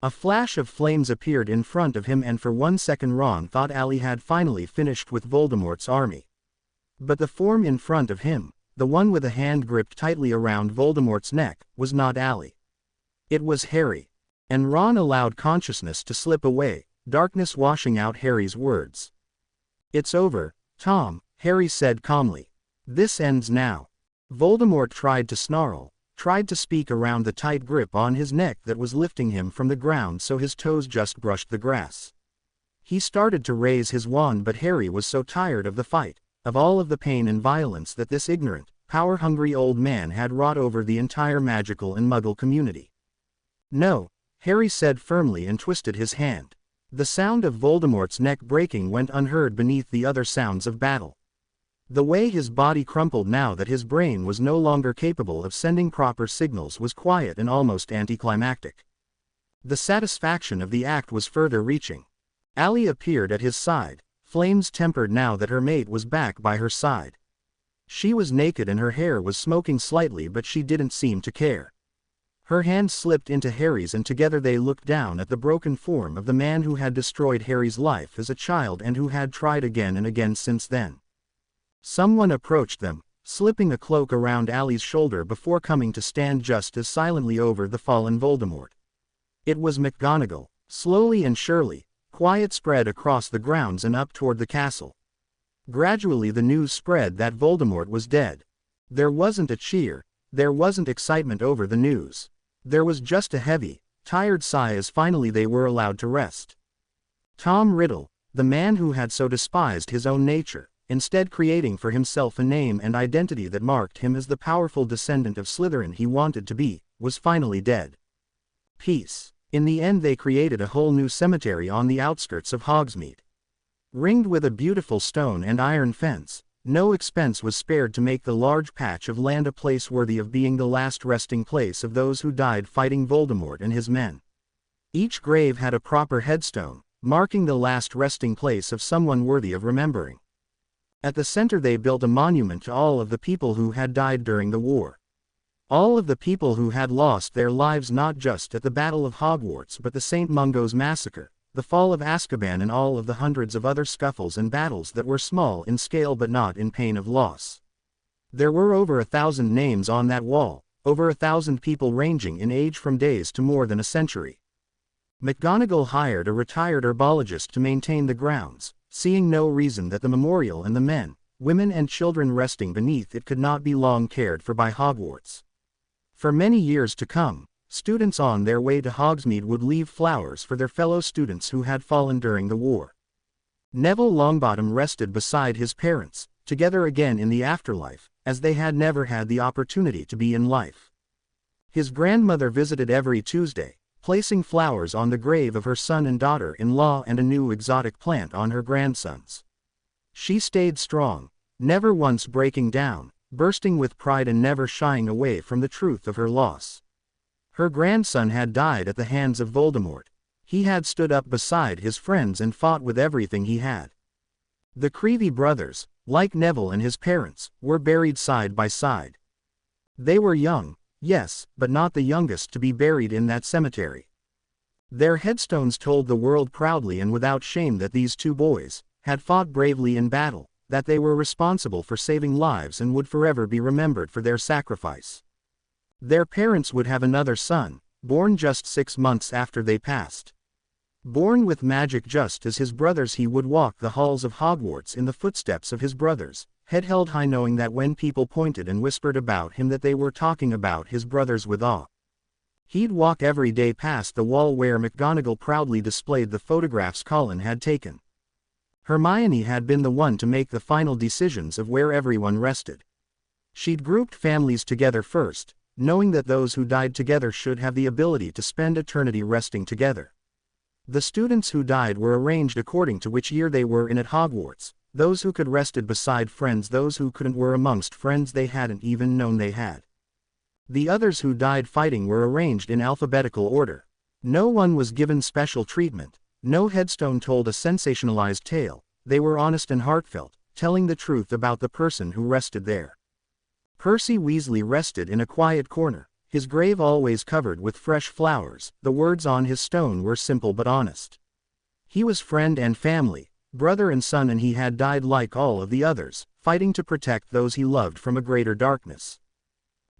A flash of flames appeared in front of him and for 1 second Ron thought Ali had finally finished with Voldemort's army. But the form in front of him, the one with a hand gripped tightly around Voldemort's neck, was not Ali. It was Harry. And Ron allowed consciousness to slip away, darkness washing out Harry's words. "It's over, Tom," Harry said calmly. "This ends now." Voldemort tried to snarl, tried to speak around the tight grip on his neck that was lifting him from the ground so his toes just brushed the grass. He started to raise his wand but Harry was so tired of the fight, of all of the pain and violence that this ignorant, power-hungry old man had wrought over the entire magical and muggle community. "No," Harry said firmly and twisted his hand. The sound of Voldemort's neck breaking went unheard beneath the other sounds of battle. The way his body crumpled now that his brain was no longer capable of sending proper signals was quiet and almost anticlimactic. The satisfaction of the act was further reaching. Ali appeared at his side, flames tempered now that her mate was back by her side. She was naked and her hair was smoking slightly but she didn't seem to care. Her hand slipped into Harry's and together they looked down at the broken form of the man who had destroyed Harry's life as a child and who had tried again and again since then. Someone approached them, slipping a cloak around Ali's shoulder before coming to stand just as silently over the fallen Voldemort. It was McGonagall. Slowly and surely, quiet spread across the grounds and up toward the castle. Gradually the news spread that Voldemort was dead. There wasn't a cheer, there wasn't excitement over the news. There was just a heavy, tired sigh as finally they were allowed to rest. Tom Riddle, the man who had so despised his own nature, instead creating for himself a name and identity that marked him as the powerful descendant of Slytherin he wanted to be, was finally dead. Peace. In the end they created a whole new cemetery on the outskirts of Hogsmeade. Ringed with a beautiful stone and iron fence, no expense was spared to make the large patch of land a place worthy of being the last resting place of those who died fighting Voldemort and his men. Each grave had a proper headstone, marking the last resting place of someone worthy of remembering. At the center they built a monument to all of the people who had died during the war. All of the people who had lost their lives not just at the Battle of Hogwarts but the St. Mungo's Massacre, the fall of Azkaban and all of the hundreds of other scuffles and battles that were small in scale but not in pain of loss. There were over 1,000 names on that wall, over 1,000 people ranging in age from days to more than a century. McGonagall hired a retired herbologist to maintain the grounds, seeing no reason that the memorial and the men, women and children resting beneath it could not be long cared for by Hogwarts. For many years to come, students on their way to Hogsmeade would leave flowers for their fellow students who had fallen during the war. Neville Longbottom rested beside his parents, together again in the afterlife, as they had never had the opportunity to be in life. His grandmother visited every Tuesday, placing flowers on the grave of her son and daughter-in-law and a new exotic plant on her grandson's. She stayed strong, never once breaking down, bursting with pride and never shying away from the truth of her loss. Her grandson had died at the hands of Voldemort. He had stood up beside his friends and fought with everything he had. The Creevey brothers, like Neville and his parents, were buried side by side. They were young, yes, but not the youngest to be buried in that cemetery. Their headstones told the world proudly and without shame that these two boys had fought bravely in battle, that they were responsible for saving lives and would forever be remembered for their sacrifice. Their parents would have another son, born just 6 months after they passed. Born with magic just as his brothers, he would walk the halls of Hogwarts in the footsteps of his brothers, head held high, knowing that when people pointed and whispered about him that they were talking about his brothers with awe. He'd walk every day past the wall where McGonagall proudly displayed the photographs Colin had taken. Hermione had been the one to make the final decisions of where everyone rested. She'd grouped families together first, knowing that those who died together should have the ability to spend eternity resting together. The students who died were arranged according to which year they were in at Hogwarts. Those who could rested beside friends, those who couldn't were amongst friends they hadn't even known they had. The others who died fighting were arranged in alphabetical order. No one was given special treatment. No headstone told a sensationalized tale. They were honest and heartfelt, telling the truth about the person who rested there. Percy Weasley rested in a quiet corner, his grave always covered with fresh flowers. The words on his stone were simple but honest. He was friend and family, brother and son, and he had died like all of the others, fighting to protect those he loved from a greater darkness.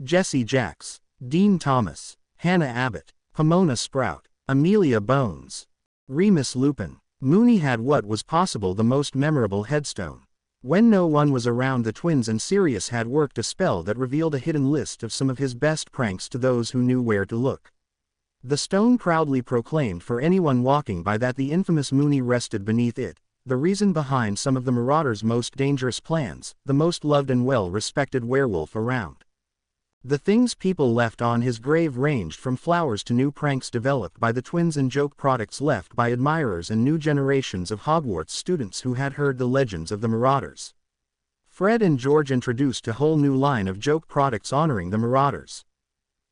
Jesse Jacks, Dean Thomas, Hannah Abbott, Pomona Sprout, Amelia Bones, Remus Lupin. Moony had what was possible the most memorable headstone. When no one was around, the twins and Sirius had worked a spell that revealed a hidden list of some of his best pranks to those who knew where to look. The stone proudly proclaimed for anyone walking by that the infamous Moony rested beneath it, the reason behind some of the Marauders' most dangerous plans, the most loved and well-respected werewolf around. The things people left on his grave ranged from flowers to new pranks developed by the twins and joke products left by admirers and new generations of Hogwarts students who had heard the legends of the Marauders. Fred and George introduced a whole new line of joke products honoring the Marauders.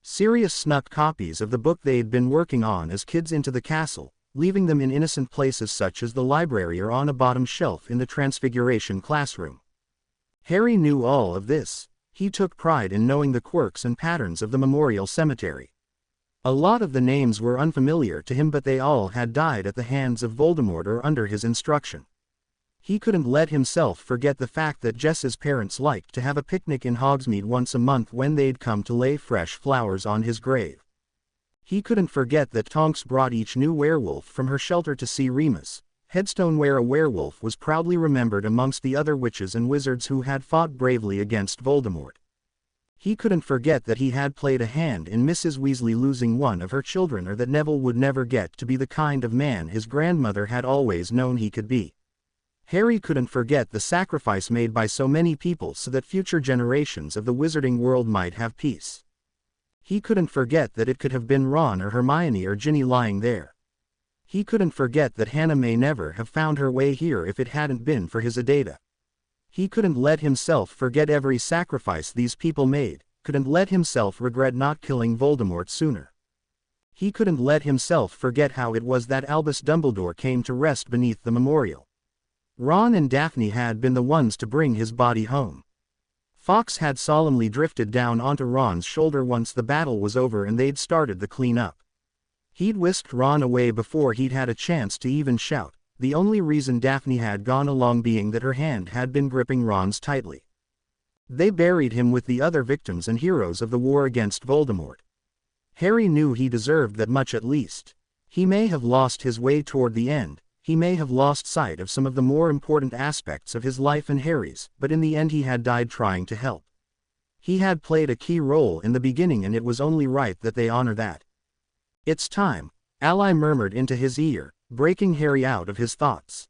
Sirius snuck copies of the book they'd been working on as kids into the castle, leaving them in innocent places such as the library or on a bottom shelf in the Transfiguration classroom. Harry knew all of this. He took pride in knowing the quirks and patterns of the Memorial Cemetery. A lot of the names were unfamiliar to him, but they all had died at the hands of Voldemort or under his instruction. He couldn't let himself forget the fact that Jess's parents liked to have a picnic in Hogsmeade once a month when they'd come to lay fresh flowers on his grave. He couldn't forget that Tonks brought each new werewolf from her shelter to see Remus, headstone where a werewolf was proudly remembered amongst the other witches and wizards who had fought bravely against Voldemort. He couldn't forget that he had played a hand in Mrs. Weasley losing one of her children, or that Neville would never get to be the kind of man his grandmother had always known he could be. Harry couldn't forget the sacrifice made by so many people so that future generations of the wizarding world might have peace. He couldn't forget that it could have been Ron or Hermione or Ginny lying there. He couldn't forget that Hannah may never have found her way here if it hadn't been for his Adata. He couldn't let himself forget every sacrifice these people made, couldn't let himself regret not killing Voldemort sooner. He couldn't let himself forget how it was that Albus Dumbledore came to rest beneath the memorial. Ron and Daphne had been the ones to bring his body home. Fawkes had solemnly drifted down onto Ron's shoulder once the battle was over and they'd started the clean-up. He'd whisked Ron away before he'd had a chance to even shout, the only reason Daphne had gone along being that her hand had been gripping Ron's tightly. They buried him with the other victims and heroes of the war against Voldemort. Harry knew he deserved that much at least. He may have lost his way toward the end, He may have lost sight of some of the more important aspects of his life and Harry's, but in the end he had died trying to help. He had played a key role in the beginning and it was only right that they honor that. "It's time," Ally murmured into his ear, breaking Harry out of his thoughts.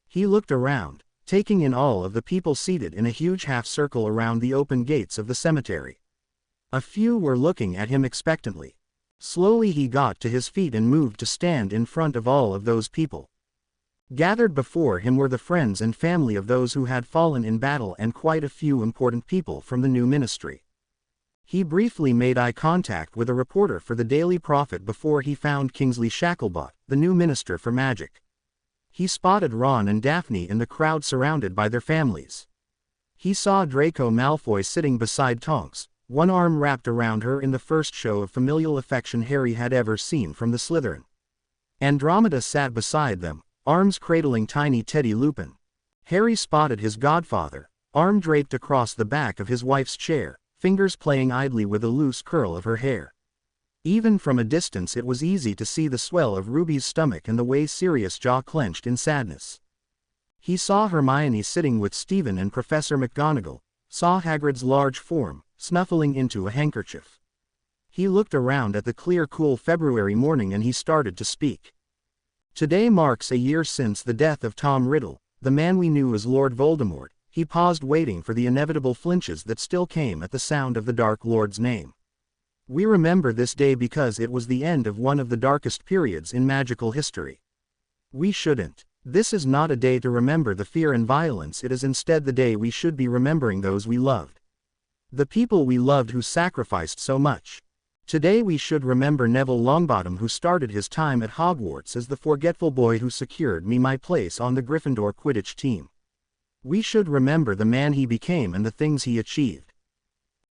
He looked around, taking in all of the people seated in a huge half-circle around the open gates of the cemetery. A few were looking at him expectantly. Slowly he got to his feet and moved to stand in front of all of those people. Gathered before him were the friends and family of those who had fallen in battle and quite a few important people from the new ministry. He briefly made eye contact with a reporter for the Daily Prophet before he found Kingsley Shacklebot, the new minister for magic. He spotted Ron and Daphne in the crowd surrounded by their families. He saw Draco Malfoy sitting beside Tonks, one arm wrapped around her in the first show of familial affection Harry had ever seen from the Slytherin. Andromeda sat beside them, arms cradling tiny Teddy Lupin. Harry spotted his godfather, arm draped across the back of his wife's chair, fingers playing idly with a loose curl of her hair. Even from a distance it was easy to see the swell of Ruby's stomach and the way Sirius' jaw clenched in sadness. He saw Hermione sitting with Stephen and Professor McGonagall, saw Hagrid's large form, snuffling into a handkerchief. He looked around at the clear cool February morning and he started to speak. "Today marks a year since the death of Tom Riddle, the man we knew as Lord Voldemort." He paused waiting for the inevitable flinches that still came at the sound of the Dark Lord's name. "We remember this day because it was the end of one of the darkest periods in magical history. We shouldn't. This is not a day to remember the fear and violence, it is instead the day we should be remembering those we loved. The people we loved who sacrificed so much. Today we should remember Neville Longbottom who started his time at Hogwarts as the forgetful boy who secured me my place on the Gryffindor Quidditch team. We should remember the man he became and the things he achieved.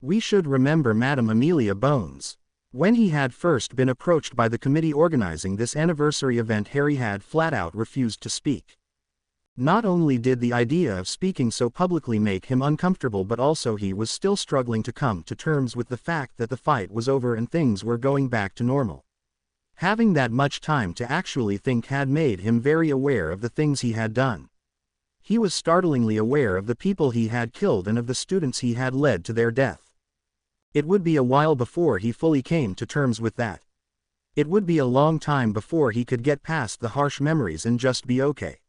We should remember Madame Amelia Bones. When he had first been approached by the committee organizing this anniversary event, Harry had flat out refused to speak. Not only did the idea of speaking so publicly make him uncomfortable, but also he was still struggling to come to terms with the fact that the fight was over and things were going back to normal. Having that much time to actually think had made him very aware of the things he had done. He was startlingly aware of the people he had killed and of the students he had led to their death. It would be a while before he fully came to terms with that. It would be a long time before he could get past the harsh memories and just be okay.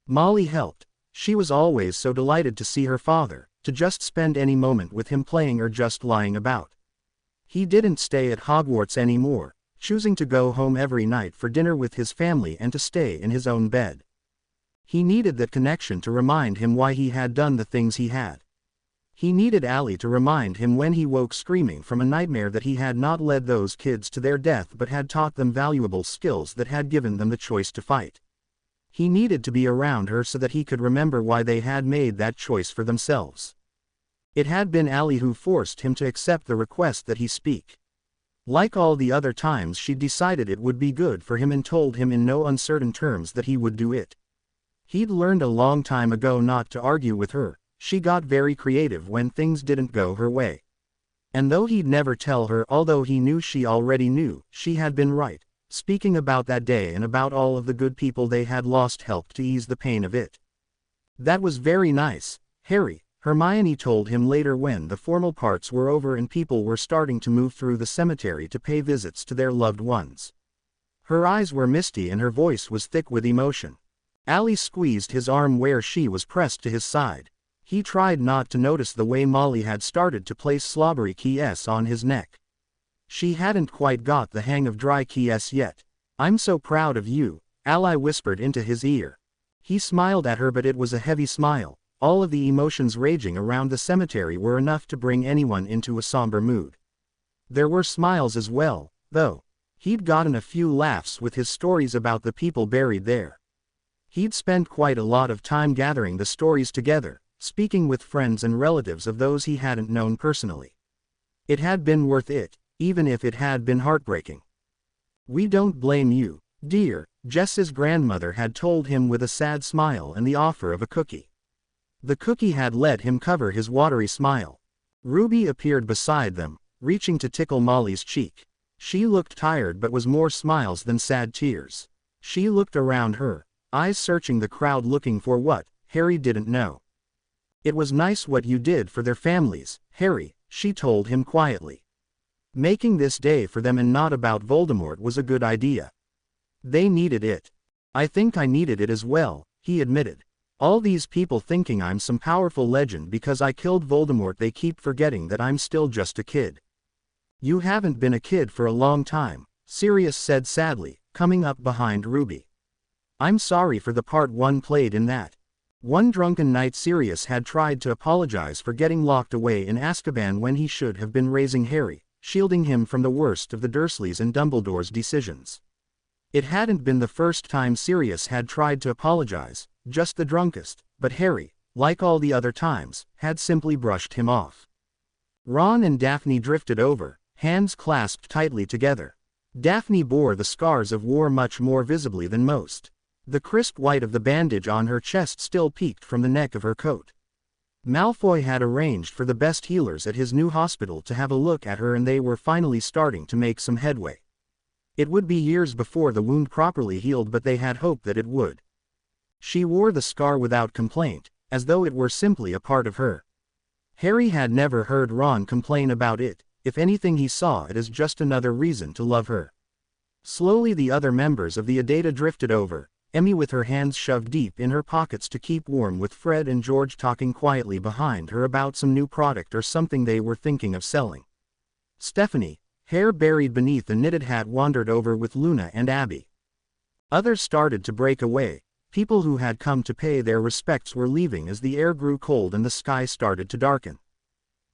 Molly helped. She was always so delighted to see her father, to just spend any moment with him playing or just lying about. He didn't stay at Hogwarts anymore, choosing to go home every night for dinner with his family and to stay in his own bed. He needed that connection to remind him why he had done the things he had. He needed Allie to remind him when he woke screaming from a nightmare that he had not led those kids to their death but had taught them valuable skills that had given them the choice to fight. He needed to be around her so that he could remember why they had made that choice for themselves. It had been Allie who forced him to accept the request that he speak. Like all the other times, she'd decided it would be good for him and told him in no uncertain terms that he would do it. He'd learned a long time ago not to argue with her. She got very creative when things didn't go her way. And though he'd never tell her, although he knew she already knew, she had been right. Speaking about that day and about all of the good people they had lost helped to ease the pain of it. That was very nice, Harry, Hermione told him later when the formal parts were over and people were starting to move through the cemetery to pay visits to their loved ones. Her eyes were misty and her voice was thick with emotion. Allie squeezed his arm where she was pressed to his side. He tried not to notice the way Molly had started to place slobbery kiss on his neck. She hadn't quite got the hang of dry kiss yet. "I'm so proud of you," Ally whispered into his ear. He smiled at her, but it was a heavy smile. All of the emotions raging around the cemetery were enough to bring anyone into a somber mood. There were smiles as well, though. He'd gotten a few laughs with his stories about the people buried there. He'd spent quite a lot of time gathering the stories together, speaking with friends and relatives of those he hadn't known personally. It had been worth it, even if it had been heartbreaking. "We don't blame you, dear," Jess's grandmother had told him with a sad smile and the offer of a cookie. The cookie had let him cover his watery smile. Ruby appeared beside them, reaching to tickle Molly's cheek. She looked tired but was more smiles than sad tears. She looked around her, eyes searching the crowd looking for what Harry didn't know. It was nice what you did for their families, Harry, she told him quietly. Making this day for them and not about Voldemort was a good idea. They needed it. I think I needed it as well, he admitted. All these people thinking I'm some powerful legend because I killed Voldemort, they keep forgetting that I'm still just a kid. You haven't been a kid for a long time, Sirius said sadly, coming up behind Ruby. I'm sorry for the part one played in that. One drunken night Sirius had tried to apologize for getting locked away in Azkaban when he should have been raising Harry, shielding him from the worst of the Dursleys and Dumbledore's decisions. It hadn't been the first time Sirius had tried to apologize, just the drunkest, but Harry, like all the other times, had simply brushed him off. Ron and Daphne drifted over, hands clasped tightly together. Daphne bore the scars of war much more visibly than most. The crisp white of the bandage on her chest still peeked from the neck of her coat. Malfoy had arranged for the best healers at his new hospital to have a look at her, and they were finally starting to make some headway. It would be years before the wound properly healed, but they had hoped that it would. She wore the scar without complaint, as though it were simply a part of her. Harry had never heard Ron complain about it. If anything, he saw it as just another reason to love her. Slowly the other members of the Adata drifted over, Emmy with her hands shoved deep in her pockets to keep warm, with Fred and George talking quietly behind her about some new product or something they were thinking of selling. Stephanie, hair buried beneath a knitted hat, wandered over with Luna and Abby. Others started to break away. People who had come to pay their respects were leaving as the air grew cold and the sky started to darken.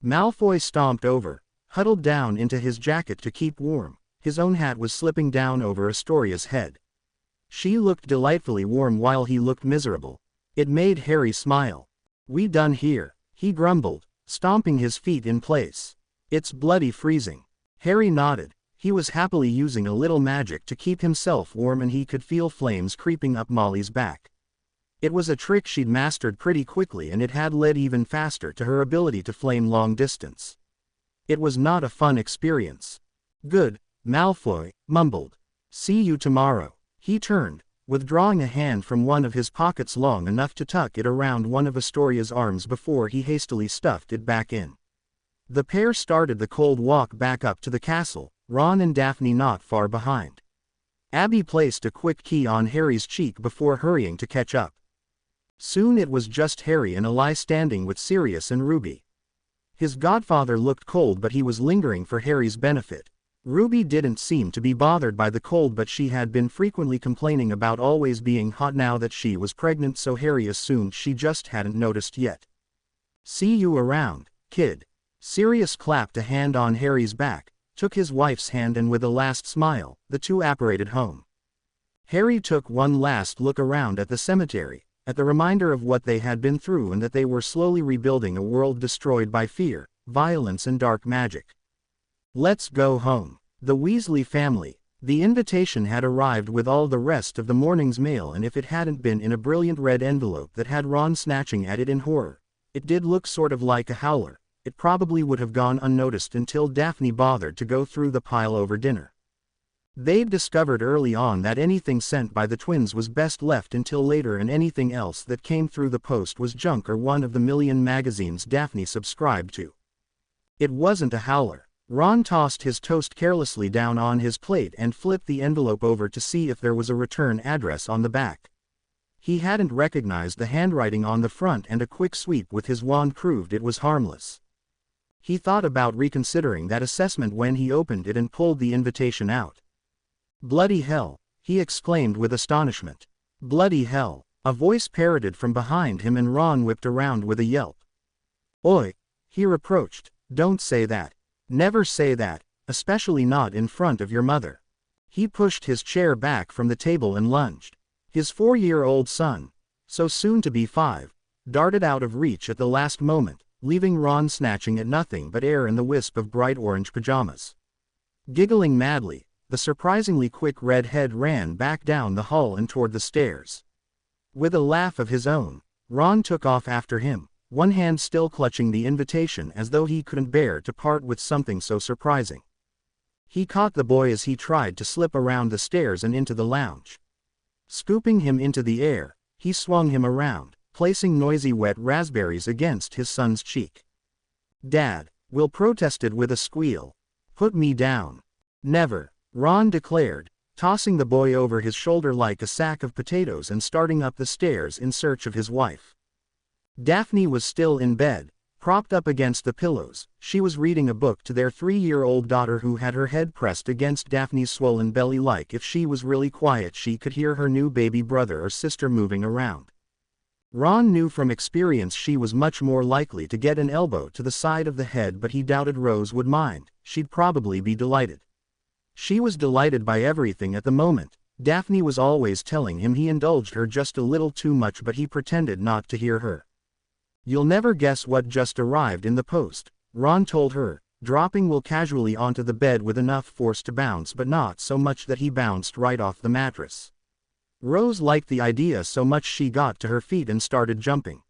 Malfoy stomped over, huddled down into his jacket to keep warm. His own hat was slipping down over Astoria's head. She looked delightfully warm while he looked miserable. It made Harry smile. "We done here," he grumbled, stomping his feet in place. "It's bloody freezing." Harry nodded. He was happily using a little magic to keep himself warm, and he could feel flames creeping up Molly's back. It was a trick she'd mastered pretty quickly, and it had led even faster to her ability to flame long distance. It was not a fun experience. "Good," Malfoy mumbled. "See you tomorrow." He turned, withdrawing a hand from one of his pockets long enough to tuck it around one of Astoria's arms before he hastily stuffed it back in. The pair started the cold walk back up to the castle, Ron and Daphne not far behind. Abby placed a quick key on Harry's cheek before hurrying to catch up. Soon it was just Harry and Eli standing with Sirius and Ruby. His godfather looked cold, but he was lingering for Harry's benefit. Ruby didn't seem to be bothered by the cold, but she had been frequently complaining about always being hot now that she was pregnant, so Harry assumed she just hadn't noticed yet. "See you around, kid." Sirius clapped a hand on Harry's back, took his wife's hand, and with a last smile, the two apparated home. Harry took one last look around at the cemetery, at the reminder of what they had been through and that they were slowly rebuilding a world destroyed by fear, violence and dark magic. "Let's go home." The Weasley family. The invitation had arrived with all the rest of the morning's mail, and if it hadn't been in a brilliant red envelope that had Ron snatching at it in horror, it did look sort of like a howler. It probably would have gone unnoticed until Daphne bothered to go through the pile over dinner. They'd discovered early on that anything sent by the twins was best left until later, and anything else that came through the post was junk or one of the million magazines Daphne subscribed to. It wasn't a howler. Ron tossed his toast carelessly down on his plate and flipped the envelope over to see if there was a return address on the back. He hadn't recognized the handwriting on the front, and a quick sweep with his wand proved it was harmless. He thought about reconsidering that assessment when he opened it and pulled the invitation out. "Bloody hell," he exclaimed with astonishment. "Bloody hell," a voice parroted from behind him, and Ron whipped around with a yelp. "Oi," he reproached, "don't say that. Never say that, especially not in front of your mother." He pushed his chair back from the table and lunged. His 4-year-old son, so soon to be 5, darted out of reach at the last moment, leaving Ron snatching at nothing but air and the wisp of bright orange pajamas. Giggling madly, the surprisingly quick red head ran back down the hall and toward the stairs. With a laugh of his own, Ron took off after him, one hand still clutching the invitation as though he couldn't bear to part with something so surprising. He caught the boy as he tried to slip around the stairs and into the lounge. Scooping him into the air, he swung him around, placing noisy wet raspberries against his son's cheek. "Dad," Will protested with a squeal. "Put me down." "Never," Ron declared, tossing the boy over his shoulder like a sack of potatoes and starting up the stairs in search of his wife. Daphne was still in bed, propped up against the pillows. She was reading a book to their 3-year-old daughter who had her head pressed against Daphne's swollen belly like if she was really quiet she could hear her new baby brother or sister moving around. Ron knew from experience she was much more likely to get an elbow to the side of the head, but he doubted Rose would mind. She'd probably be delighted. She was delighted by everything at the moment. Daphne was always telling him he indulged her just a little too much, but he pretended not to hear her. "You'll never guess what just arrived in the post," Ron told her, dropping Will casually onto the bed with enough force to bounce, but not so much that he bounced right off the mattress. Rose liked the idea so much she got to her feet and started jumping.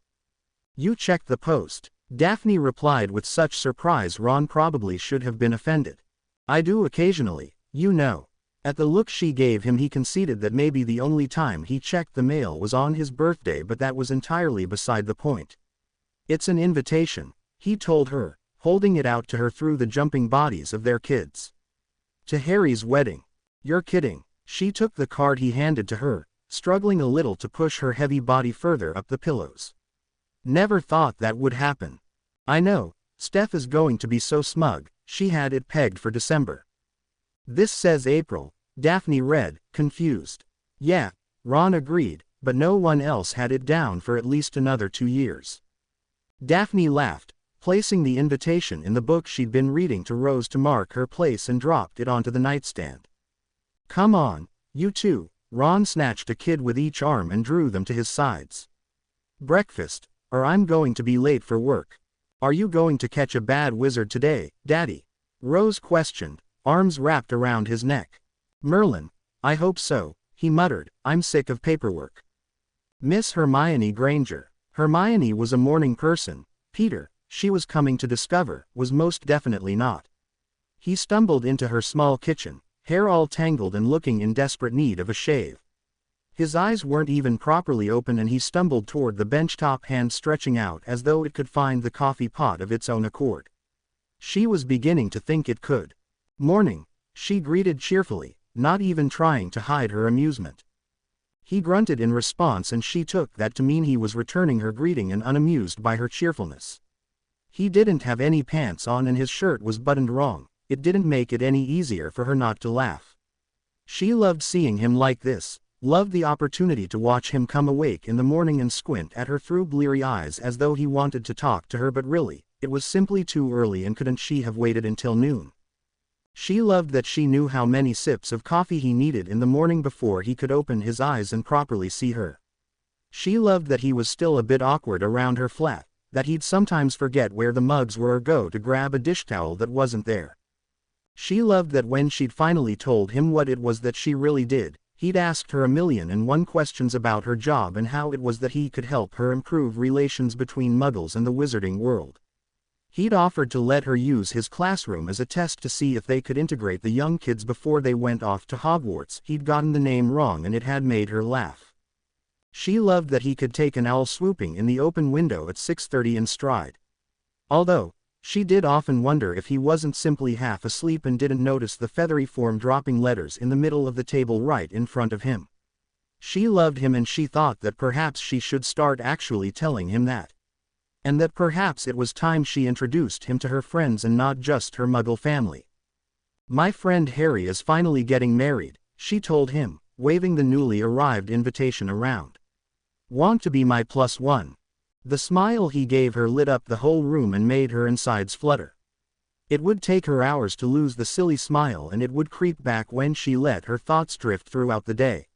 "You checked the post?" Daphne replied with such surprise Ron probably should have been offended. "I do occasionally, you know." At the look she gave him he conceded that maybe the only time he checked the mail was on his birthday, but that was entirely beside the point. "It's an invitation," he told her, holding it out to her through the jumping bodies of their kids. "To Harry's wedding." "You're kidding." She took the card he handed to her, struggling a little to push her heavy body further up the pillows. "Never thought that would happen." "I know, Steph is going to be so smug." She had it pegged for December. "This says April," Daphne read, confused. "Yeah," Ron agreed, but no one else had it down for at least another 2 years. Daphne laughed, placing the invitation in the book she'd been reading to Rose to mark her place, and dropped it onto the nightstand. "Come on, you two." Ron snatched a kid with each arm and drew them to his sides. "Breakfast, or I'm going to be late for work." "Are you going to catch a bad wizard today, Daddy?" Rose questioned, arms wrapped around his neck. "Merlin, I hope so," he muttered. "I'm sick of paperwork." Miss Hermione Granger. Hermione was a morning person. Peter, she was coming to discover, was most definitely not. He stumbled into her small kitchen, hair all tangled and looking in desperate need of a shave. His eyes weren't even properly open and he stumbled toward the benchtop, hand stretching out as though it could find the coffee pot of its own accord. She was beginning to think it could. "Morning," she greeted cheerfully, not even trying to hide her amusement. He grunted in response and she took that to mean he was returning her greeting and unamused by her cheerfulness. He didn't have any pants on and his shirt was buttoned wrong. It didn't make it any easier for her not to laugh. She loved seeing him like this, loved the opportunity to watch him come awake in the morning and squint at her through bleary eyes as though he wanted to talk to her, but really, it was simply too early and couldn't she have waited until noon? She loved that she knew how many sips of coffee he needed in the morning before he could open his eyes and properly see her. She loved that he was still a bit awkward around her flat, that he'd sometimes forget where the mugs were or go to grab a dish towel that wasn't there. She loved that when she'd finally told him what it was that she really did, he'd asked her 1,000,001 questions about her job and how it was that he could help her improve relations between Muggles and the wizarding world. He'd offered to let her use his classroom as a test to see if they could integrate the young kids before they went off to Hogwarts. He'd gotten the name wrong and it had made her laugh. She loved that he could take an owl swooping in the open window at 6:30 in stride. Although, she did often wonder if he wasn't simply half asleep and didn't notice the feathery form dropping letters in the middle of the table right in front of him. She loved him and she thought that perhaps she should start actually telling him that. And that perhaps it was time she introduced him to her friends and not just her Muggle family. "My friend Harry is finally getting married," she told him, waving the newly arrived invitation around. "Want to be my +1? The smile he gave her lit up the whole room and made her insides flutter. It would take her hours to lose the silly smile and it would creep back when she let her thoughts drift throughout the day.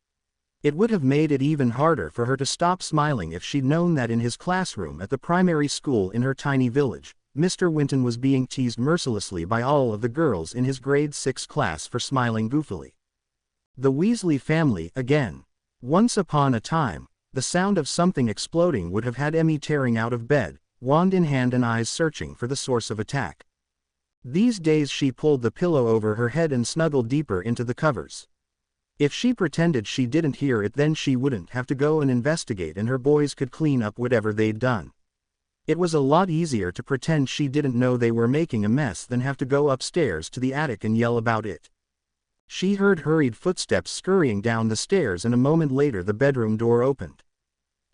It would have made it even harder for her to stop smiling if she'd known that in his classroom at the primary school in her tiny village, Mr. Winton was being teased mercilessly by all of the girls in his grade 6 class for smiling goofily. The Weasley family again. Once upon a time, the sound of something exploding would have had Emmy tearing out of bed, wand in hand and eyes searching for the source of attack. These days she pulled the pillow over her head and snuggled deeper into the covers. If she pretended she didn't hear it, then she wouldn't have to go and investigate and her boys could clean up whatever they'd done. It was a lot easier to pretend she didn't know they were making a mess than have to go upstairs to the attic and yell about it. She heard hurried footsteps scurrying down the stairs and a moment later the bedroom door opened.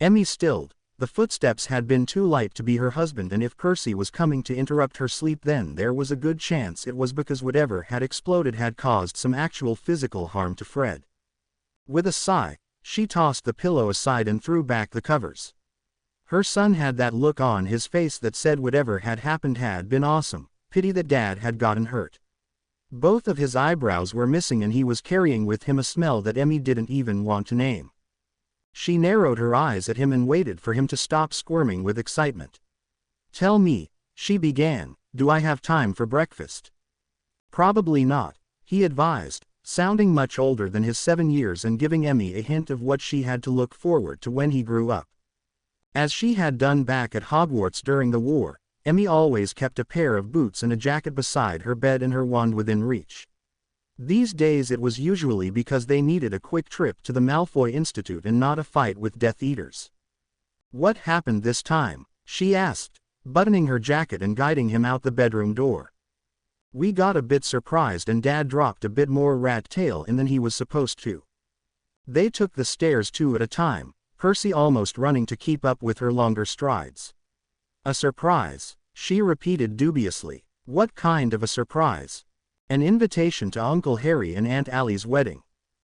Emmy stilled. The footsteps had been too light to be her husband, and if Percy was coming to interrupt her sleep, then there was a good chance it was because whatever had exploded had caused some actual physical harm to Fred. With a sigh, she tossed the pillow aside and threw back the covers. Her son had that look on his face that said whatever had happened had been awesome, pity that Dad had gotten hurt. Both of his eyebrows were missing and he was carrying with him a smell that Emmy didn't even want to name. She narrowed her eyes at him and waited for him to stop squirming with excitement. "Tell me," she began, "do I have time for breakfast?" "Probably not," he advised, sounding much older than his 7 years and giving Emmy a hint of what she had to look forward to when he grew up. As she had done back at Hogwarts during the war, Emmy always kept a pair of boots and a jacket beside her bed and her wand within reach. These days it was usually because they needed a quick trip to the Malfoy Institute and not a fight with Death Eaters. "What happened this time?" she asked, buttoning her jacket and guiding him out the bedroom door. "We got a bit surprised and Dad dropped a bit more rat tail in than he was supposed to." They took the stairs 2 at a time, Percy almost running to keep up with her longer strides. "A surprise," she repeated dubiously. "What kind of a surprise?" "An invitation to Uncle Harry and Aunt Allie's wedding."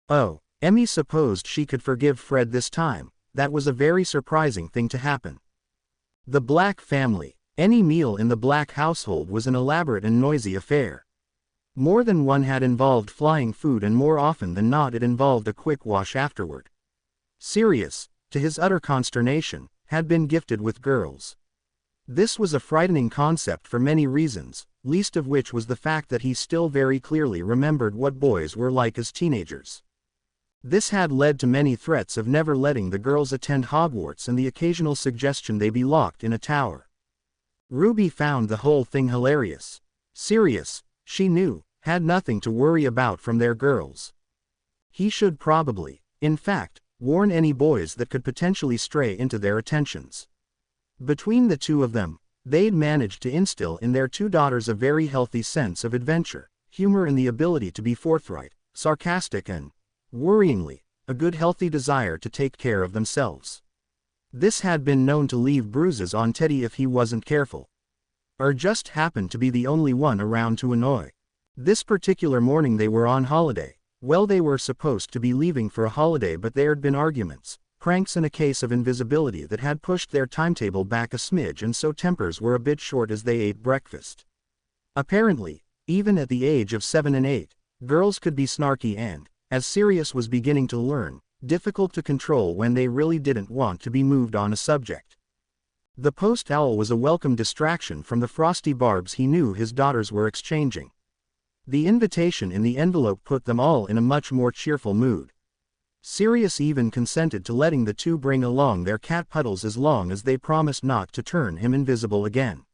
Oh, Emmy supposed she could forgive Fred this time. That was a very surprising thing to happen. The Black family. Any meal in the Black household was an elaborate and noisy affair. More than one had involved flying food and more often than not it involved a quick wash afterward. Sirius, to his utter consternation, had been gifted with girls. This was a frightening concept for many reasons, least of which was the fact that he still very clearly remembered what boys were like as teenagers. This had led to many threats of never letting the girls attend Hogwarts and the occasional suggestion they be locked in a tower. Ruby found the whole thing hilarious. Sirius, she knew, had nothing to worry about from their girls. He should probably, in fact, warn any boys that could potentially stray into their attentions. Between the two of them, they'd managed to instill in their 2 daughters a very healthy sense of adventure, humor and the ability to be forthright, sarcastic and, worryingly, a good healthy desire to take care of themselves. This had been known to leave bruises on Teddy if he wasn't careful. Or just happened to be the only one around to annoy. This particular morning they were on holiday. Well, they were supposed to be leaving for a holiday, but there'd been arguments, pranks and a case of invisibility that had pushed their timetable back a smidge, and so tempers were a bit short as they ate breakfast. Apparently, even at the age of 7 and 8, girls could be snarky and, as Sirius was beginning to learn, difficult to control when they really didn't want to be moved on a subject. The post owl was a welcome distraction from the frosty barbs he knew his daughters were exchanging. The invitation in the envelope put them all in a much more cheerful mood. Sirius even consented to letting the 2 bring along their cat Puddles as long as they promised not to turn him invisible again.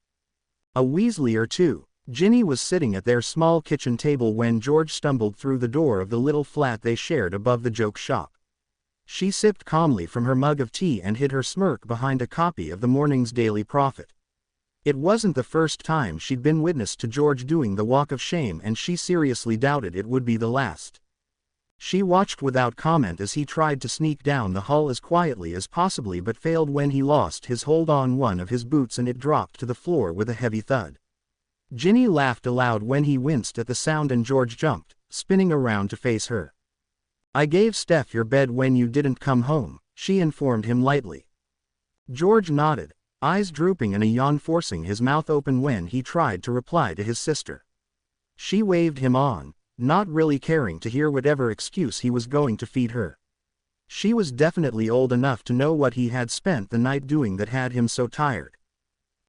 A Weasley or 2, Ginny was sitting at their small kitchen table when George stumbled through the door of the little flat they shared above the joke shop. She sipped calmly from her mug of tea and hid her smirk behind a copy of the morning's Daily Prophet. It wasn't the first time she'd been witness to George doing the walk of shame, and she seriously doubted it would be the last. She watched without comment as he tried to sneak down the hall as quietly as possibly, but failed when he lost his hold on one of his boots and it dropped to the floor with a heavy thud. Ginny laughed aloud when he winced at the sound and George jumped, spinning around to face her. "I gave Steph your bed when you didn't come home," she informed him lightly. George nodded, eyes drooping and a yawn forcing his mouth open when he tried to reply to his sister. She waved him on, not really caring to hear whatever excuse he was going to feed her. She was definitely old enough to know what he had spent the night doing that had him so tired.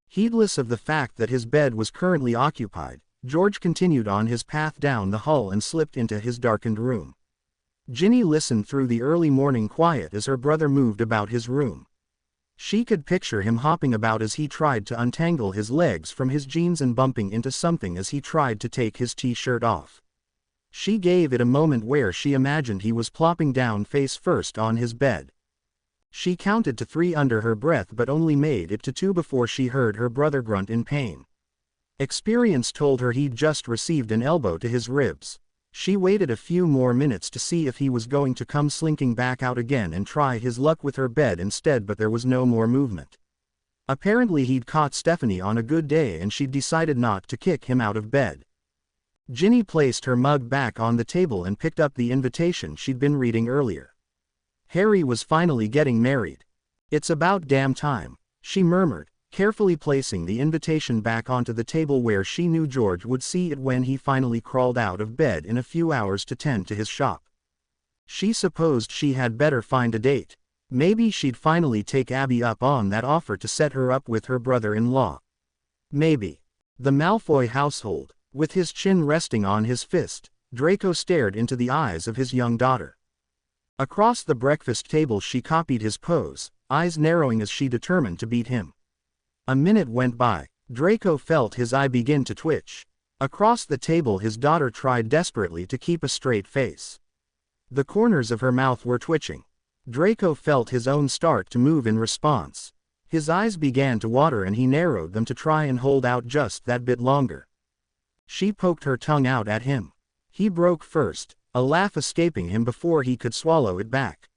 Heedless of the fact that his bed was currently occupied, George continued on his path down the hall and slipped into his darkened room. Ginny listened through the early morning quiet as her brother moved about his room. She could picture him hopping about as he tried to untangle his legs from his jeans and bumping into something as he tried to take his t-shirt off. She gave it a moment where she imagined he was plopping down face first on his bed. She counted to 3 under her breath but only made it to 2 before she heard her brother grunt in pain. Experience told her he'd just received an elbow to his ribs. She waited a few more minutes to see if he was going to come slinking back out again and try his luck with her bed instead, but there was no more movement. Apparently he'd caught Stephanie on a good day and she'd decided not to kick him out of bed. Ginny placed her mug back on the table and picked up the invitation she'd been reading earlier. Harry was finally getting married. "It's about damn time," she murmured, carefully placing the invitation back onto the table where she knew George would see it when he finally crawled out of bed in a few hours to tend to his shop. She supposed she had better find a date. Maybe she'd finally take Abby up on that offer to set her up with her brother-in-law. Maybe. The Malfoy household. With his chin resting on his fist, Draco stared into the eyes of his young daughter. Across the breakfast table she copied his pose, eyes narrowing as she determined to beat him. A minute went by. Draco felt his eye begin to twitch. Across the table his daughter tried desperately to keep a straight face. The corners of her mouth were twitching. Draco felt his own start to move in response. His eyes began to water and he narrowed them to try and hold out just that bit longer. She poked her tongue out at him. He broke first, a laugh escaping him before he could swallow it back.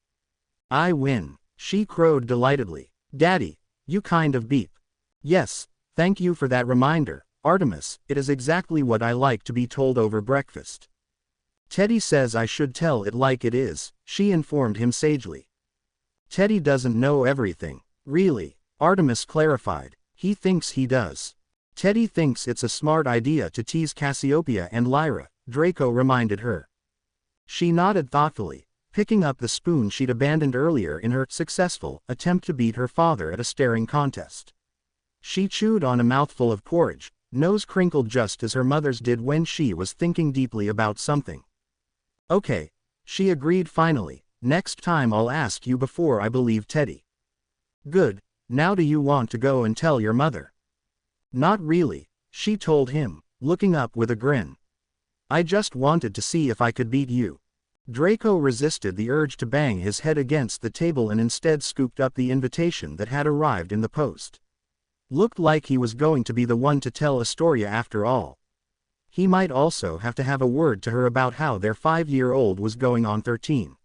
"I win," she crowed delightedly. "Daddy, you kind of beep." "Yes, thank you for that reminder, Artemis. It is exactly what I like to be told over breakfast." "Teddy says I should tell it like it is," she informed him sagely. "Teddy doesn't know everything, really," Artemis clarified. "He thinks he does." "Teddy thinks it's a smart idea to tease Cassiopeia and Lyra," Draco reminded her. She nodded thoughtfully, picking up the spoon she'd abandoned earlier in her successful attempt to beat her father at a staring contest. She chewed on a mouthful of porridge, nose crinkled just as her mother's did when she was thinking deeply about something. "Okay," she agreed finally, "next time I'll ask you before I believe Teddy." "Good, now do you want to go and tell your mother?" "Not really," she told him, looking up with a grin. "I just wanted to see if I could beat you." Draco resisted the urge to bang his head against the table and instead scooped up the invitation that had arrived in the post. Looked like he was going to be the one to tell Astoria after all. He might also have to have a word to her about how their 5-year-old was going on 13.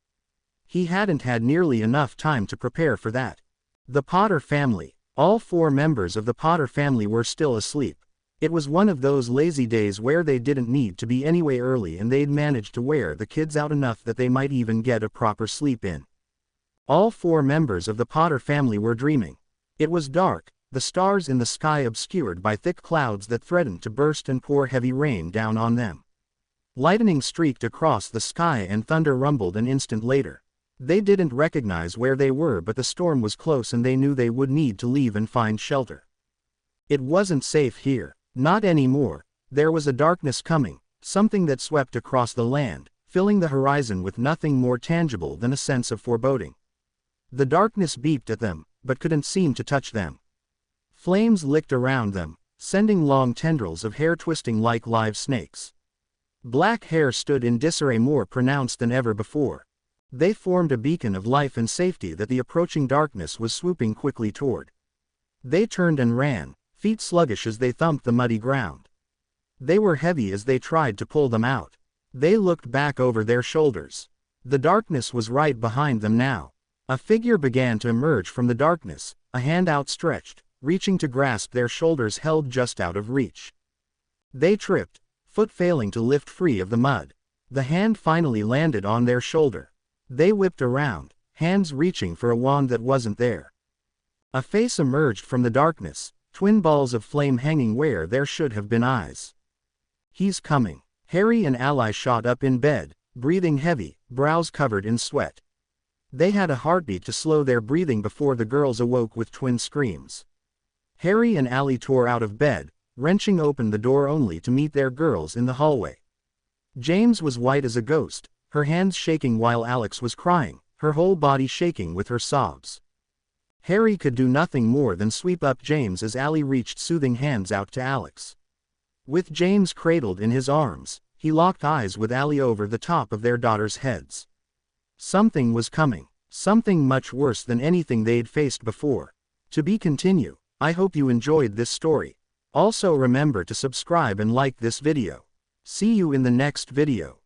He hadn't had nearly enough time to prepare for that. The Potter family. All 4 members of the Potter family were still asleep. It was one of those lazy days where they didn't need to be anyway early and they'd managed to wear the kids out enough that they might even get a proper sleep in. All 4 members of the Potter family were dreaming. It was dark, the stars in the sky obscured by thick clouds that threatened to burst and pour heavy rain down on them. Lightning streaked across the sky and thunder rumbled an instant later. They didn't recognize where they were, but the storm was close and they knew they would need to leave and find shelter. It wasn't safe here. Not anymore. There was a darkness coming, something that swept across the land, filling the horizon with nothing more tangible than a sense of foreboding. The darkness beeped at them, but couldn't seem to touch them. Flames licked around them, sending long tendrils of hair twisting like live snakes. Black hair stood in disarray more pronounced than ever before. They formed a beacon of life and safety that the approaching darkness was swooping quickly toward. They turned and ran, feet sluggish as they thumped the muddy ground. They were heavy as they tried to pull them out. They looked back over their shoulders. The darkness was right behind them now. A figure began to emerge from the darkness, a hand outstretched, reaching to grasp their shoulders held just out of reach. They tripped, foot failing to lift free of the mud. The hand finally landed on their shoulder. They whipped around, hands reaching for a wand that wasn't there. A face emerged from the darkness, twin balls of flame hanging where there should have been eyes. "He's coming." Harry and Ally shot up in bed, breathing heavy, brows covered in sweat. They had a heartbeat to slow their breathing before the girls awoke with twin screams. Harry and Ally tore out of bed, wrenching open the door only to meet their girls in the hallway. James was white as a ghost, her hands shaking while Alex was crying, her whole body shaking with her sobs. Harry could do nothing more than sweep up James as Ally reached soothing hands out to Alex. With James cradled in his arms, He locked eyes with Ali over the top of their daughters' heads. Something was coming. Something much worse than anything they'd faced before. To be continued. I hope you enjoyed this story. Also remember to subscribe and like this video. See you in the next video.